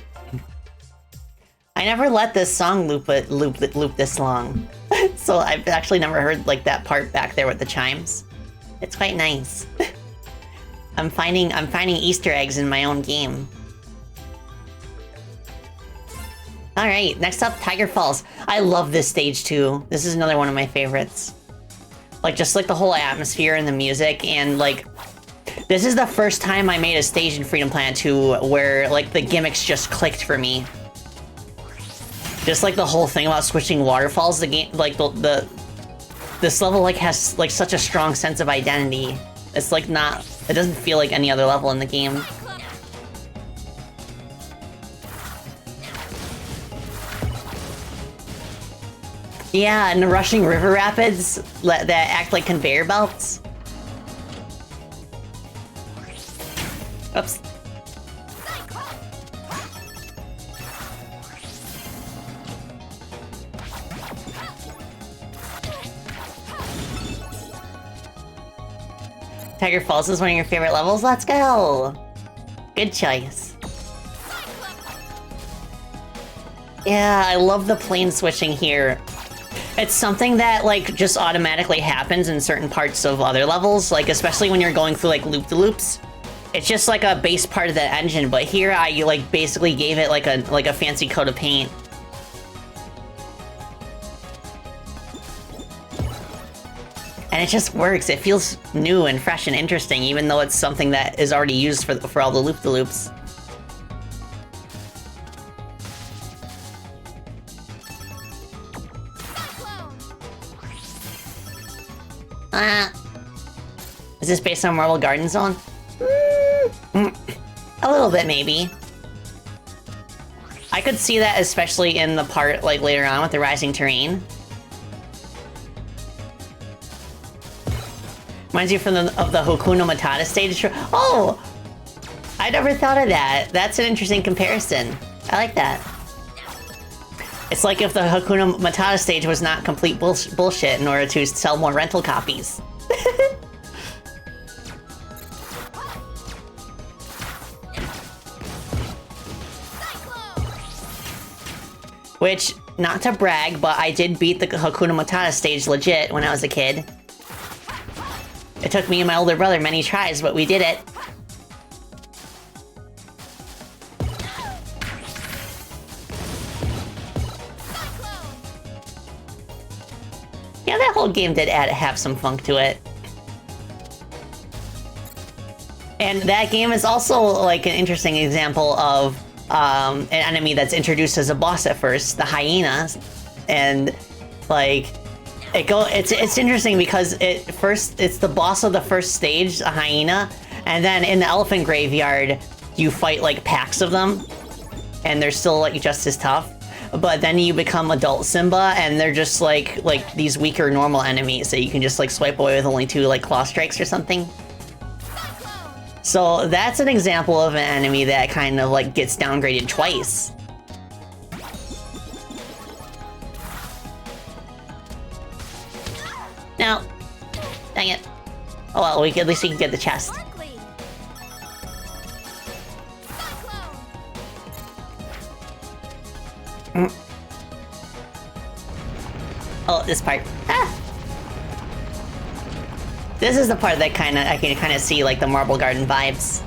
I never let this song loop this long. So I've actually never heard like that part back there with the chimes. It's quite nice. I'm finding Easter eggs in my own game. Alright, next up, Tiger Falls. I love this stage too. This is another one of my favorites. Like, just like the whole atmosphere and the music, and like... This is the first time I made a stage in Freedom Planet 2 where, like, the gimmicks just clicked for me. Just like the whole thing about switching waterfalls, the game, like, this level, like, has, like, such a strong sense of identity. It's, like, not... It doesn't feel like any other level in the game. Yeah, and the rushing river rapids that act like conveyor belts. Oops. Tiger Falls is one of your favorite levels? Let's go! Good choice. Yeah, I love the plane switching here. It's something that, like, just automatically happens in certain parts of other levels, like, especially when you're going through, like, loop-de-loops. It's just, like, a base part of the engine, but here I, like, basically gave it, like a fancy coat of paint. And it just works. It feels new and fresh and interesting, even though it's something that is already used for all the loop-de-loops. Is this based on Marble Garden Zone? A little bit, maybe. I could see that, especially in the part, like, later on with the rising terrain. Reminds you of the Hakuna Matata stage. Oh! I never thought of that. That's an interesting comparison. I like that. It's like if the Hakuna Matata stage was not complete bullshit in order to sell more rental copies. Which, not to brag, but I did beat the Hakuna Matata stage legit when I was a kid. It took me and my older brother many tries, but we did it. Yeah, that whole game did have some funk to it. And that game is also like an interesting example of an enemy that's introduced as a boss at first, the hyena, and like it's interesting because it's the boss of the first stage, the hyena, and then in the elephant graveyard you fight like packs of them, and they're still like just as tough. But then you become adult Simba, and they're just like these weaker normal enemies that you can just like swipe away with only 2 like claw strikes or something. So that's an example of an enemy that kind of like gets downgraded twice. No, dang it. Oh well, at least we can get the chest. Sparkly. Cyclone. Oh, this part. Ah! This is the part that I can kind of see like the Marble Garden vibes.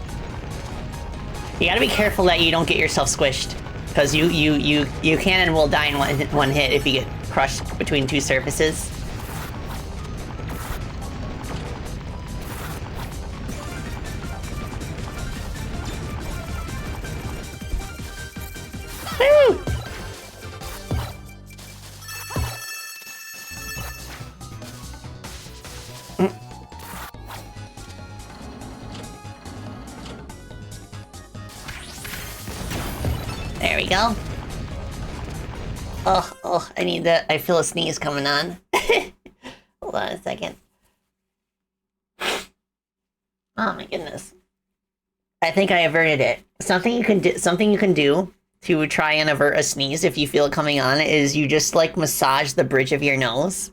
You gotta be careful that you don't get yourself squished, because you can and will die in one hit if you get crushed between 2 surfaces. Woo! There we go. Oh, I feel a sneeze coming on. Hold on a second. Oh my goodness. I think I averted it. Something you can do to try and avert a sneeze if you feel it coming on is you just like massage the bridge of your nose.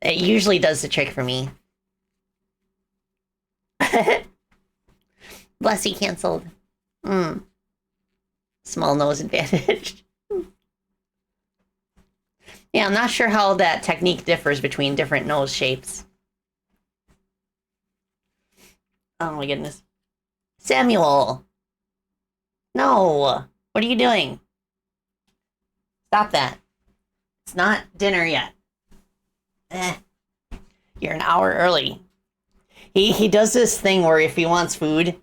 It usually does the trick for me. Bless you, canceled. Small nose advantage. Yeah, I'm not sure how that technique differs between different nose shapes. Oh my goodness. Samuel! No! What are you doing? Stop that. It's not dinner yet. You're an hour early. He does this thing where if he wants food,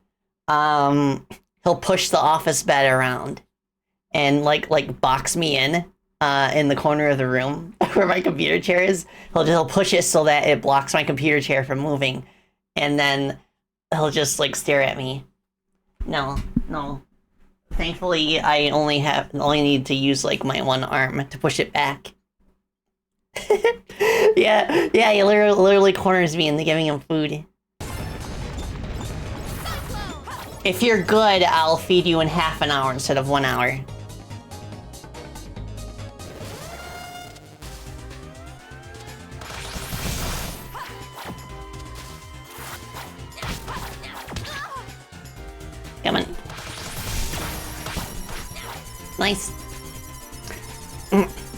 he'll push the office bed around and like box me in the corner of the room where my computer chair is. He'll push it so that it blocks my computer chair from moving, and then he'll just like stare at me. No. Thankfully, I only need to use like my one arm to push it back. yeah, he literally corners me into giving him food. If you're good, I'll feed you in half an hour instead of 1 hour. Come on. Nice.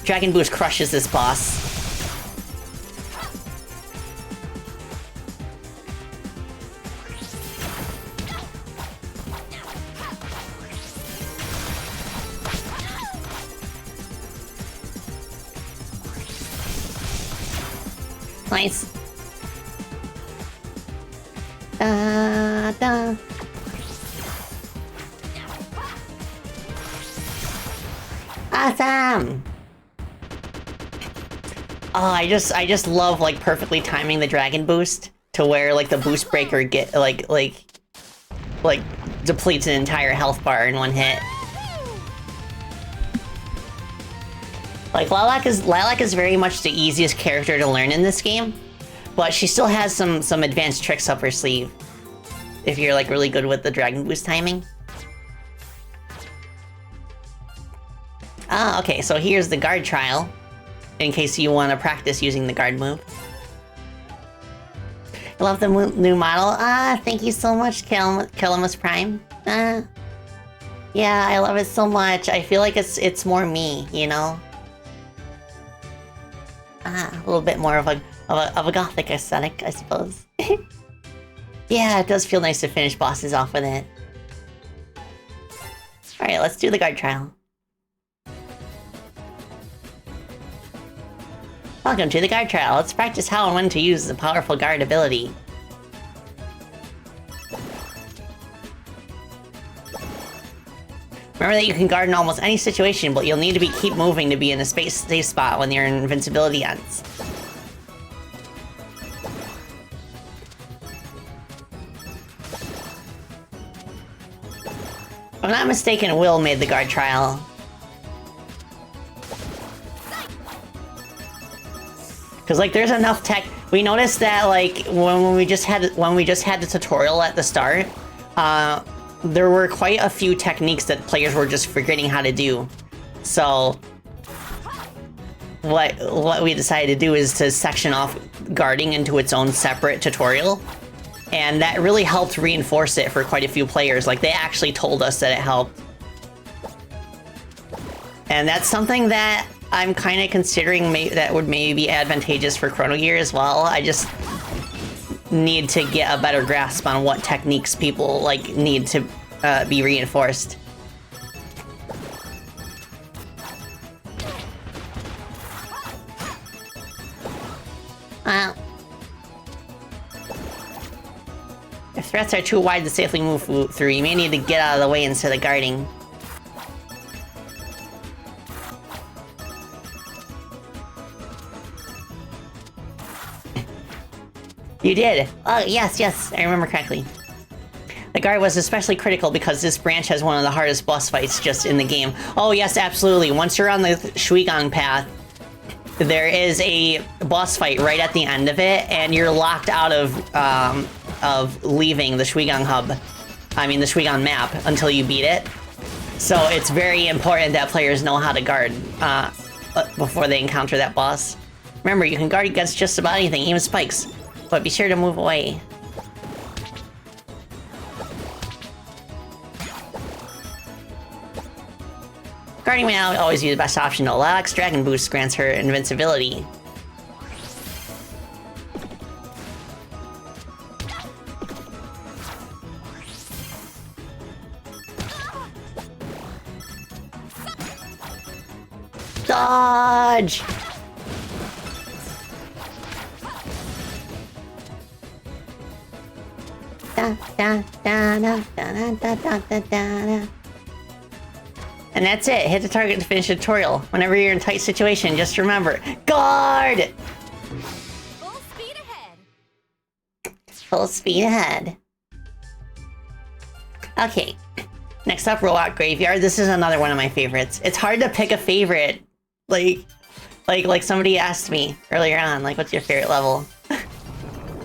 Dragon Boost crushes this boss. Nice. Da. Awesome. Oh, I just love like perfectly timing the dragon boost to where like the boost breaker get like depletes an entire health bar in one hit. Like Lilac is very much the easiest character to learn in this game, but she still has some advanced tricks up her sleeve if you're like really good with the dragon boost timing. Ah, okay, so here's the guard trial, in case you want to practice using the guard move. I love the new model. Ah, thank you so much, Killamus Prime. Yeah, I love it so much. I feel like it's more me, you know? A little bit more of a gothic aesthetic, I suppose. Yeah, it does feel nice to finish bosses off with it. Alright, let's do the guard trial. Welcome to the guard trial. Let's practice how and when to use the powerful guard ability. Remember that you can guard in almost any situation, but you'll need to keep moving to be in a safe spot when your invincibility ends. If I'm not mistaken, Will made the guard trial. Cause like there's enough tech. We noticed that like when we just had the tutorial at the start, there were quite a few techniques that players were just forgetting how to do. So what we decided to do is to section off guarding into its own separate tutorial. And that really helped reinforce it for quite a few players. Like, they actually told us that it helped. And that's something that I'm kind of considering that would maybe be advantageous for Chrono Gear as well. I just need to get a better grasp on what techniques people, like, need to be reinforced. If threats are too wide to safely move through, you may need to get out of the way instead of guarding. You did! Oh, yes, I remember correctly. The guard was especially critical because this branch has one of the hardest boss fights just in the game. Oh yes, absolutely. Once you're on the Shuigong path, there is a boss fight right at the end of it, and you're locked out of leaving the Shuigong hub. I mean, the Shuigong map until you beat it. So it's very important that players know how to guard before they encounter that boss. Remember, you can guard against just about anything, even spikes. But be sure to move away. Guarding may not always be the best option though. Lilacs Dragon Boost grants her invincibility. Dodge! Da, da, da, da, da, da, da, da, da. And that's it. Hit the target to finish the tutorial. Whenever you're in a tight situation, just remember, guard! Full speed ahead. Full speed ahead. Okay. Next up, Robot Graveyard. This is another one of my favorites. It's hard to pick a favorite. Like somebody asked me earlier on, like, what's your favorite level?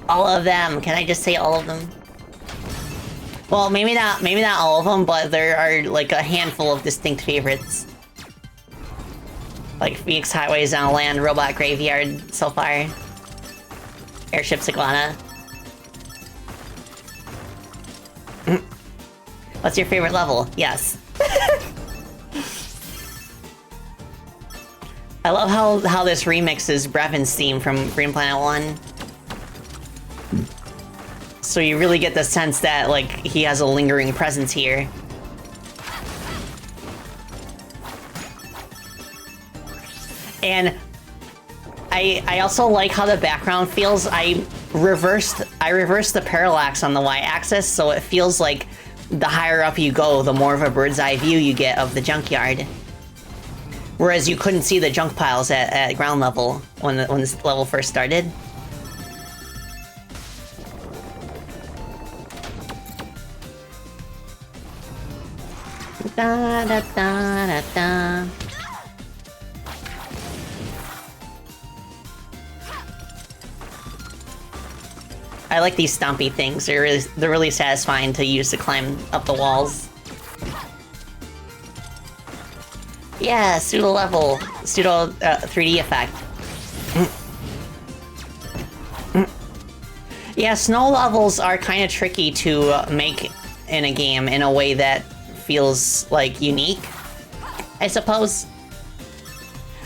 All of them. Can I just say all of them? Well, maybe not all of them, but there are like a handful of distinct favorites. Like Phoenix Highways on Land, Robot Graveyard so far. Airship Iguana. What's your favorite level? Yes. I love how this remixes Brevin's theme from Green Planet 1. So you really get the sense that, like, he has a lingering presence here. And I also like how the background feels. I reversed the parallax on the y-axis, so it feels like the higher up you go, the more of a bird's eye view you get of the junkyard. Whereas you couldn't see the junk piles at ground level when this level first started. Da da da da da. I like these stompy things. They're really satisfying to use to climb up the walls. Yeah, pseudo 3D effect. Yeah, snow levels are kind of tricky to make in a game in a way that feels like unique, I suppose.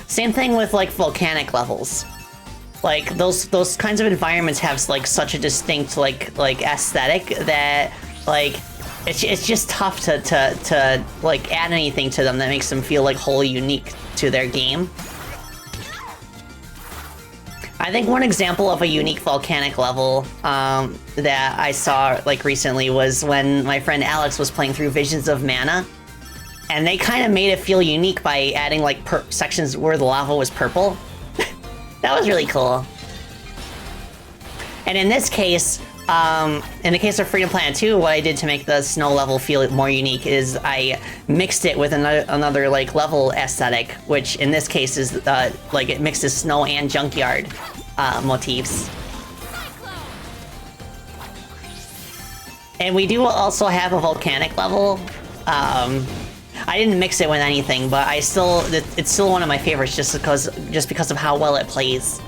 Same thing with like volcanic levels. Like those kinds of environments have like such a distinct like aesthetic that like it's just tough to like add anything to them that makes them feel like wholly unique to their game. I think one example of a unique volcanic level that I saw like recently was when my friend Alex was playing through Visions of Mana, And they kind of made it feel unique by adding like sections where the lava was purple. That was really cool. And in this case, in the case of Freedom Planet 2, what I did to make the snow level feel more unique is I mixed it with another like level aesthetic, which in this case is like it mixes snow and junkyard motifs. And we do also have a volcanic level. I didn't mix it with anything, but it's still one of my favorites just because of how well it plays.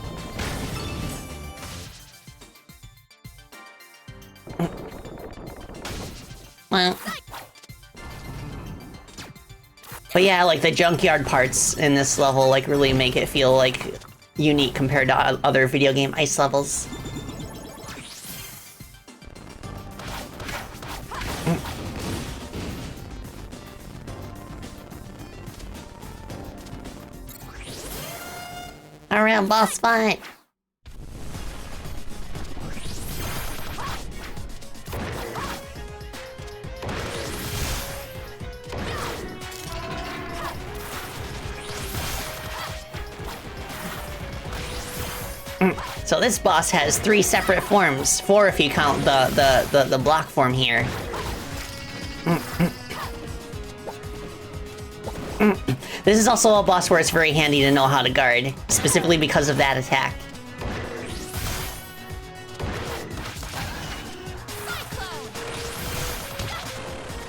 Well, but yeah, like the junkyard parts in this level like really make it feel like unique compared to other video game ice levels. Alright, boss fight. So this boss has 3 separate forms, 4 if you count the block form here. This is also a boss where it's very handy to know how to guard, specifically because of that attack.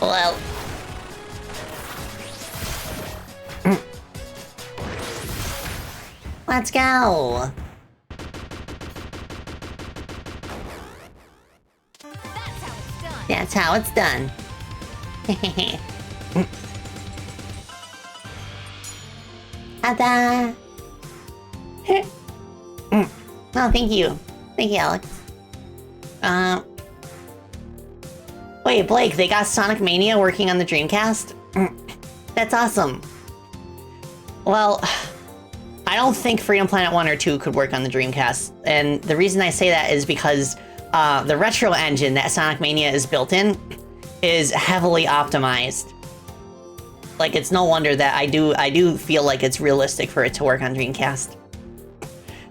Well... Let's go! That's how it's done. Ta-da! Oh, thank you. Thank you, Alex. Wait, Blake, they got Sonic Mania working on the Dreamcast? That's awesome. Well, I don't think Freedom Planet 1 or 2 could work on the Dreamcast. And the reason I say that is because the retro engine that Sonic Mania is built in is heavily optimized. Like, it's no wonder that I do feel like it's realistic for it to work on Dreamcast.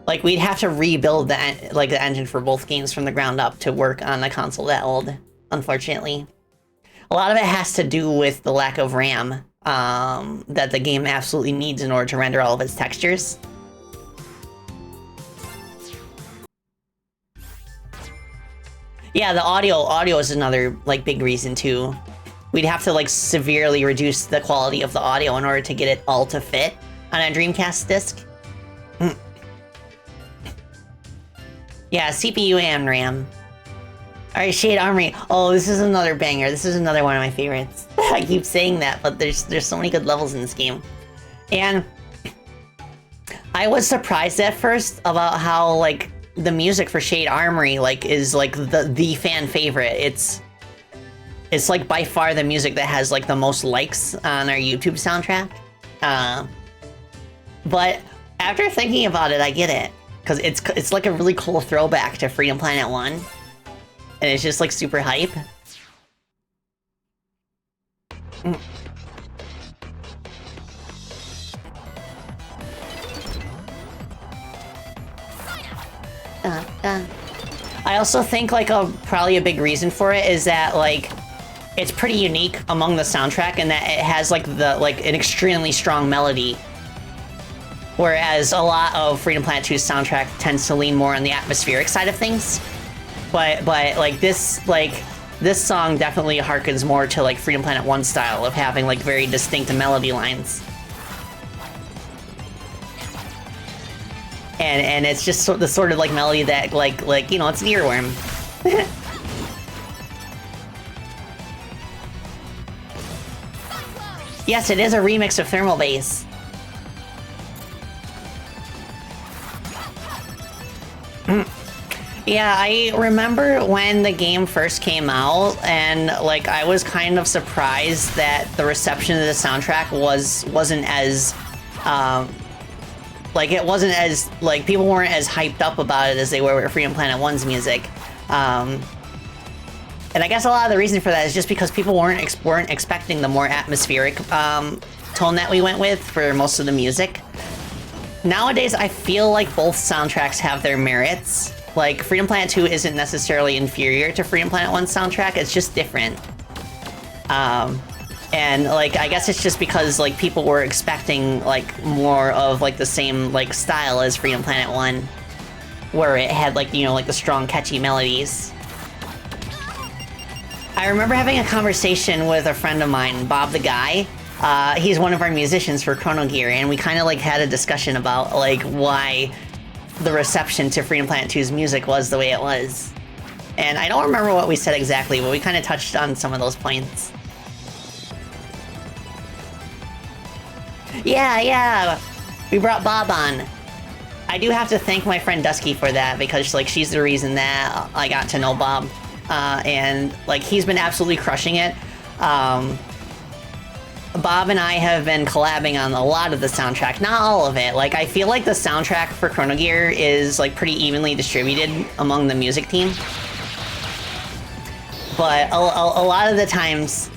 Like, we'd have to rebuild the engine for both games from the ground up to work on a console that old, unfortunately. A lot of it has to do with the lack of RAM that the game absolutely needs in order to render all of its textures. Yeah, the audio is another, like, big reason, too. We'd have to, like, severely reduce the quality of the audio in order to get it all to fit on a Dreamcast disc. Yeah, CPU and RAM. Alright, Shade Armory. Oh, this is another banger. This is another one of my favorites. I keep saying that, but there's so many good levels in this game. And I was surprised at first about how, like, the music for Shade Armory, like, is, like, the fan favorite. It's like by far the music that has like the most likes on our YouTube soundtrack. But after thinking about it, I get it. Because it's like a really cool throwback to Freedom Planet 1. And it's just like super hype. I also think like probably a big reason for it is that like it's pretty unique among the soundtrack in that it has like an extremely strong melody. Whereas a lot of Freedom Planet 2's soundtrack tends to lean more on the atmospheric side of things. But like this song definitely harkens more to like Freedom Planet 1 style of having like very distinct melody lines. And it's just the sort of like melody that like you know, it's an earworm. Yes, it is a remix of Thermal Bass. Yeah, I remember when the game first came out, and like I was kind of surprised that the reception of the soundtrack wasn't as people weren't as hyped up about it as they were with Freedom Planet 1's music. And I guess a lot of the reason for that is just because people weren't expecting the more atmospheric tone that we went with for most of the music. Nowadays, I feel like both soundtracks have their merits. Like, Freedom Planet 2 isn't necessarily inferior to Freedom Planet 1's soundtrack, it's just different. And, like, I guess it's just because, like, people were expecting, like, more of, like, the same, like, style as Freedom Planet 1, where it had, like, you know, like, the strong, catchy melodies. I remember having a conversation with a friend of mine, Bob the Guy. He's one of our musicians for Chrono Gear, and we kind of, like, had a discussion about, like, why the reception to Freedom Planet 2's music was the way it was. And I don't remember what we said exactly, but we kind of touched on some of those points. Yeah, we brought Bob on. I do have to thank my friend Dusky for that, because, like, she's the reason that I got to know Bob. And, like, he's been absolutely crushing it. Bob and I have been collabing on a lot of the soundtrack, not all of it. Like, I feel like the soundtrack for Chrono Gear is, like, pretty evenly distributed among the music team. But a lot of the times,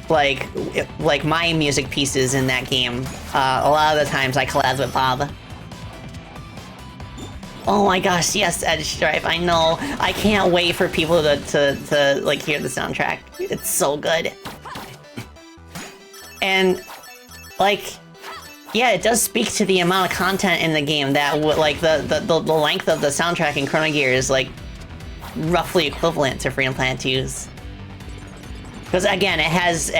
like my music pieces in that game, a lot of the times I collab with Bob. Oh my gosh, yes, Edge Drive, I know. I can't wait for people to like, hear the soundtrack. It's so good. And, like, yeah, it does speak to the amount of content in the game that, like, the length of the soundtrack in Chrono Gear is, like, roughly equivalent to Freedom Planet 2's. Because, again, it has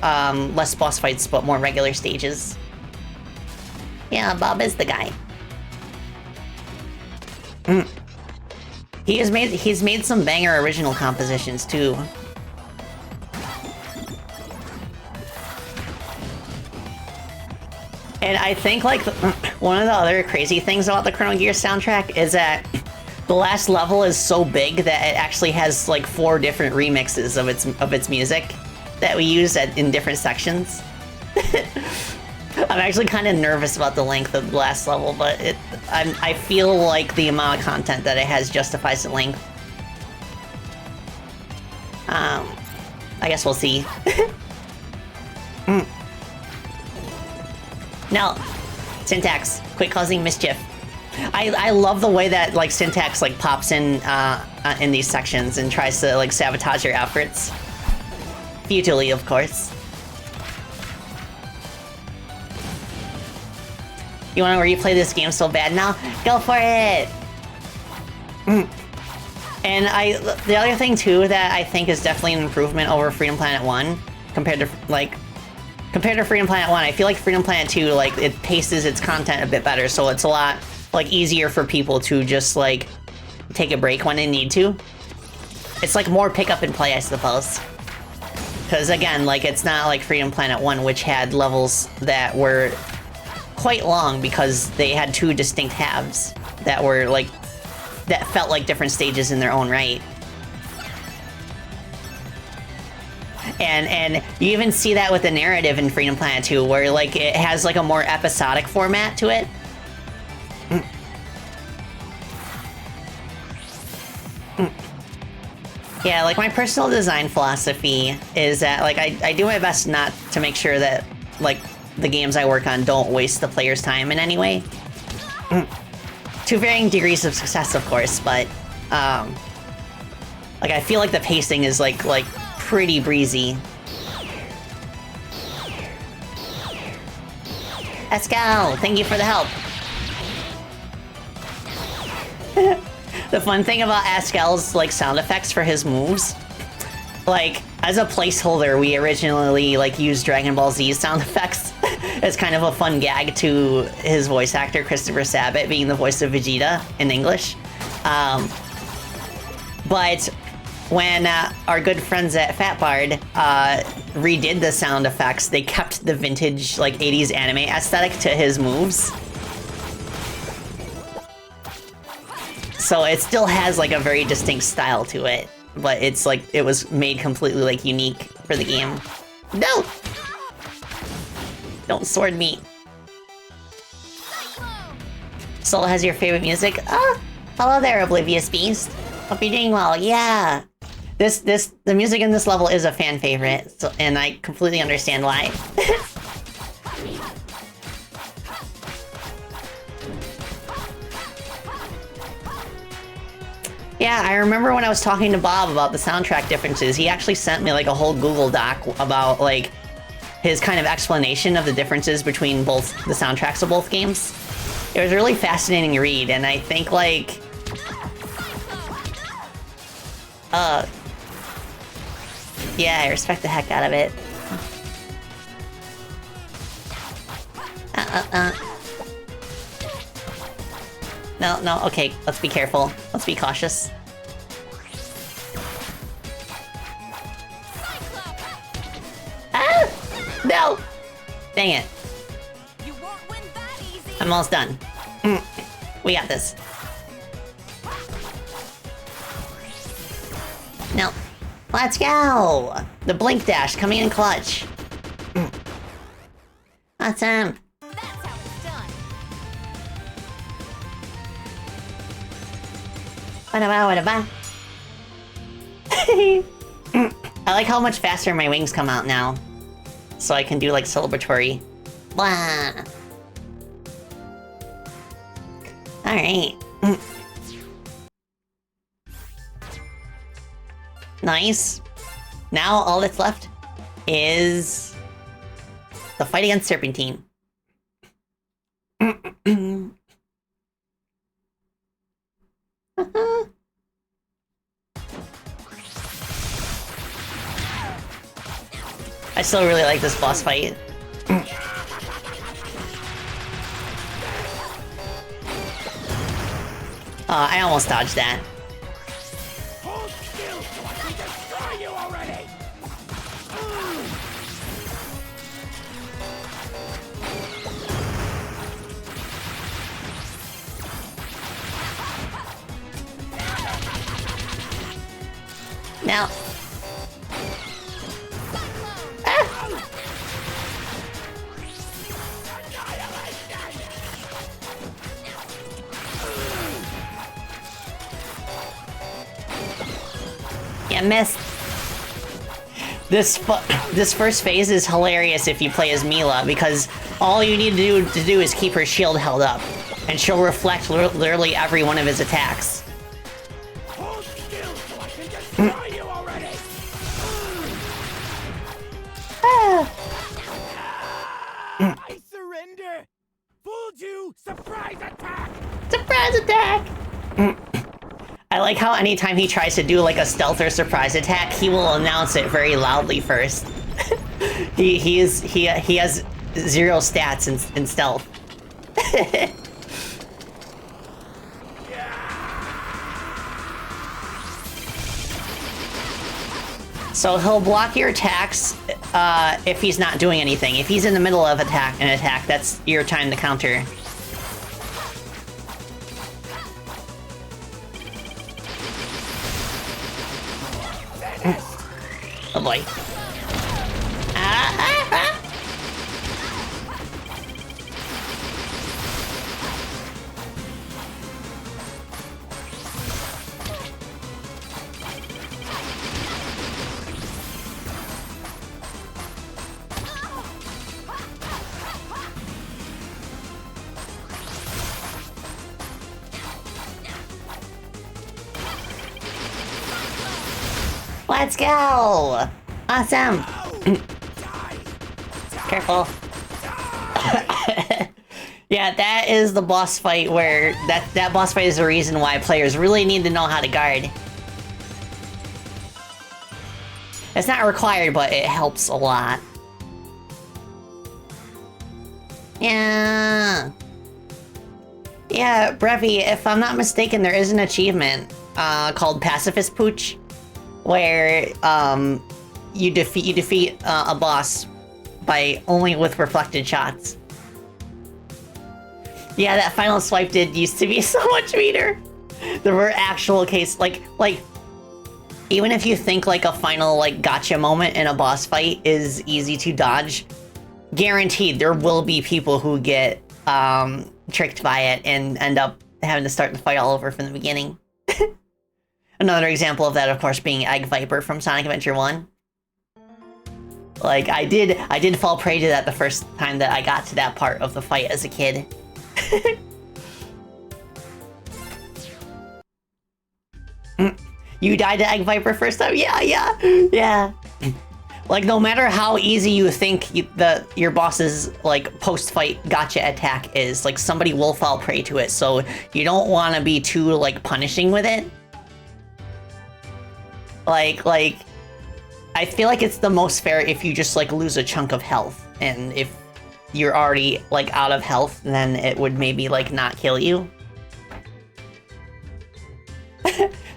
less boss fights, but more regular stages. Yeah, Bob is the guy. He's made some banger original compositions, too. And I think, like, one of the other crazy things about the Chrono Gear soundtrack is that the last level is so big that it actually has, like, 4 different remixes of its music that we use in different sections. I'm actually kind of nervous about the length of the last level, but I feel like the amount of content that it has justifies the length. I guess we'll see. Now, Syntax, quit causing mischief. I love the way that, like, Syntax, like, pops in these sections and tries to, like, sabotage your efforts. Futilely, of course. You want to replay this game so bad now? Go for it! And the other thing, too, that I think is definitely an improvement over Freedom Planet 1, compared to Freedom Planet 1, I feel like Freedom Planet 2, like, it paces its content a bit better, so it's a lot, like, easier for people to just, like, take a break when they need to. It's, like, more pick up and play, I suppose. Because, again, like, it's not like Freedom Planet 1, which had levels that were quite long because they had 2 distinct halves that were, like, that felt like different stages in their own right. And you even see that with the narrative in Freedom Planet 2, where, like, it has, like, a more episodic format to it. Yeah, like, my personal design philosophy is that, like, I do my best not to make sure that, like, the games I work on don't waste the player's time in any way. To varying degrees of success, of course, but, like, I feel like the pacing is, like pretty breezy. Escal, thank you for the help. The fun thing about Askel's, like, sound effects for his moves, like, as a placeholder, we originally, like, used Dragon Ball Z's sound effects as kind of a fun gag to his voice actor, Christopher Sabat, being the voice of Vegeta in English. But when our good friends at Fatbard redid the sound effects, they kept the vintage, like, 80s anime aesthetic to his moves. So it still has, like, a very distinct style to it, but it's, like, it was made completely, like, unique for the game. No! Don't sword me. Soul has your favorite music? Ah, hello there, Oblivious Beast. Hope you're doing well. Yeah. The music in this level is a fan favorite, so, and I completely understand why. Yeah, I remember when I was talking to Bob about the soundtrack differences, he actually sent me like a whole Google Doc about like his kind of explanation of the differences between both the soundtracks of both games. It was a really fascinating to read, and I think like yeah, I respect the heck out of it. No, okay, let's be careful. Let's be cautious. Ah! No! Dang it. You won't win that easy. I'm almost done. We got this. No. Let's go! The blink dash coming in clutch. Awesome. That's how it's done. What about? I like how much faster my wings come out now. So I can do like celebratory. Blah. Alright. Nice. Now all that's left is the fight against Serpentine. I still really like this boss fight. I almost dodged that. Hold still so I can destroy you already! Now. Yeah, missed. This first phase is hilarious if you play as Mila, because all you need to do is keep her shield held up, and she'll reflect literally every one of his attacks. Hold still so I can destroy you already! I surrender! Fooled you! Surprise attack! Surprise attack! I like how anytime he tries to do like a stealth or surprise attack, he will announce it very loudly first. he has 0 stats in stealth. So he'll block your attacks if he's not doing anything. If he's in the middle of an attack, that's your time to counter. Oh boy. Let's go! Awesome! Careful. Yeah, that is the boss fight where... That boss fight is the reason why players really need to know how to guard. It's not required, but it helps a lot. Yeah. Yeah, Brevi, if I'm not mistaken, there is an achievement called Pacifist Pooch, where you defeat a boss by only with reflected shots. Yeah, that final swipe used to be so much meaner. There were actual like even if you think like a final like gotcha moment in a boss fight is easy to dodge, guaranteed there will be people who get tricked by it and end up having to start the fight all over from the beginning. Another example of that, of course, being Egg Viper from Sonic Adventure 1. Like, I did fall prey to that the first time that I got to that part of the fight as a kid. You died to Egg Viper first time? Yeah. Like, no matter how easy you think your boss's, like, post-fight gotcha attack is, like, somebody will fall prey to it, so you don't want to be too, like, punishing with it. Like, I feel like it's the most fair if you just, like, lose a chunk of health, and if you're already, like, out of health, then it would maybe, like, not kill you.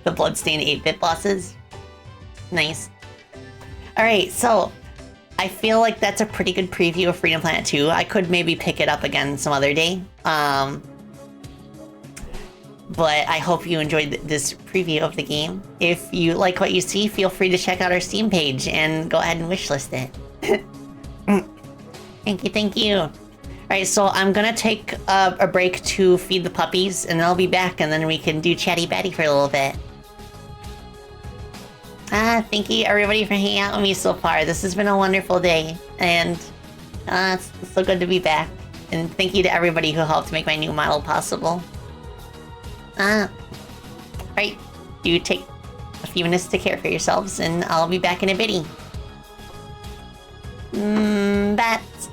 The bloodstained 8-bit bosses. Nice. Alright, so I feel like that's a pretty good preview of Freedom Planet 2. I could maybe pick it up again some other day. But I hope you enjoyed this preview of the game. If you like what you see, feel free to check out our Steam page and go ahead and wishlist it. Thank you. Alright, so I'm gonna take a break to feed the puppies, and I'll be back, and then we can do Chatty Batty for a little bit. Thank you everybody for hanging out with me so far. This has been a wonderful day, and it's so good to be back. And thank you to everybody who helped make my new model possible. Right, you take a few minutes to care for yourselves, and I'll be back in a bitty. Bats.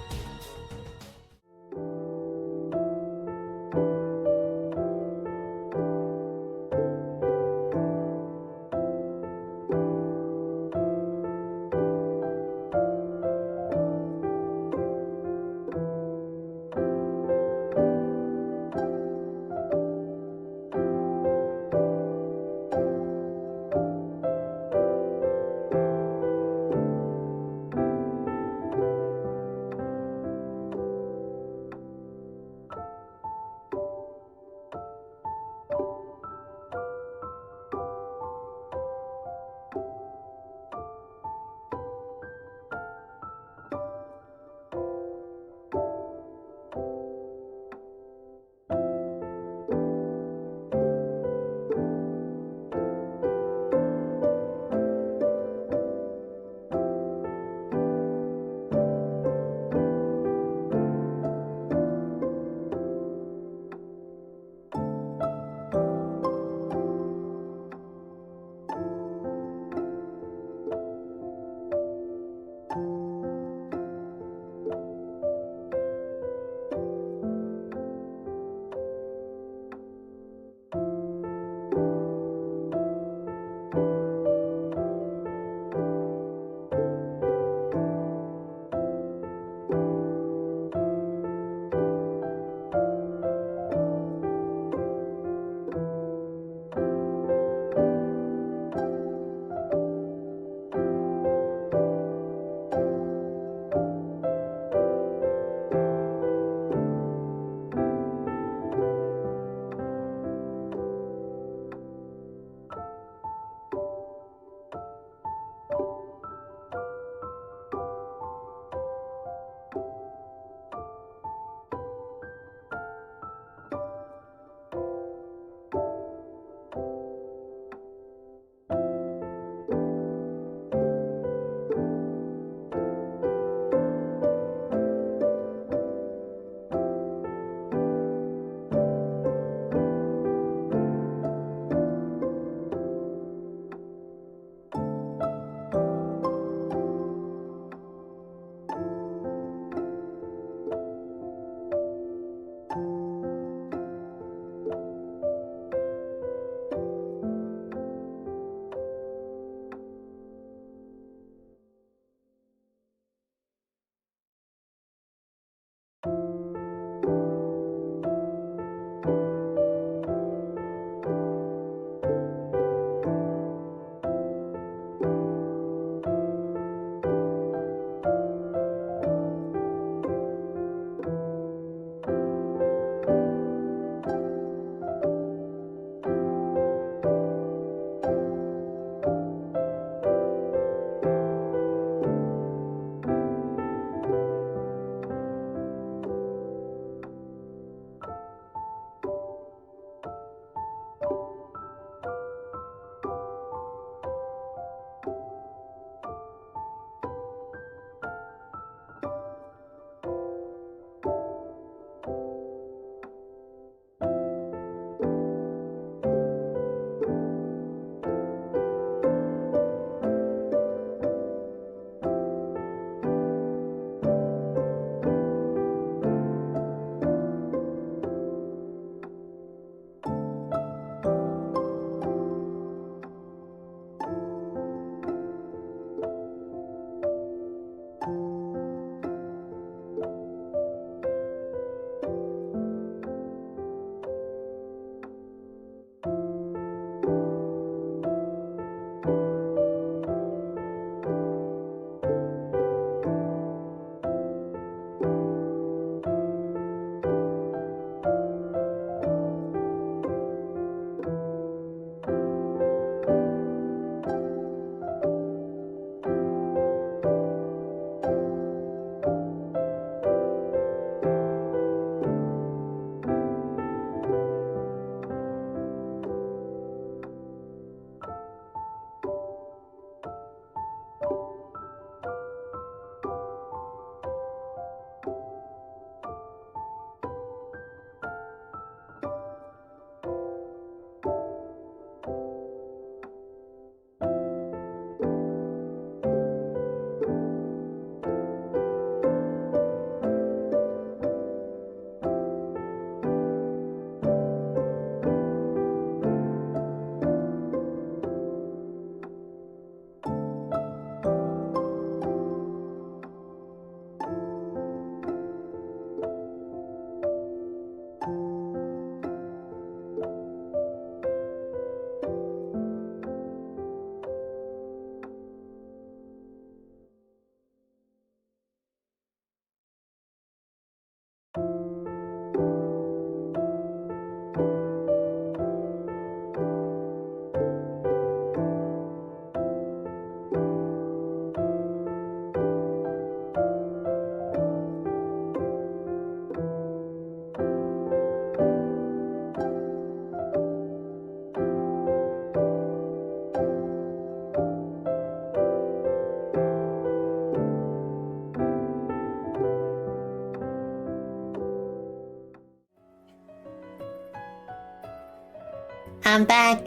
I'm back.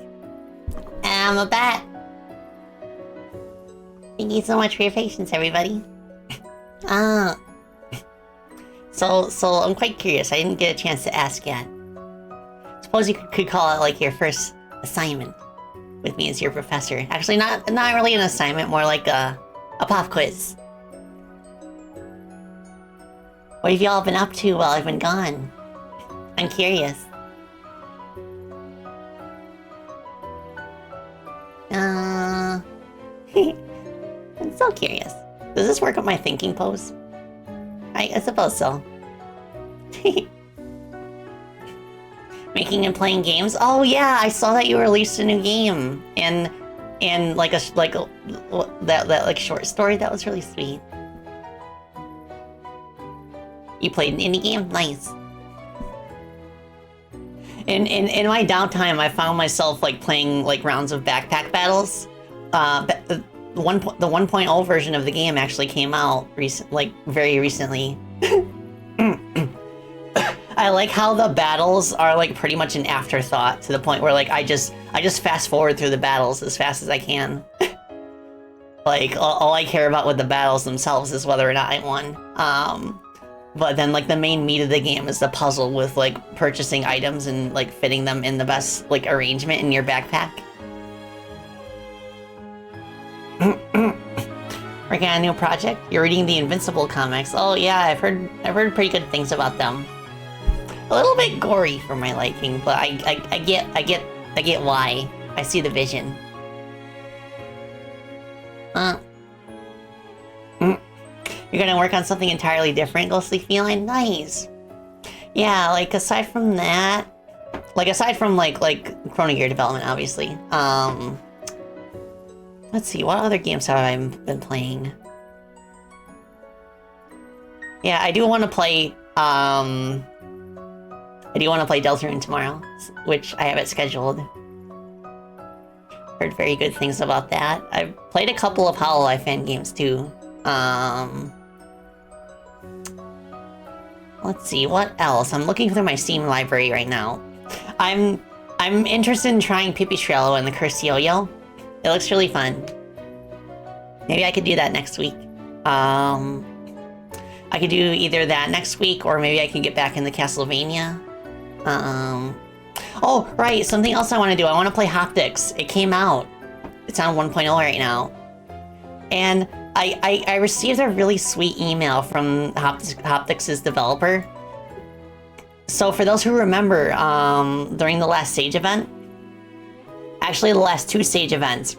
I'm a bat. Thank you so much for your patience, everybody. So I'm quite curious. I didn't get a chance to ask yet. Suppose you could call it like your first assignment with me as your professor. Actually, not really an assignment, more like a pop quiz. What have y'all been up to while I've been gone? I'm curious. I'm so curious. Does this work with my thinking pose? I suppose so. Making and playing games? Oh yeah, I saw that you released a new game and like that short story. That was really sweet. You played an indie game? Nice. In my downtime, I found myself like playing like rounds of backpack battles. The 1.0 version of the game actually came out very recently. I like how the battles are like pretty much an afterthought, to the point where like I just fast forward through the battles as fast as I can. Like all I care about with the battles themselves is whether or not I won. But then like the main meat of the game is the puzzle with like purchasing items and like fitting them in the best like arrangement in your backpack. Working on a new project? You're reading the Invincible comics. Oh yeah, I've heard pretty good things about them. A little bit gory for my liking, but I get why. I see the vision. You're gonna work on something entirely different, Ghostly Feline? Nice. Yeah, like aside from that, like aside from like Chrono Gear development, obviously. Let's see, what other games have I been playing? Yeah, I do want to play Deltarune tomorrow, which I have it scheduled. Heard very good things about that. I've played a couple of Hololive fan games too. Let's see, what else? I'm looking through my Steam library right now. I'm interested in trying Pipistrello and the Cursed Yo-Yo. It looks really fun. Maybe I could do that next week. I could do either that next week, or maybe I can get back into Castlevania. Oh, right, something else I want to do. I want to play Hoptics. It came out. It's on 1.0 right now. And I received a really sweet email from Hoptics' developer. So for those who remember, during the last Sage event, actually the last two Sage events,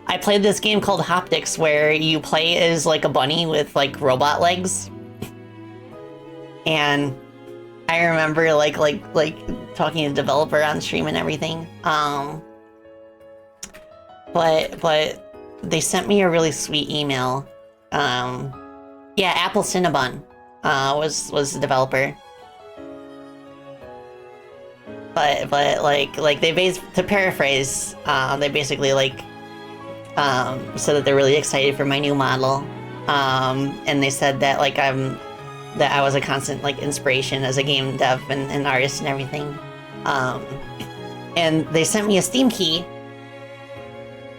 I played this game called Hoptics where you play as like a bunny with like robot legs. And I remember like talking to the developer on stream and everything. But they sent me a really sweet email. Yeah, Apple Cinnabon was the developer. But like they to paraphrase, they basically like said that they're really excited for my new model. And they said that like that I was a constant like inspiration as a game dev and artist and everything. And they sent me a Steam key.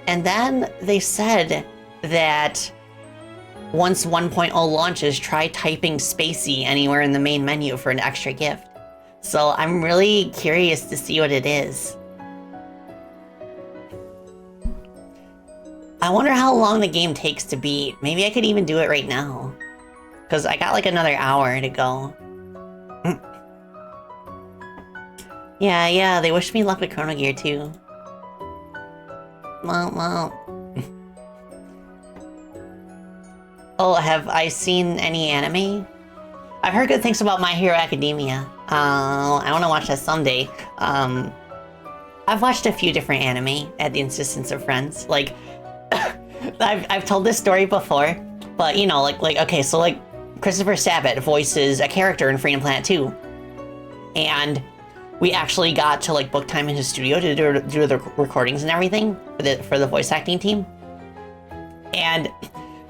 And then they said that once 1.0 launches, try typing Spacey anywhere in the main menu for an extra gift. So I'm really curious to see what it is. I wonder how long the game takes to beat. Maybe I could even do it right now. Because I got like another hour to go. Yeah, they wished me luck with Chrono Gear too. Well. Oh, have I seen any anime? I've heard good things about My Hero Academia. I want to watch that someday. I've watched a few different anime at the insistence of friends. Like, I've told this story before, but you know, like okay, so like Christopher Sabat voices a character in Freedom Planet 2, and we actually got to like book time in his studio to do the recordings and everything for the voice acting team. And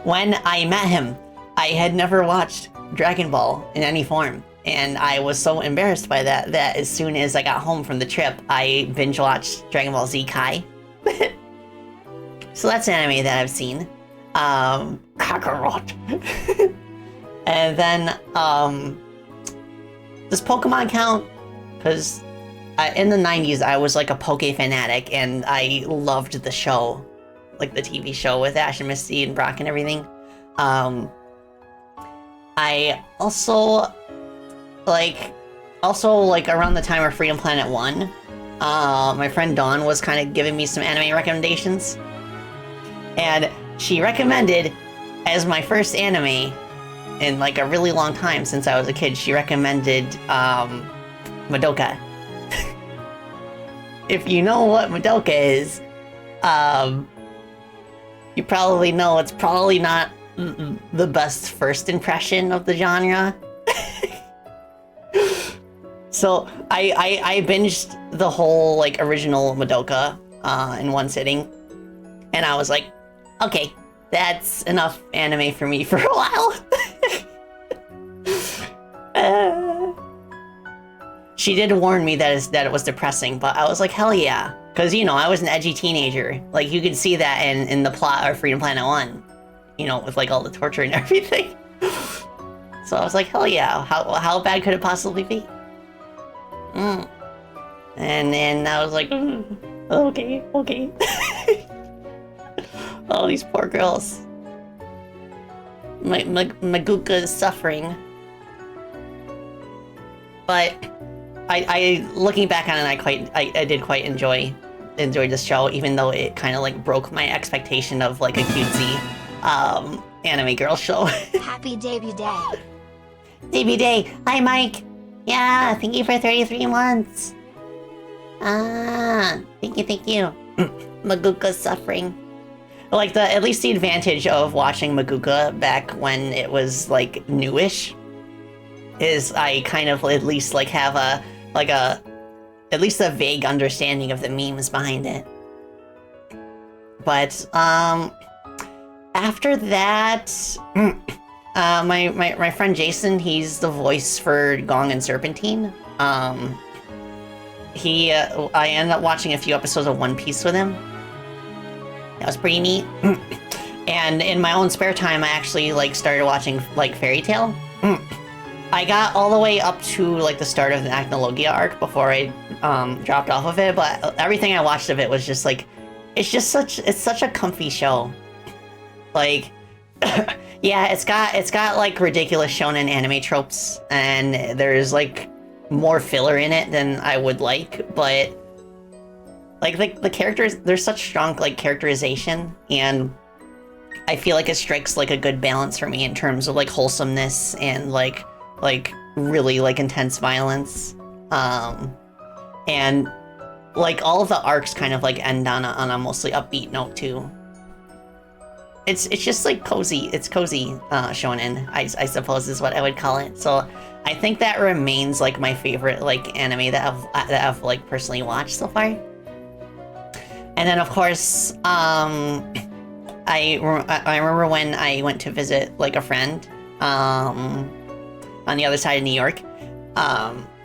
when I met him, I had never watched Dragon Ball in any form, And I was so embarrassed by that as soon as I got home from the trip, I binge watched Dragon Ball Z Kai. So that's an anime that I've seen. Kakarot. And then, does Pokemon count? Because in the 90s, I was like a Poke fanatic, and I loved the show. Like the TV show with Ash and Misty and Brock and everything. I also around the time of Freedom Planet 1, my friend Dawn was kind of giving me some anime recommendations. And she recommended, as my first anime in like a really long time since I was a kid, she recommended Madoka. If you know what Madoka is, you probably know it's probably not the best first impression of the genre. So I binged the whole like original Madoka in one sitting, and I was like, okay, that's enough anime for me for a while. She did warn me that it was depressing, but I was like, hell yeah. Because, you know, I was an edgy teenager. Like, you could see that in the plot of Freedom Planet 1. You know, with, like, all the torture and everything. So I was like, hell yeah. How bad could it possibly be? And then I was like, okay. Oh, these poor girls. Maguka is suffering. But I looking back on it, I did quite enjoy this show, even though it kind of like broke my expectation of like a cutesy anime girl show. Happy debut day. Debut day. Hi, Mike. Yeah, thank you for 33 months. Thank you. Maguka's suffering. Like at least the advantage of watching Maguka back when it was like newish is I kind of at least like have at least a vague understanding of the memes behind it. But after that, my friend Jason, he's the voice for Gong and Serpentine. I ended up watching a few episodes of One Piece with him. That was pretty neat. And in my own spare time, I actually like started watching like Fairy Tail. I got all the way up to like the start of the Acnologia arc before I dropped off of it, but everything I watched of it was just like, it's such a comfy show. Like, yeah, it's got like ridiculous shonen anime tropes, and there's like more filler in it than I would like, but like the characters, there's such strong like characterization, and I feel like it strikes like a good balance for me in terms of like wholesomeness and like really like intense violence, and like all of the arcs kind of like end on a mostly upbeat note too. It's just like cozy. It's cozy shonen, I suppose is what I would call it. So I think that remains like my favorite like anime that I've like personally watched so far. And then of course, I remember when I went to visit like a friend on the other side of New York.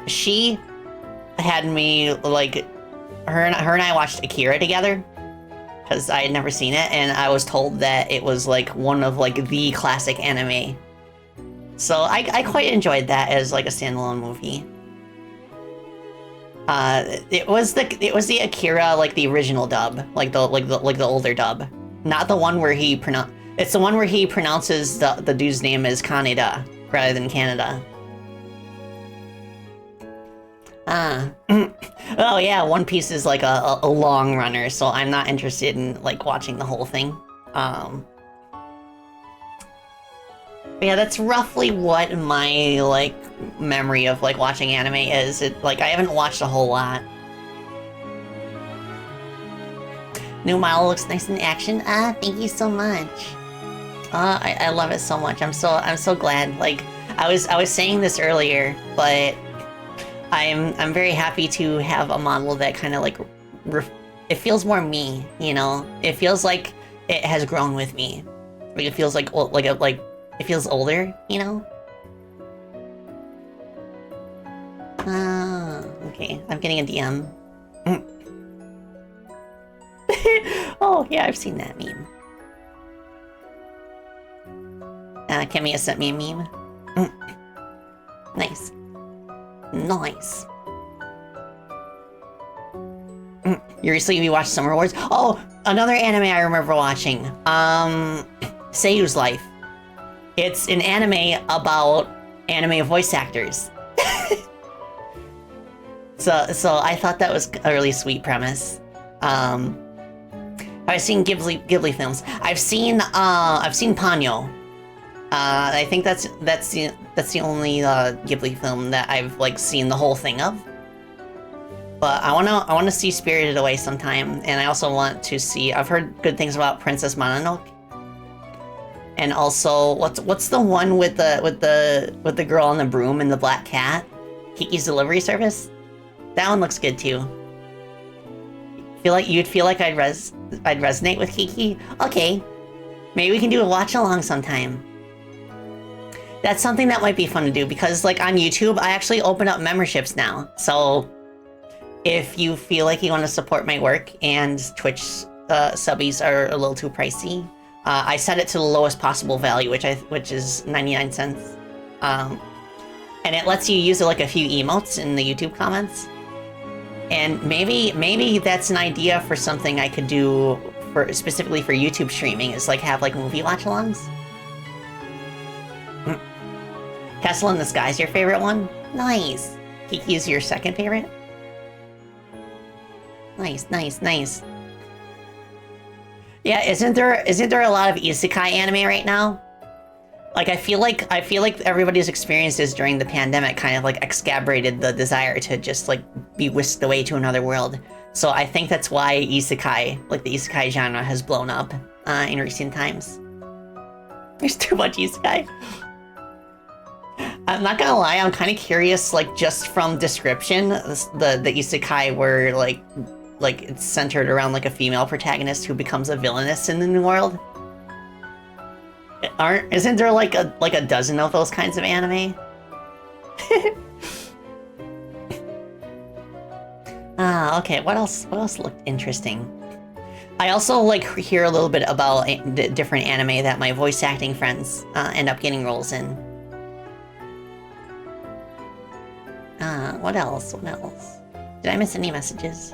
She had me like her and I watched Akira together because I had never seen it, and I was told that it was like one of like the classic anime. So I quite enjoyed that as like a standalone movie. It was the Akira like the original dub, like the older dub, not the one where he it's the one where he pronounces the dude's name as Kaneda rather than Canada. Oh yeah, One Piece is like a long runner, so I'm not interested in like watching the whole thing. But yeah, that's roughly what my like memory of like watching anime is. Like I haven't watched a whole lot. New model looks nice in action. Thank you so much. I love it so much. I'm so glad. Like I was saying this earlier, but I'm very happy to have a model that kind of like it feels more me, you know. It feels like it has grown with me. Like it feels like it feels older, you know. Okay, I'm getting a DM. Oh, yeah, I've seen that meme. Kemi has sent me a meme. Nice. Nice. You recently watched Summer Wars? Oh, another anime I remember watching. Seiyu's Life. It's an anime about anime voice actors. So I thought that was a really sweet premise. I've seen Ghibli films. I've seen Ponyo. I think that's the only Ghibli film that I've like seen the whole thing of. But I wanna see Spirited Away sometime, and I also want to see. I've heard good things about Princess Mononoke. And also, what's the one with the girl on the broom and the black cat? Kiki's Delivery Service. That one looks good too. You'd feel like I'd resonate with Kiki? Okay. Maybe we can do a watch along sometime. That's something that might be fun to do because like on YouTube, I actually open up memberships now. So if you feel like you want to support my work and Twitch subbies are a little too pricey, I set it to the lowest possible value, which is 99 cents. And it lets you use like a few emotes in the YouTube comments. And maybe that's an idea for something I could do specifically for YouTube streaming, is like have like movie watch-alongs. Castle in the Sky is your favorite one? Nice. Kiki's your second favorite? Nice, nice, nice. Yeah, isn't there a lot of isekai anime right now? Like I feel like everybody's experiences during the pandemic kind of like exaggerated the desire to just like be whisked away to another world. So I think that's why isekai, like the isekai genre, has blown up in recent times. There's too much isekai. I'm not gonna lie, I'm kind of curious, like just from description, the isekai where like it's centered around like a female protagonist who becomes a villainess in the new world. Isn't there like a dozen of those kinds of anime? Okay, what else looked interesting? I also like hear a little bit about different anime that my voice acting friends end up getting roles in. What else? Did I miss any messages?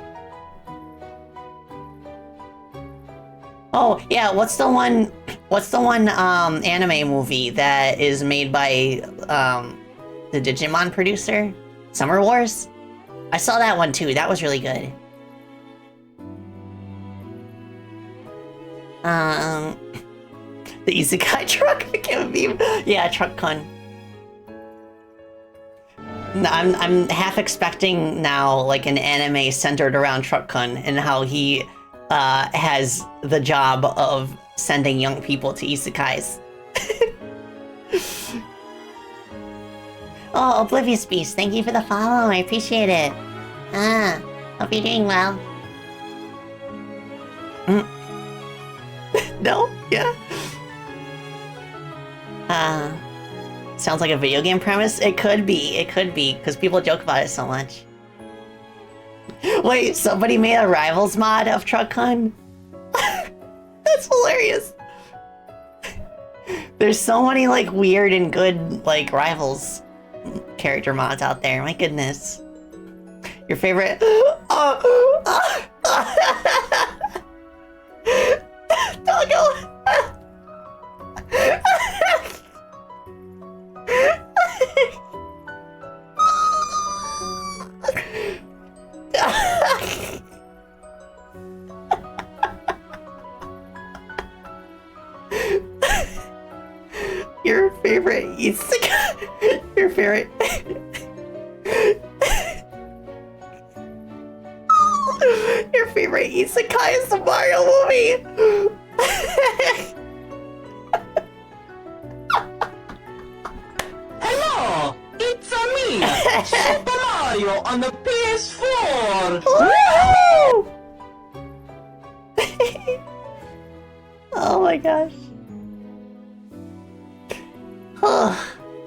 Oh, yeah, what's the one anime movie that is made by the Digimon producer? Summer Wars? I saw that one too. That was really good. The Isekai truck became a meme. Yeah, Truck-kun. I'm half expecting now like an anime centered around Truck-kun and how he has the job of sending young people to isekais. Oh, Oblivious Beast, thank you for the follow. I appreciate it. Hope you're doing well. No? Yeah? Sounds like a video game premise? It could be, because people joke about it so much. Wait, somebody made a Rivals mod of Truck-kun? That's hilarious. There's so many like weird and good like Rivals character mods out there. My goodness. Your favorite? Doggo. Your favorite isekai? Your favorite? Your favorite isekai is the Mario movie? Hello! It's me! Super Mario on the PS4! Woo! Oh my gosh.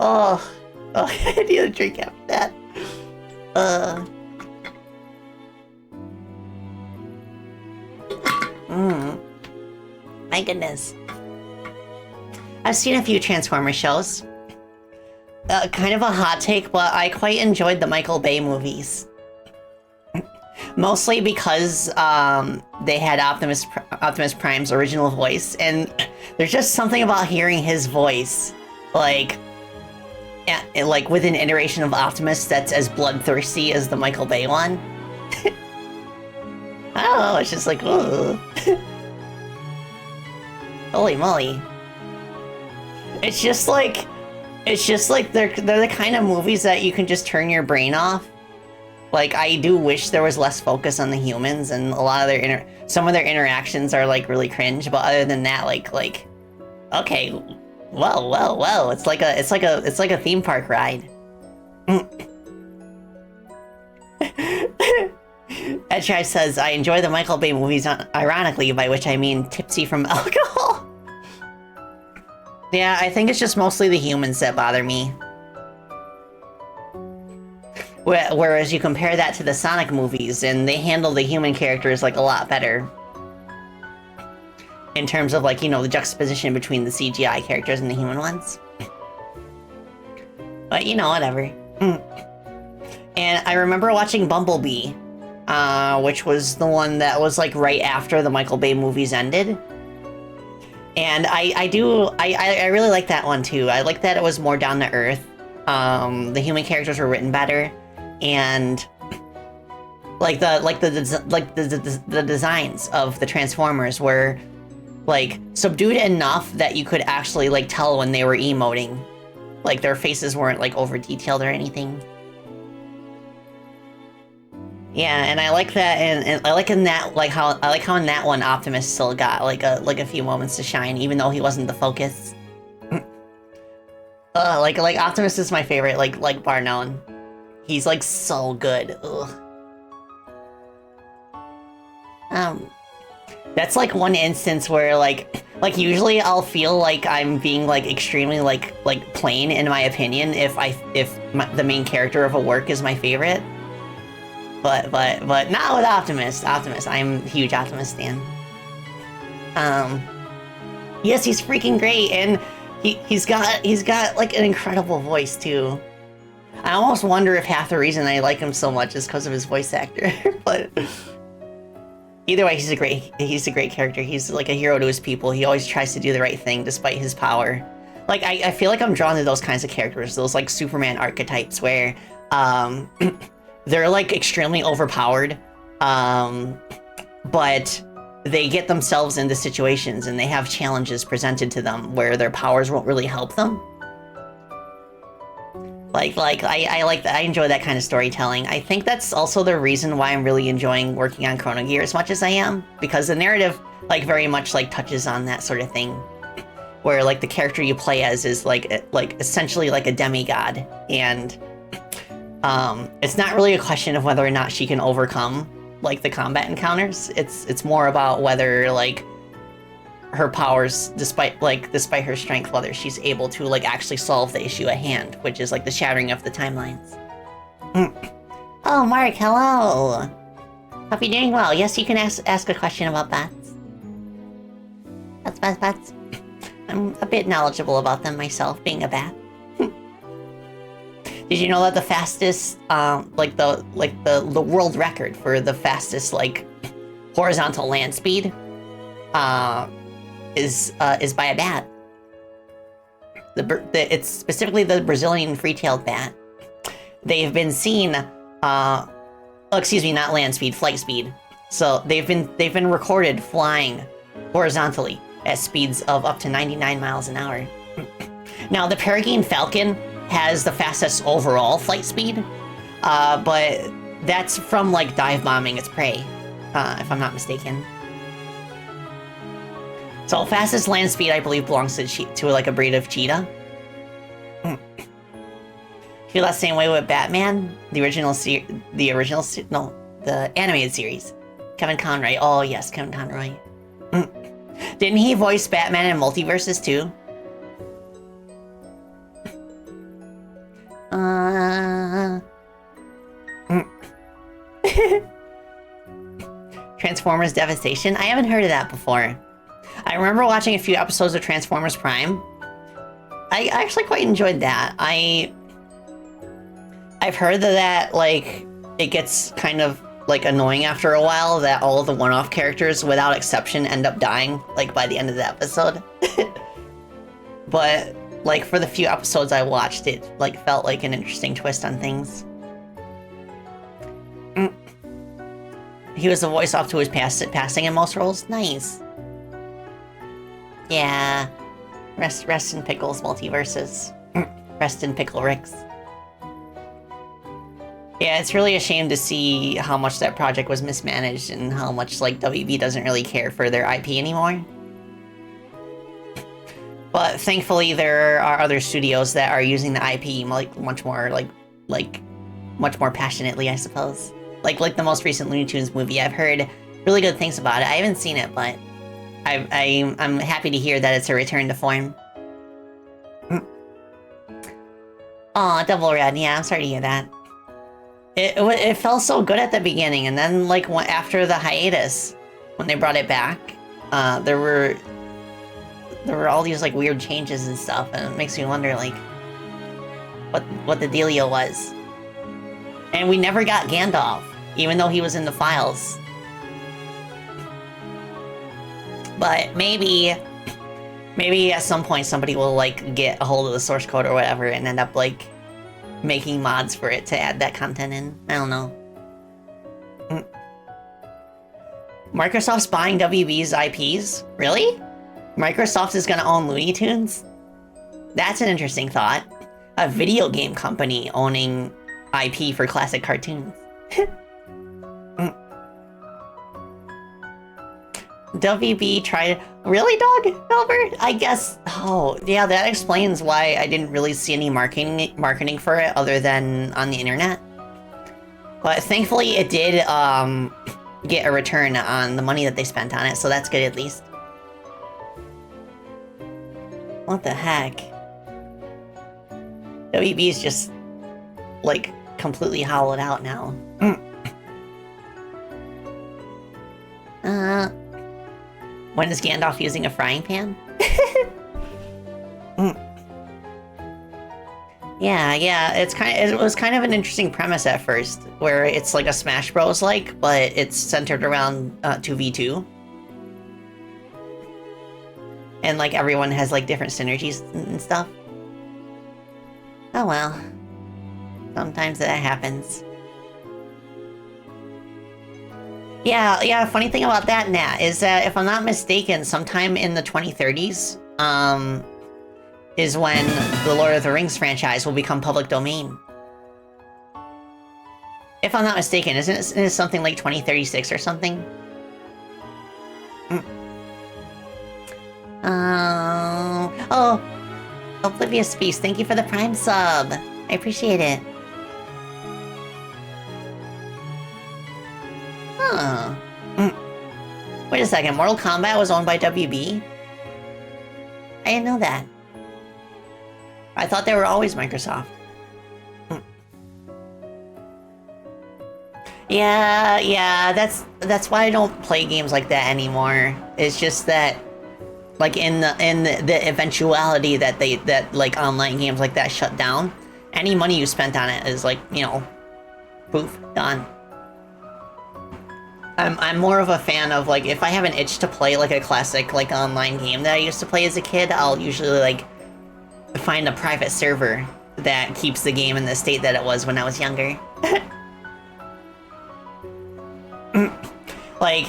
Oh, I need a drink after that. My goodness. I've seen a few Transformers shows. Kind of a hot take, but I quite enjoyed the Michael Bay movies. Mostly because they had Optimus Prime's original voice, and there's just something about hearing his voice, like with an iteration of Optimus that's as bloodthirsty as the Michael Bay one. I don't know, it's just like, ugh. Holy moly. It's just like they're the kind of movies that you can just turn your brain off. Like, I do wish there was less focus on the humans, and a lot of some of their interactions are like really cringe, but other than that, like okay, whoa, it's like a theme park ride. Ed Tribe says, I enjoy the Michael Bay movies ironically, by which I mean tipsy from alcohol. Yeah, I think it's just mostly the humans that bother me. Whereas you compare that to the Sonic movies, and they handle the human characters like a lot better. In terms of, like, you know, the juxtaposition between the CGI characters and the human ones. But, you know, whatever. And I remember watching Bumblebee, which was the one that was, like, right after the Michael Bay movies ended. And I really like that one, too. I like that it was more down to earth. The human characters were written better. And the designs of the Transformers were like subdued enough that you could actually like tell when they were emoting. Like their faces weren't like over detailed or anything. Yeah, and I like that, and I like in that how in that one Optimus still got like a few moments to shine, even though he wasn't the focus. Like Optimus is my favorite, like bar none. He's like so good. Ugh. That's like one instance where like usually I'll feel like I'm being like extremely like plain in my opinion if the main character of a work is my favorite. But not with Optimus. I'm a huge Optimus stan. Yes, he's freaking great, and he's got like an incredible voice too. I almost wonder if half the reason I like him so much is because of his voice actor. But either way, he's a great character. He's like a hero to his people. He always tries to do the right thing despite his power. Like I feel like I'm drawn to those kinds of characters, those like Superman archetypes where they're like extremely overpowered, but they get themselves into situations and they have challenges presented to them where their powers won't really help them. I like that. I enjoy that kind of storytelling. I think that's also the reason why I'm really enjoying working on Chrono Gear as much as I am, because the narrative like very much like touches on that sort of thing, where like the character you play as is like essentially like a demigod, and it's not really a question of whether or not she can overcome like the combat encounters. It's more about whether like her powers, despite her strength, whether she's able to like actually solve the issue at hand, which is like the shattering of the timelines. Oh, Mark, hello. Hope you're doing well. Yes, you can ask a question about bats. Bats. I'm a bit knowledgeable about them myself, being a bat. Did you know that the fastest, the world record for the fastest like horizontal land speed, is by a bat? It's specifically the Brazilian free-tailed bat. They've been seen, not land speed, flight speed. So they've been recorded flying horizontally at speeds of up to 99 miles an hour. Now the Peregrine Falcon has the fastest overall flight speed, but that's from like dive bombing its prey, if I'm not mistaken. So fastest land speed, I believe, belongs to like a breed of cheetah. Feel that same way with Batman, the animated series. Kevin Conroy. Oh yes, Kevin Conroy. Didn't he voice Batman in Multiverses too? Transformers Devastation? I haven't heard of that before. I remember watching a few episodes of Transformers Prime. I actually quite enjoyed that. I've heard that like it gets kind of like annoying after a while that all of the one-off characters without exception end up dying like by the end of the episode. But like for the few episodes I watched, it like felt like an interesting twist on things. He was the voice off to his passing in most roles. Nice. Yeah. Rest in pickles, multiverses. Rest in pickle Ricks. Yeah, it's really a shame to see how much that project was mismanaged and how much like WB doesn't really care for their IP anymore. But thankfully there are other studios that are using the IP like much more much more passionately, I suppose. Like the most recent Looney Tunes movie. I've heard really good things about it. I haven't seen it, but I'm happy to hear that it's a return to form. Aw, Double Red. Yeah, I'm sorry to hear that. It felt so good at the beginning, and then like after the hiatus, when they brought it back, there were all these like weird changes and stuff, and it makes me wonder like what the dealio was. And we never got Gandalf, even though he was in the files. But maybe at some point somebody will like get a hold of the source code or whatever and end up like making mods for it to add that content in. I don't know. Microsoft's buying WB's IPs? Really? Microsoft is gonna own Looney Tunes? That's an interesting thought. A video game company owning IP for classic cartoons. WB tried... Really, Dog? Albert? I guess... Oh, yeah, that explains why I didn't really see any marketing for it other than on the internet. But thankfully it did get a return on the money that they spent on it, so that's good at least. What the heck? WB's just, like, completely hollowed out now. When is Gandalf using a frying pan? Yeah, it was kind of an interesting premise at first, where it's like a Smash Bros. Like, but it's centered around 2v2. And like everyone has like different synergies and stuff. Oh well. Sometimes that happens. Yeah, funny thing about that, Nat, is that if I'm not mistaken, sometime in the 2030s, is when the Lord of the Rings franchise will become public domain. If I'm not mistaken, isn't it something like 2036 or something? Oh, Oblivious Beast, thank you for the Prime sub. I appreciate it. Huh. Wait a second, Mortal Kombat was owned by WB? I didn't know that. I thought they were always Microsoft. Yeah, that's why I don't play games like that anymore. It's just that, like, in the eventuality that like online games like that shut down, any money you spent on it is like, you know, poof, done. I'm more of a fan of, like, if I have an itch to play, like, a classic, like, online game that I used to play as a kid, I'll usually, like, find a private server that keeps the game in the state that it was when I was younger. Like,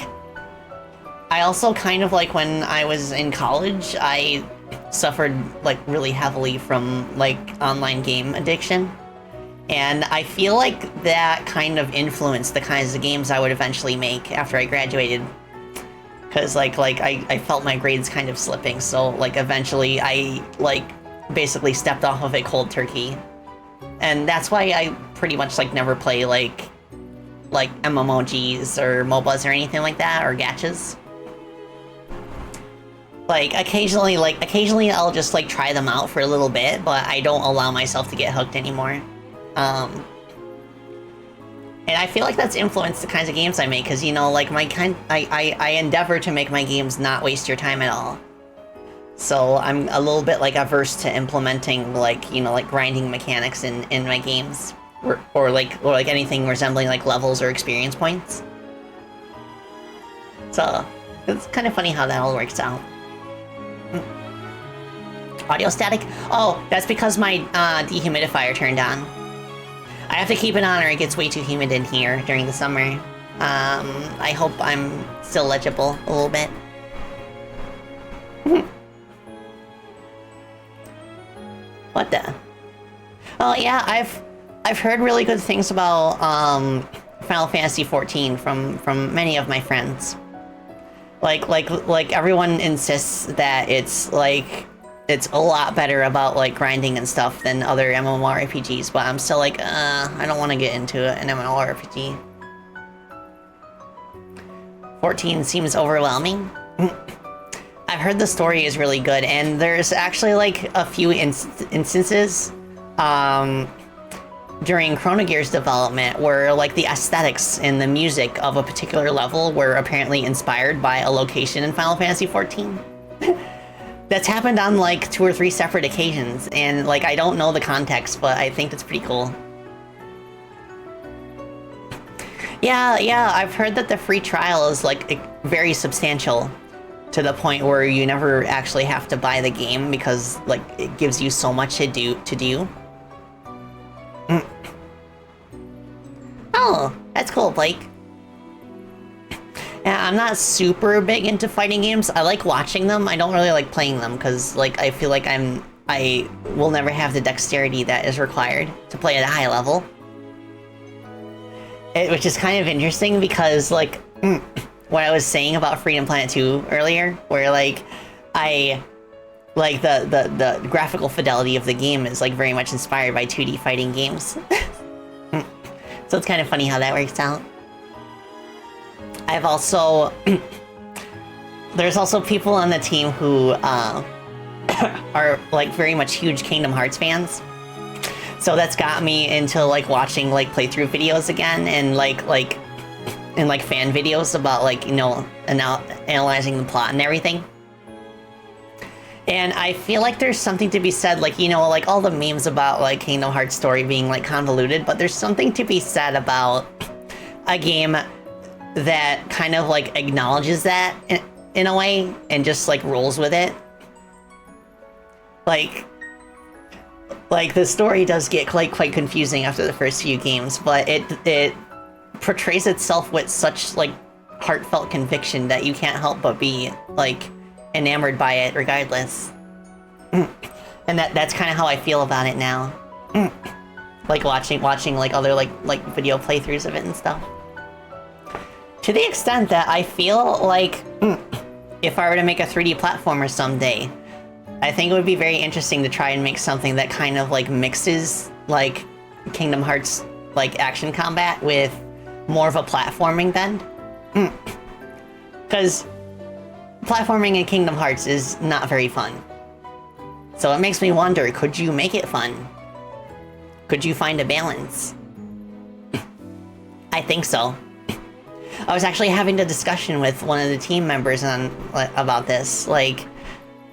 I also kind of, like, when I was in college, I suffered, like, really heavily from, like, online game addiction. And I feel like that kind of influenced the kinds of games I would eventually make after I graduated. Because, like I felt my grades kind of slipping, so, like, eventually I, like, basically stepped off of it cold turkey. And that's why I pretty much, like, never play, like MMOGs or MOBAs or anything like that, or gachas. Like, occasionally I'll just, like, try them out for a little bit, but I don't allow myself to get hooked anymore. And I feel like that's influenced the kinds of games I make, because, you know, like, I endeavor to make my games not waste your time at all. So I'm a little bit, like, averse to implementing, like, you know, like, grinding mechanics in my games. Or like anything resembling, like, levels or experience points. So, it's kind of funny how that all works out. Audio static? Oh, that's because my dehumidifier turned on. I have to keep it on or it gets way too humid in here during the summer. I hope I'm still legible a little bit. What the? Oh yeah, I've heard really good things about Final Fantasy XIV from many of my friends. Like everyone insists that it's like it's a lot better about like grinding and stuff than other MMORPGs, but I'm still like, I don't want to get into an MMORPG. 14 seems overwhelming. I've heard the story is really good, and there's actually like a few instances during Chrono Gear's development where like the aesthetics and the music of a particular level were apparently inspired by a location in Final Fantasy XIV. That's happened on like 2 or 3 separate occasions, and like I don't know the context, but I think that's pretty cool. Yeah, I've heard that the free trial is like very substantial to the point where you never actually have to buy the game because like it gives you so much to do. Oh, that's cool, Blake. Yeah, I'm not super big into fighting games. I like watching them. I don't really like playing them because like I feel like I will never have the dexterity that is required to play at a high level. Which is kind of interesting because like what I was saying about Freedom Planet 2 earlier, where like the graphical fidelity of the game is like very much inspired by 2D fighting games. So it's kind of funny how that works out. I've also there's also people on the team who are like very much huge Kingdom Hearts fans. So that's got me into like watching like playthrough videos again and like fan videos about like, you know, analyzing the plot and everything. And I feel like there's something to be said, like, you know, like all the memes about like Kingdom Hearts story being like convoluted, but there's something to be said about a game that kind of like acknowledges that in a way and just like rolls with it. Like the story does get quite confusing after the first few games, but it portrays itself with such like heartfelt conviction that you can't help but be like enamored by it regardless. And that's kind of how I feel about it now. Like watching like other like video playthroughs of it and stuff. To the extent that I feel like if I were to make a 3D platformer someday, I think it would be very interesting to try and make something that kind of like mixes like Kingdom Hearts like action combat with more of a platforming bend. Because platforming in Kingdom Hearts is not very fun. So it makes me wonder, could you make it fun? Could you find a balance? I think so. I was actually having a discussion with one of the team members about this, like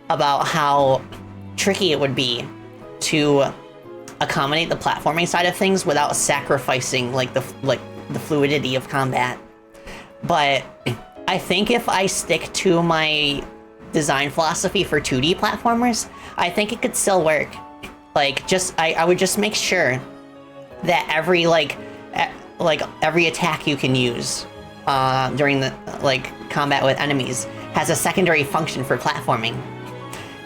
about how tricky it would be to accommodate the platforming side of things without sacrificing like the fluidity of combat. But I think if I stick to my design philosophy for 2D platformers, I think it could still work. Like I would just make sure that every every attack you can use during the combat with enemies has a secondary function for platforming.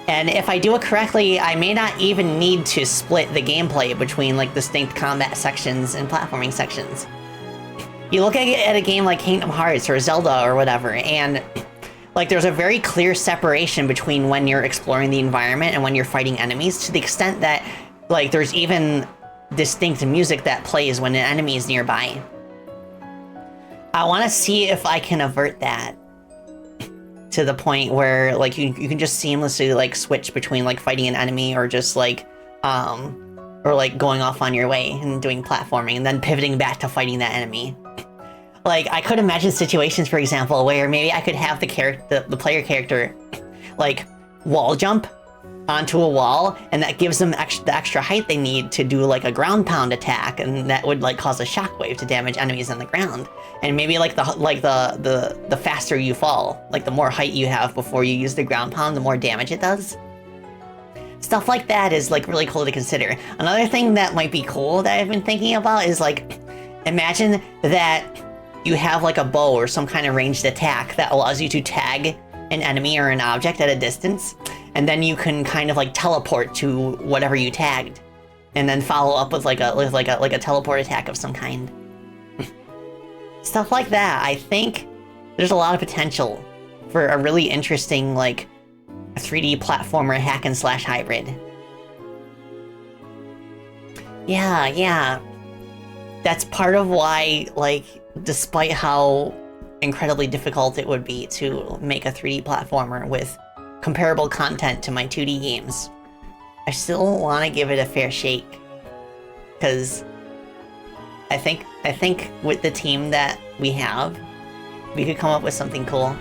And if I do it correctly, I may not even need to split the gameplay between like distinct combat sections and platforming sections. You look at a game like Kingdom Hearts or Zelda or whatever, and like there's a very clear separation between when you're exploring the environment and when you're fighting enemies, to the extent that like there's even distinct music that plays when an enemy is nearby. I want to see if I can avert that to the point where like you can just seamlessly like switch between like fighting an enemy or just like or like going off on your way and doing platforming and then pivoting back to fighting that enemy. Like, I could imagine situations, for example, where maybe I could have the player character, like, wall jump onto a wall, and that gives them the extra height they need to do, like, a ground pound attack, and that would, like, cause a shockwave to damage enemies on the ground. And maybe, like, the faster you fall, like, the more height you have before you use the ground pound, the more damage it does. Stuff like that is, like, really cool to consider. Another thing that might be cool that I've been thinking about is, like, imagine that you have like a bow or some kind of ranged attack that allows you to tag an enemy or an object at a distance, and then you can kind of like teleport to whatever you tagged, and then follow up with like a teleport attack of some kind. Stuff like that. I think there's a lot of potential for a really interesting like 3D platformer hack and slash hybrid. Yeah. That's part of why, like, despite how incredibly difficult it would be to make a 3D platformer with comparable content to my 2D games, I still want to give it a fair shake. Because I think with the team that we have, we could come up with something cool,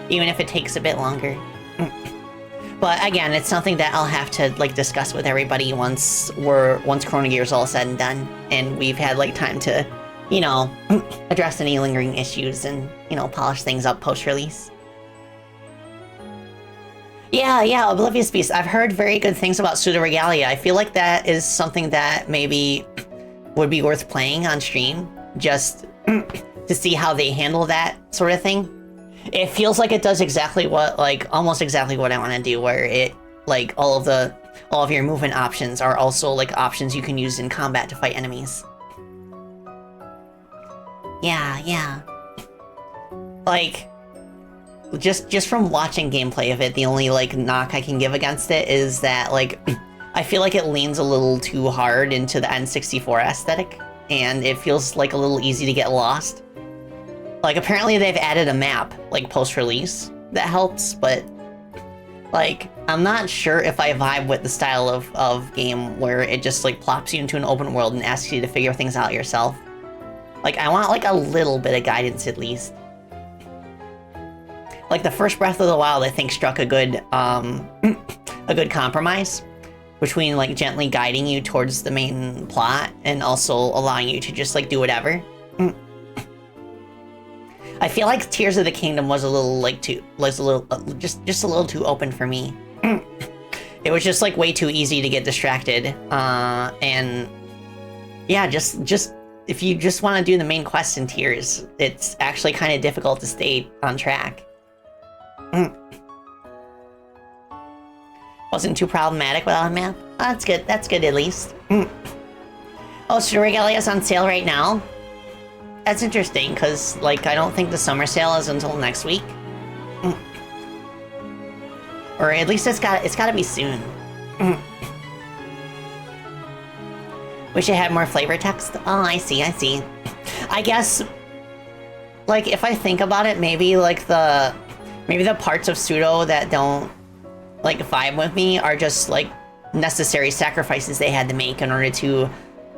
even if it takes a bit longer. But again, it's something that I'll have to like discuss with everybody once Chrono Gear's all said and done, and we've had like time to, you know, address any lingering issues and, you know, polish things up post-release. Yeah, Oblivious Beast. I've heard very good things about Pseudo Regalia. I feel like that is something that maybe would be worth playing on stream, just to see how they handle that sort of thing. It feels like it does exactly what, like, almost exactly what I want to do, where it, like, all of your movement options are also, like, options you can use in combat to fight enemies. Yeah. Like, just from watching gameplay of it, the only, like, knock I can give against it is that, like, I feel like it leans a little too hard into the N64 aesthetic, and it feels, like, a little easy to get lost. Like, apparently they've added a map, like, post-release that helps, but, like, I'm not sure if I vibe with the style of game where it just, like, plops you into an open world and asks you to figure things out yourself. Like, I want, like, a little bit of guidance, at least. Like, the first Breath of the Wild, I think, struck a good compromise between, like, gently guiding you towards the main plot and also allowing you to just, like, do whatever. I feel like Tears of the Kingdom was a little, like, just a little too open for me. It was just, like, way too easy to get distracted, and yeah, just if you just want to do the main quest in Tears, it's actually kind of difficult to stay on track. Wasn't too problematic without a map. Oh, that's good at least. Oh, Pseudo Regalia's on sale right now? That's interesting, because, like, I don't think the summer sale is until next week. Or at least it's gotta be soon. Wish it had more flavor text. Oh, I see. I guess, like, if I think about it, maybe the parts of Pseudo that don't, like, vibe with me are just, like, necessary sacrifices they had to make in order to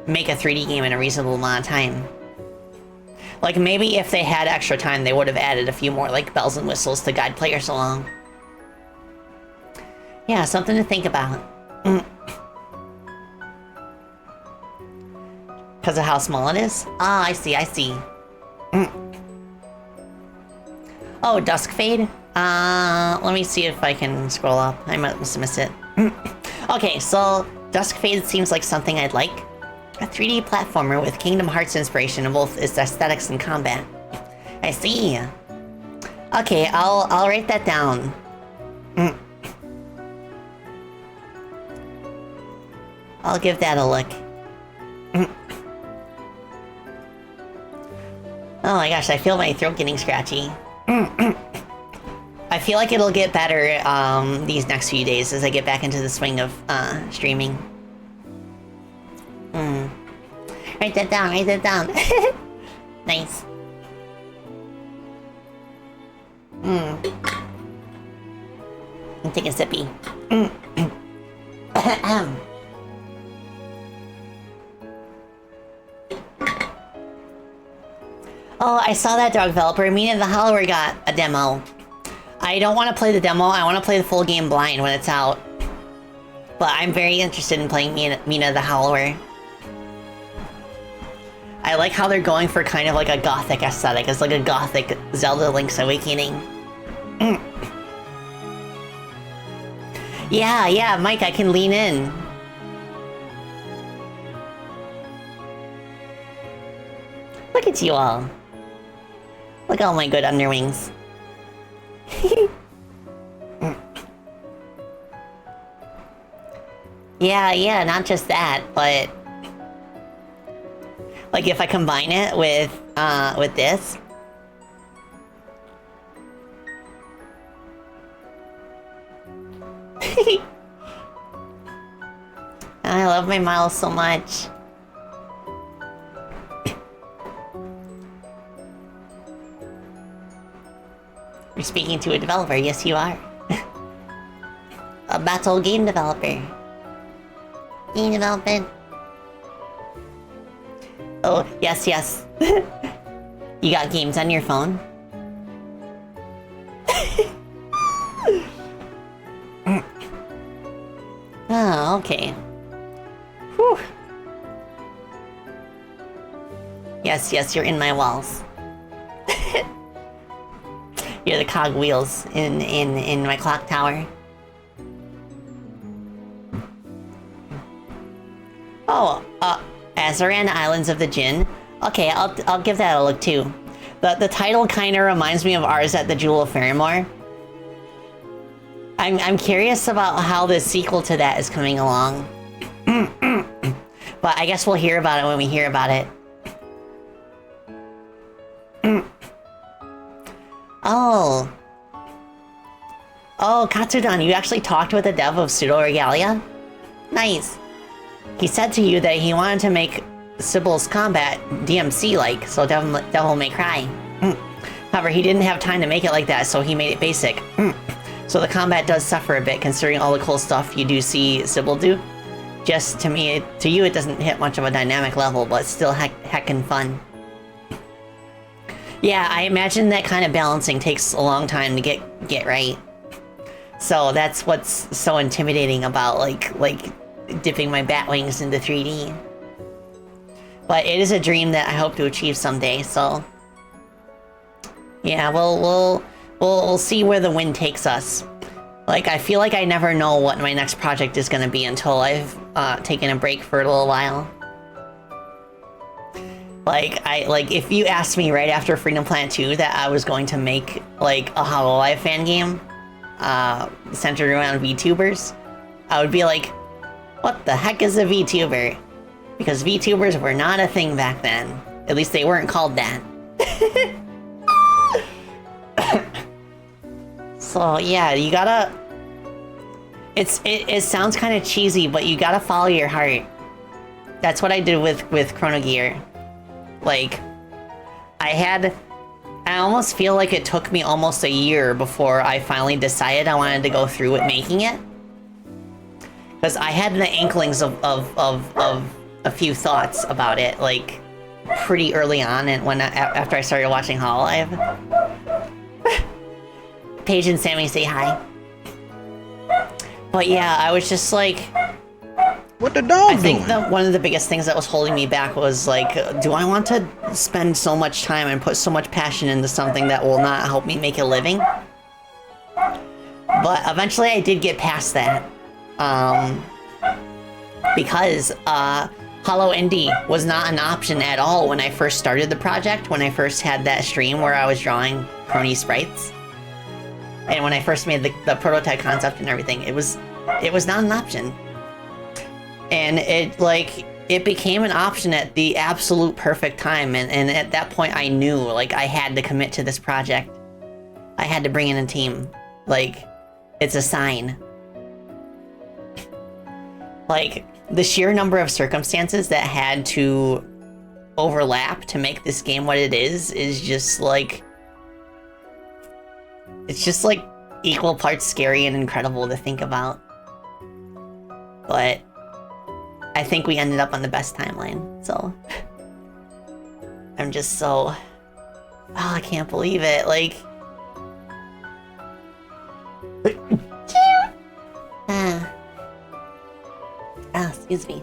make a 3D game in a reasonable amount of time. Like, maybe if they had extra time, they would have added a few more, like, bells and whistles to guide players along. Yeah, something to think about. Because of how small it is? Ah, I see. Oh, Dusk Fade? Let me see if I can scroll up. I must have missed it. Okay, so Dusk Fade seems like something I'd like. A 3D platformer with Kingdom Hearts inspiration in both its aesthetics and combat. I see. Okay, I'll write that down. I'll give that a look. Oh my gosh, I feel my throat getting scratchy. I feel like it'll get better these next few days as I get back into the swing of streaming. Write that down. Nice. I'm taking a sippy. Oh, I saw that dog developer. Mina the Hollower got a demo. I don't want to play the demo. I want to play the full game blind when it's out. But I'm very interested in playing Mina the Hollower. I like how they're going for kind of like a gothic aesthetic. It's like a gothic Zelda Link's Awakening. Yeah, Mike, I can lean in. Look at you all. Look at all my good underwings. Yeah, not just that, but like if I combine it with this. I love my Miles so much. You're speaking to a developer, yes you are. A battle game developer. Game development. Oh, yes. You got games on your phone? Oh, okay. Whew. Yes, you're in my walls. You're the cog wheels in my clock tower. Oh, Azaran Islands of the Jinn. Okay, I'll give that a look too. The title kind of reminds me of ours at the Jewel of Faramore. I'm curious about how the sequel to that is coming along. But I guess we'll hear about it when we hear about it. Oh, Katsudan, you actually talked with the dev of Pseudo Regalia? Nice. He said to you that he wanted to make Sybil's combat DMC-like, so Devil May Cry. However, he didn't have time to make it like that, so he made it basic. So the combat does suffer a bit, considering all the cool stuff you do see Sybil do. Just to me, to you, it doesn't hit much of a dynamic level, but it's still heckin' fun. Yeah, I imagine that kind of balancing takes a long time to get right. So that's what's so intimidating about like dipping my bat wings into 3D. But it is a dream that I hope to achieve someday, so yeah, we'll see where the wind takes us. Like, I feel like I never know what my next project is gonna be until I've taken a break for a little while. Like, if you asked me right after Freedom Planet 2 that I was going to make, like, a Hololive fan game, centered around VTubers, I would be like, what the heck is a VTuber? Because VTubers were not a thing back then. At least they weren't called that. So, yeah, you gotta... It sounds kind of cheesy, but you gotta follow your heart. That's what I did with Chrono Gear. Like, I almost feel like it took me almost a year before I finally decided I wanted to go through with making it. Because I had the inklings of a few thoughts about it, like, pretty early on, and after I started watching Hololive. Paige and Sammy say hi. But yeah, I was just like... What the dog I think doing? one of the biggest things that was holding me back was like, do I want to spend so much time and put so much passion into something that will not help me make a living? But eventually I did get past that. Because Hollow Indie was not an option at all when I first started the project, when I first had that stream where I was drawing crony sprites. And when I first made the prototype concept and everything, it was not an option. And it became an option at the absolute perfect time, and at that point I knew, like, I had to commit to this project. I had to bring in a team. Like, it's a sign. Like, the sheer number of circumstances that had to overlap to make this game what it is just like... It's just like equal parts scary and incredible to think about. But I think we ended up on the best timeline, so I'm just so Oh, I can't believe it. Like, excuse me.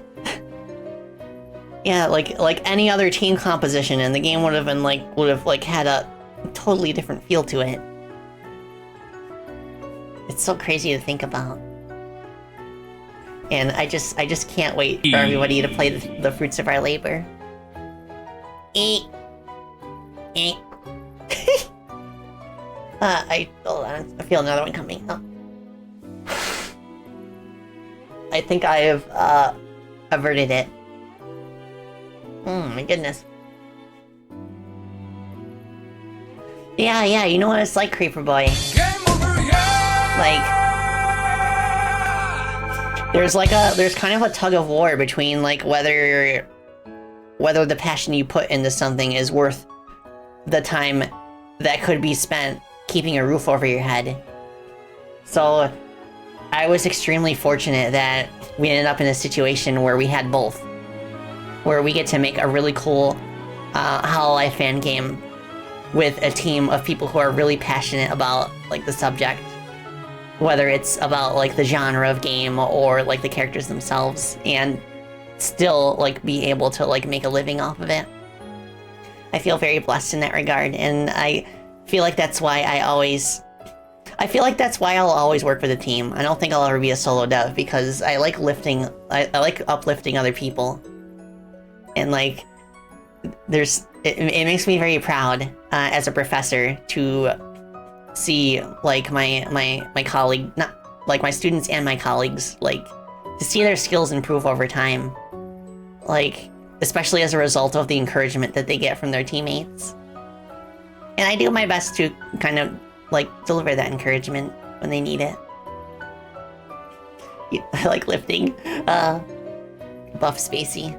Yeah, like any other team composition, and the game would have had a totally different feel to it. It's so crazy to think about. And I just can't wait for everybody to play the fruits of our labor. Hold on, I feel another one coming. Oh. I think I have averted it. Oh my goodness. Yeah, you know what it's like, Creeper Boy. Like, there's kind of a tug of war between like whether the passion you put into something is worth the time that could be spent keeping a roof over your head. So I was extremely fortunate that we ended up in a situation where we had both. Where we get to make a really cool Hololive fan game with a team of people who are really passionate about like the subject. Whether it's about like the genre of game or like the characters themselves, and still like be able to like make a living off of it. I feel very blessed in that regard, and I feel like that's why I'll always work with a team. I don't think I'll ever be a solo dev because I like I like uplifting other people. And like, it makes me very proud as a professor to see like my colleague, not like my students and my colleagues, like to see their skills improve over time. Like, especially as a result of the encouragement that they get from their teammates. And I do my best to kind of like deliver that encouragement when they need it. Yeah, I like lifting. Buff Spacey.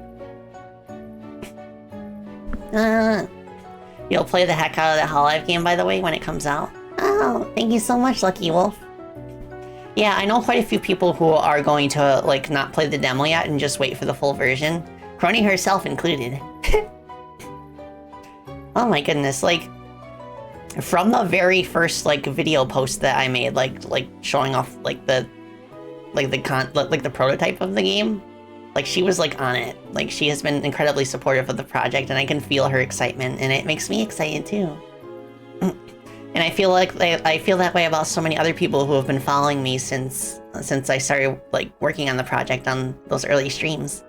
You'll play the heck out of that Hololive game, by the way, when it comes out. Oh, thank you so much, Lucky Wolf. Yeah, I know quite a few people who are going to, like, not play the demo yet and just wait for the full version. Crony herself included. Oh my goodness, like, from the very first, like, video post that I made, like showing off, like, the prototype of the game, like, she was, like, on it. Like, she has been incredibly supportive of the project, and I can feel her excitement, and it makes me excited, too. And I feel like I feel that way about so many other people who have been following me since I started, like, working on the project on those early streams.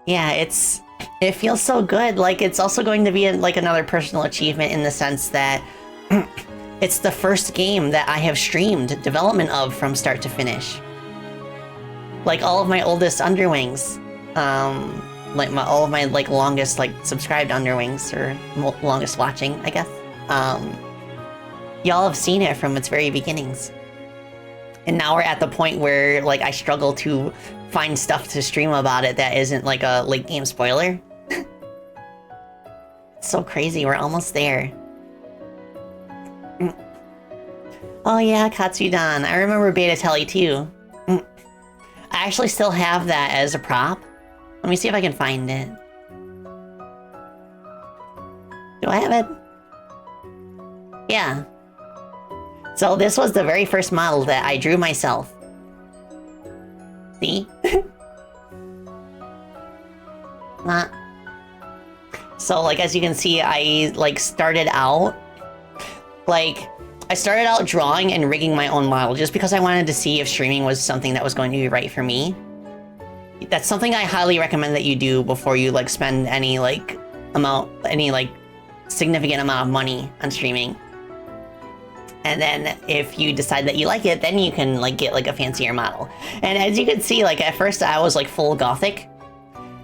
Yeah, it feels so good. Like, it's also going to be like another personal achievement in the sense that it's the first game that I have streamed development of from start to finish. Like, all of my oldest underwings, like all of my like longest like subscribed underwings, or longest watching, I guess. Y'all have seen it from its very beginnings. And now we're at the point where like I struggle to find stuff to stream about it that isn't like a late game spoiler. It's so crazy, we're almost there. Oh yeah, Katsudan. I remember Beta Telly too. I actually still have that as a prop. Let me see if I can find it. Do I have it? Yeah. So this was the very first model that I drew myself. See? So like, as you can see, I like started out drawing and rigging my own model just because I wanted to see if streaming was something that was going to be right for me. That's something I highly recommend that you do before you like spend any significant amount of money on streaming. And then if you decide that you like it, then you can like get like a fancier model. And as you can see, like at first I was like full gothic,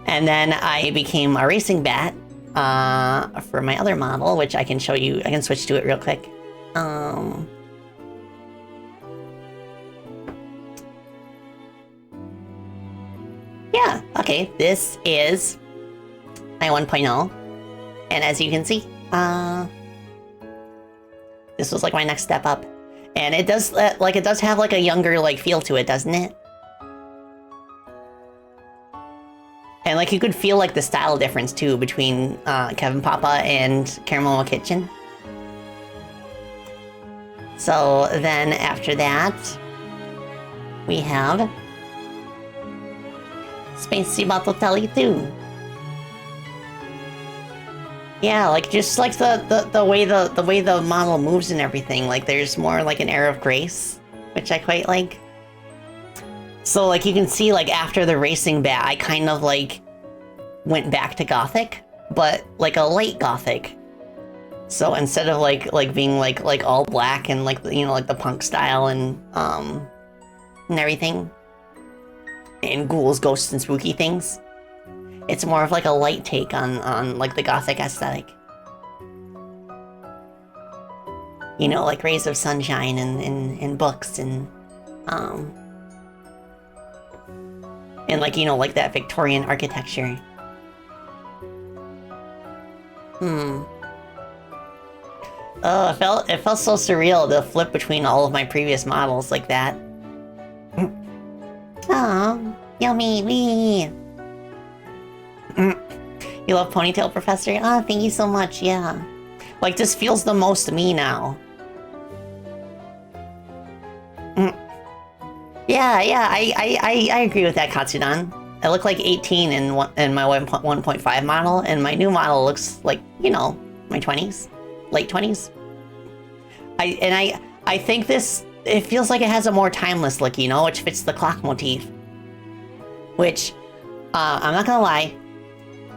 and then I became a racing bat for my other model, which I can show you. I can switch to it real quick. Yeah, okay, this is my 1.0, and as you can see, this was like my next step up, and it does have like a younger like feel to it, doesn't it? And And like you could feel like the style difference too between Kevin Papa and Caramel Kitchen. So then after that, we have Spacey Balotelli too. Yeah, like just like the way the model moves and everything, like there's more like an air of grace, which I quite like. So like you can see like after the racing bat, I kind of like went back to Gothic, but like a light Gothic. So instead of like being like all black and like, you know, like the punk style and everything, and ghouls, ghosts, and spooky things, it's more of like a light take on like the Gothic aesthetic. You know, like rays of sunshine and books and like, you know, like that Victorian architecture. Oh, it felt so surreal to flip between all of my previous models like that. Oh, yummy me. You love Ponytail Professor? Oh, thank you so much, yeah. Like, this feels the most me now. Yeah, I agree with that, Katsudan. I look like 18 in my 1.5 model, and my new model looks like, you know, my 20s. Late 20s. I think it feels like it has a more timeless look, you know, which fits the clock motif. Which, I'm not gonna lie,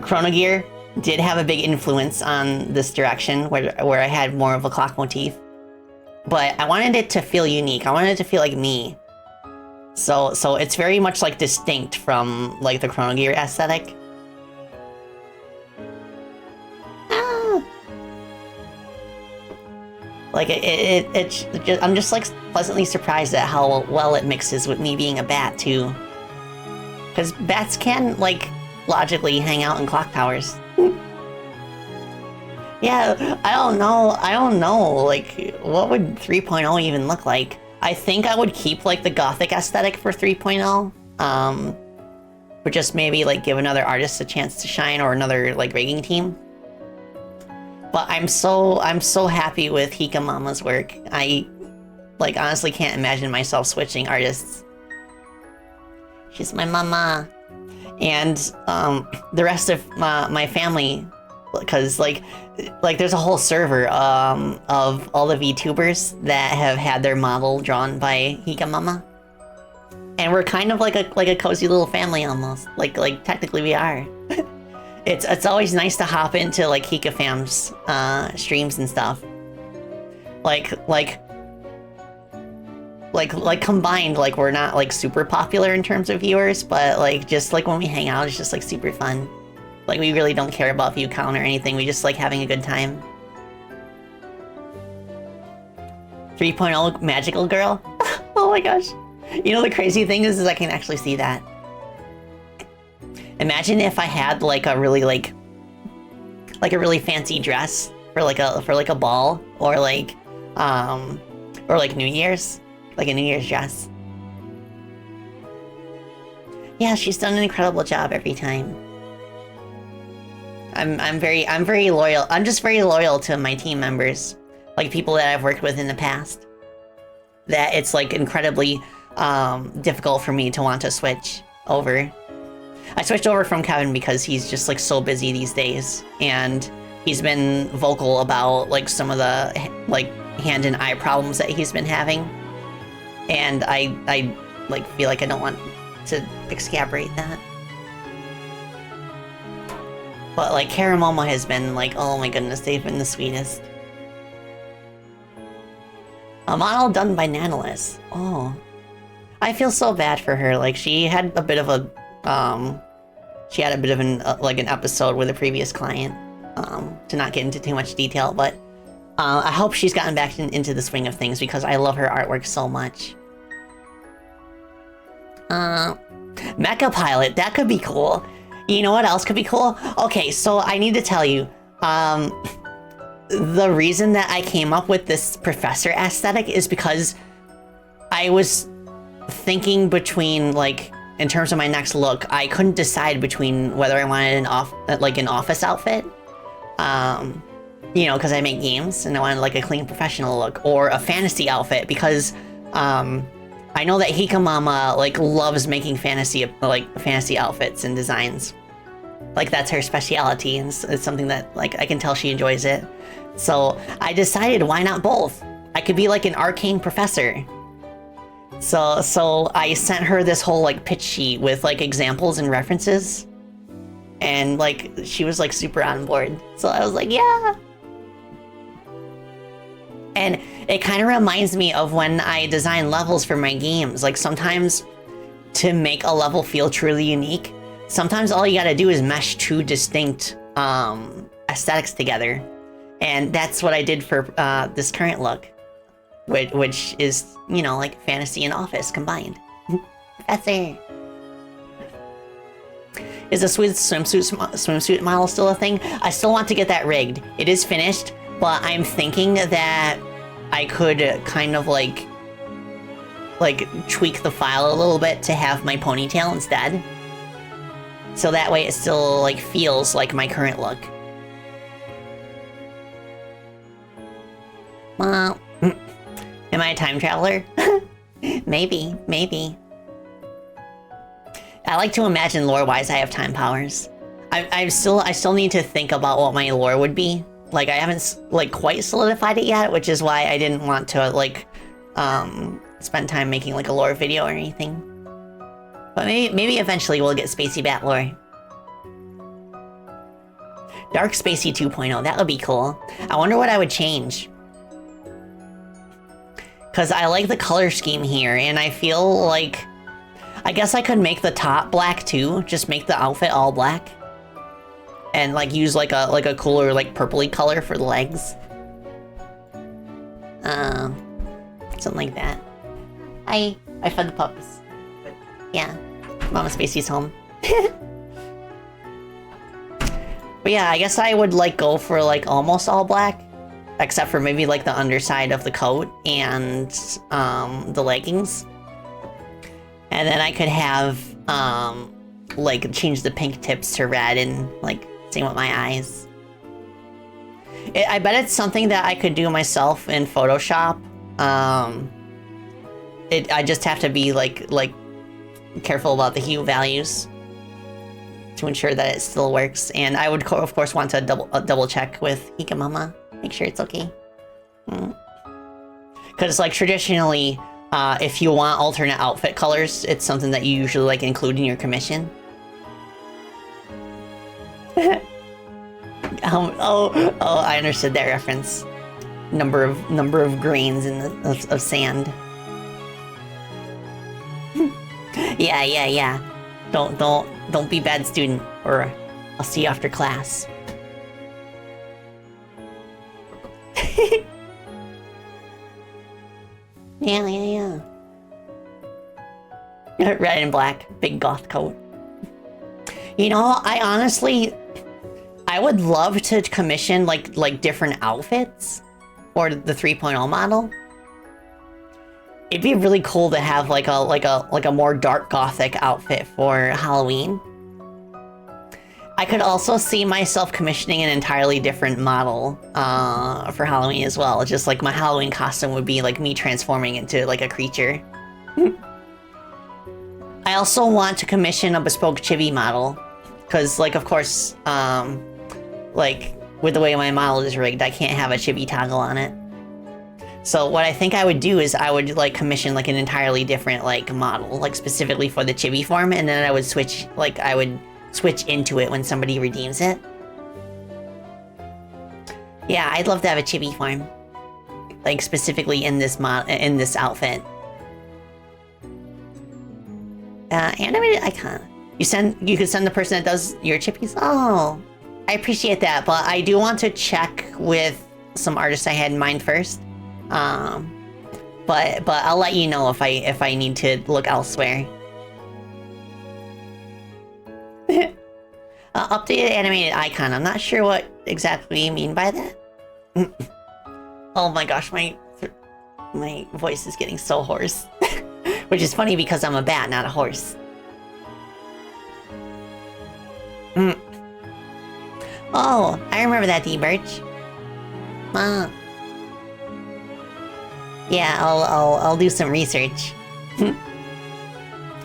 Chrono Gear did have a big influence on this direction, where I had more of a clock motif. But I wanted it to feel unique. I wanted it to feel like me. So it's very much like distinct from like the Chrono Gear aesthetic. Like I'm just like pleasantly surprised at how well it mixes with me being a bat too. Because bats can like logically hang out in clock towers. Yeah, I don't know, like what would 3.0 even look like? I think I would keep like the Gothic aesthetic for 3.0. Or just maybe like give another artist a chance to shine, or another like rigging team. But I'm so happy with Hika Mama's work. I like honestly can't imagine myself switching artists. She's my mama. And the rest of my family, because like there's a whole server of all the VTubers that have had their model drawn by Hika Mama. And we're kind of like a cozy little family almost. Like technically we are. It's always nice to hop into like Hika Fam's streams and stuff. Like combined, like we're not like super popular in terms of viewers, but like just like when we hang out, it's just like super fun. Like we really don't care about view count or anything. We just like having a good time. 3.0 magical girl. Oh my gosh. You know the crazy thing is I can actually see that. Imagine if I had like a really fancy dress for like a ball, or like New Year's, like a New Year's dress. Yeah, she's done an incredible job every time. I'm very loyal. I'm just very loyal to my team members, like people that I've worked with in the past. That it's like incredibly difficult for me to want to switch over. I switched over from Kevin because he's just like so busy these days, and he's been vocal about like some of the like hand and eye problems that he's been having, and I like feel like I don't want to excabrate that. But like Karamomo has been like, oh my goodness, they've been the sweetest. A model done by Nanolis. Oh, I feel so bad for her. Like she had a bit of a an episode with a previous client, to not get into too much detail, but I hope she's gotten back into the swing of things because I love her artwork so much. Mecha Pilot, that could be cool. You know what else could be cool? Okay, so I need to tell you, the reason that I came up with this professor aesthetic is because I was thinking between like in terms of my next look, I couldn't decide between whether I wanted an office outfit, you know, because I make games and I wanted like a clean professional look, or a fantasy outfit because I know that Hikamama like loves making fantasy outfits and designs. Like that's her specialty, and it's something that like I can tell she enjoys it. So I decided, why not both? I could be like an arcane professor. So I sent her this whole like pitch sheet with like examples and references, and like she was like super on board. So I was like, yeah. And it kind of reminds me of when I design levels for my games. Like sometimes to make a level feel truly unique, sometimes all you gotta do is mesh two distinct aesthetics together. And that's what I did for this current look, which is, you know, like fantasy and office combined. Professor. Is the swimsuit model still a thing? I still want to get that rigged. It is finished, but I'm thinking that I could kind of like tweak the file a little bit to have my ponytail instead. So that way it still like feels like my current look. Well, am I a time traveler? Maybe. I like to imagine lore-wise I have time powers. I still need to think about what my lore would be. Like I haven't like quite solidified it yet, which is why I didn't want to like spend time making like a lore video or anything. But maybe eventually we'll get Spacey Bat lore. Dark Spacey 2.0, that would be cool. I wonder what I would change. Because I like the color scheme here, and I feel like... I guess I could make the top black too, just make the outfit all black. And like use like a cooler like purpley color for the legs. Something like that. I fed the pups. But yeah, Mama Spacey's home. But yeah, I guess I would like go for like almost all black. Except for maybe like the underside of the coat and the leggings. And then I could have like change the pink tips to red and like same with my eyes. I bet it's something that I could do myself in Photoshop. I just have to be like careful about the hue values to ensure that it still works. And I would of course want to double check with Hikamama. Make sure it's okay. Because like traditionally, if you want alternate outfit colors, it's something that you usually like include in your commission. I understood that reference. Number of grains of sand. Yeah. Don't be bad student, or I'll see you after class. Yeah. Red and black, big goth coat. You know, I would love to commission like different outfits for the 3.0 model. It'd be really cool to have like a more dark gothic outfit for Halloween. I could also see myself commissioning an entirely different model for Halloween as well. Just like my Halloween costume would be like me transforming into like a creature. I also want to commission a bespoke chibi model. Because like of course, like with the way my model is rigged, I can't have a chibi toggle on it. So what I think I would do is I would like commission like an entirely different like model, like specifically for the chibi form, and then I would switch into it when somebody redeems it. Yeah, I'd love to have a chibi form, like specifically in this outfit. Animated icon. You could send the person that does your chippies. Oh, I appreciate that, but I do want to check with some artists I had in mind first. But I'll let you know if I need to look elsewhere. Updated animated icon. I'm not sure what exactly you mean by that. Oh my gosh, my voice is getting so hoarse. Which is funny because I'm a bat, not a horse. Oh, I remember that, D-Birch. Yeah, I'll do some research.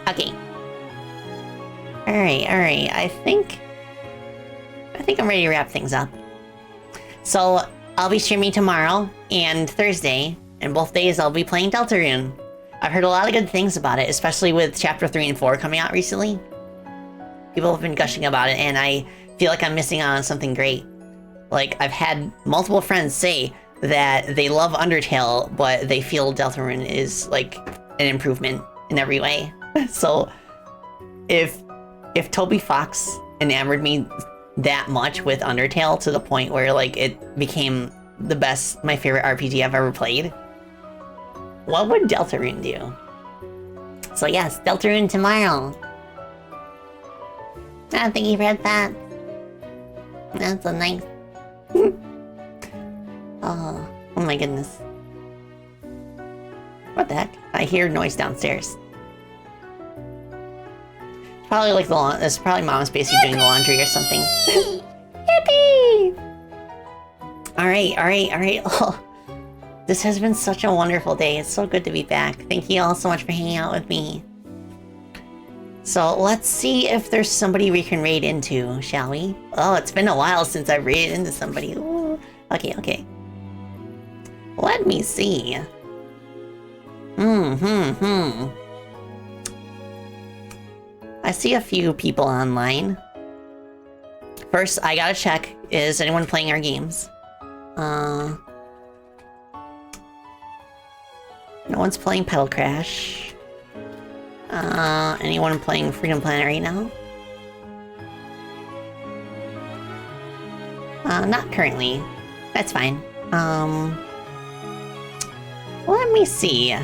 Okay. Alright. I think I'm ready to wrap things up. So, I'll be streaming tomorrow and Thursday, and both days I'll be playing Deltarune. I've heard a lot of good things about it, especially with Chapter 3 and 4 coming out recently. People have been gushing about it, and I feel like I'm missing out on something great. Like, I've had multiple friends say that they love Undertale, but they feel Deltarune is, like, an improvement in every way. So, if Toby Fox enamored me that much with Undertale to the point where, like, it became my favorite RPG I've ever played, what would Deltarune do? So yes, Deltarune tomorrow. Ah, thank you for that. That's so nice. Oh my goodness. What the heck? I hear noise downstairs. Probably like it's probably Mama's basically doing the laundry or something. Yippee! Alright. Oh, this has been such a wonderful day. It's so good to be back. Thank you all so much for hanging out with me. So let's see if there's somebody we can raid into, shall we? Oh, it's been a while since I've raided into somebody. Ooh. Okay. Let me see. I see a few people online. First, I gotta check, is anyone playing our games? No one's playing Pedal Crash. Anyone playing Freedom Planet right now? Not currently. That's fine. Let me see.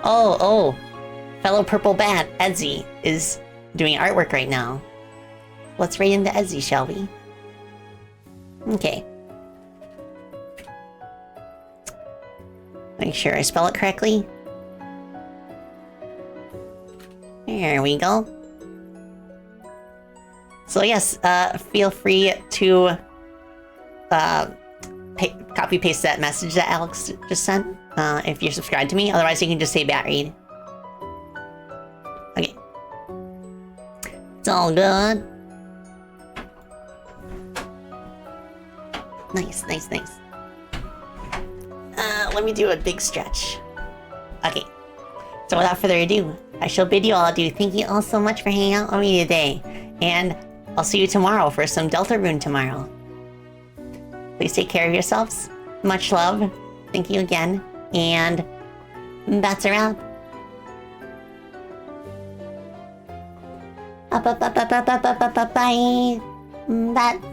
Oh, fellow Purple Bat, Ezzy, is doing artwork right now. Let's raid into Ezzy, shall we? Okay. Make sure I spell it correctly. There we go. So yes, feel free to copy paste that message that Alex just sent if you're subscribed to me. Otherwise, you can just say bat read. Okay. It's all good. Nice. Let me do a big stretch. Okay. So without further ado, I shall bid you all adieu. Thank you all so much for hanging out with me today. And I'll see you tomorrow for some Deltarune tomorrow. Please take care of yourselves. Much love. Thank you again. And bats are out. Bye. Bats.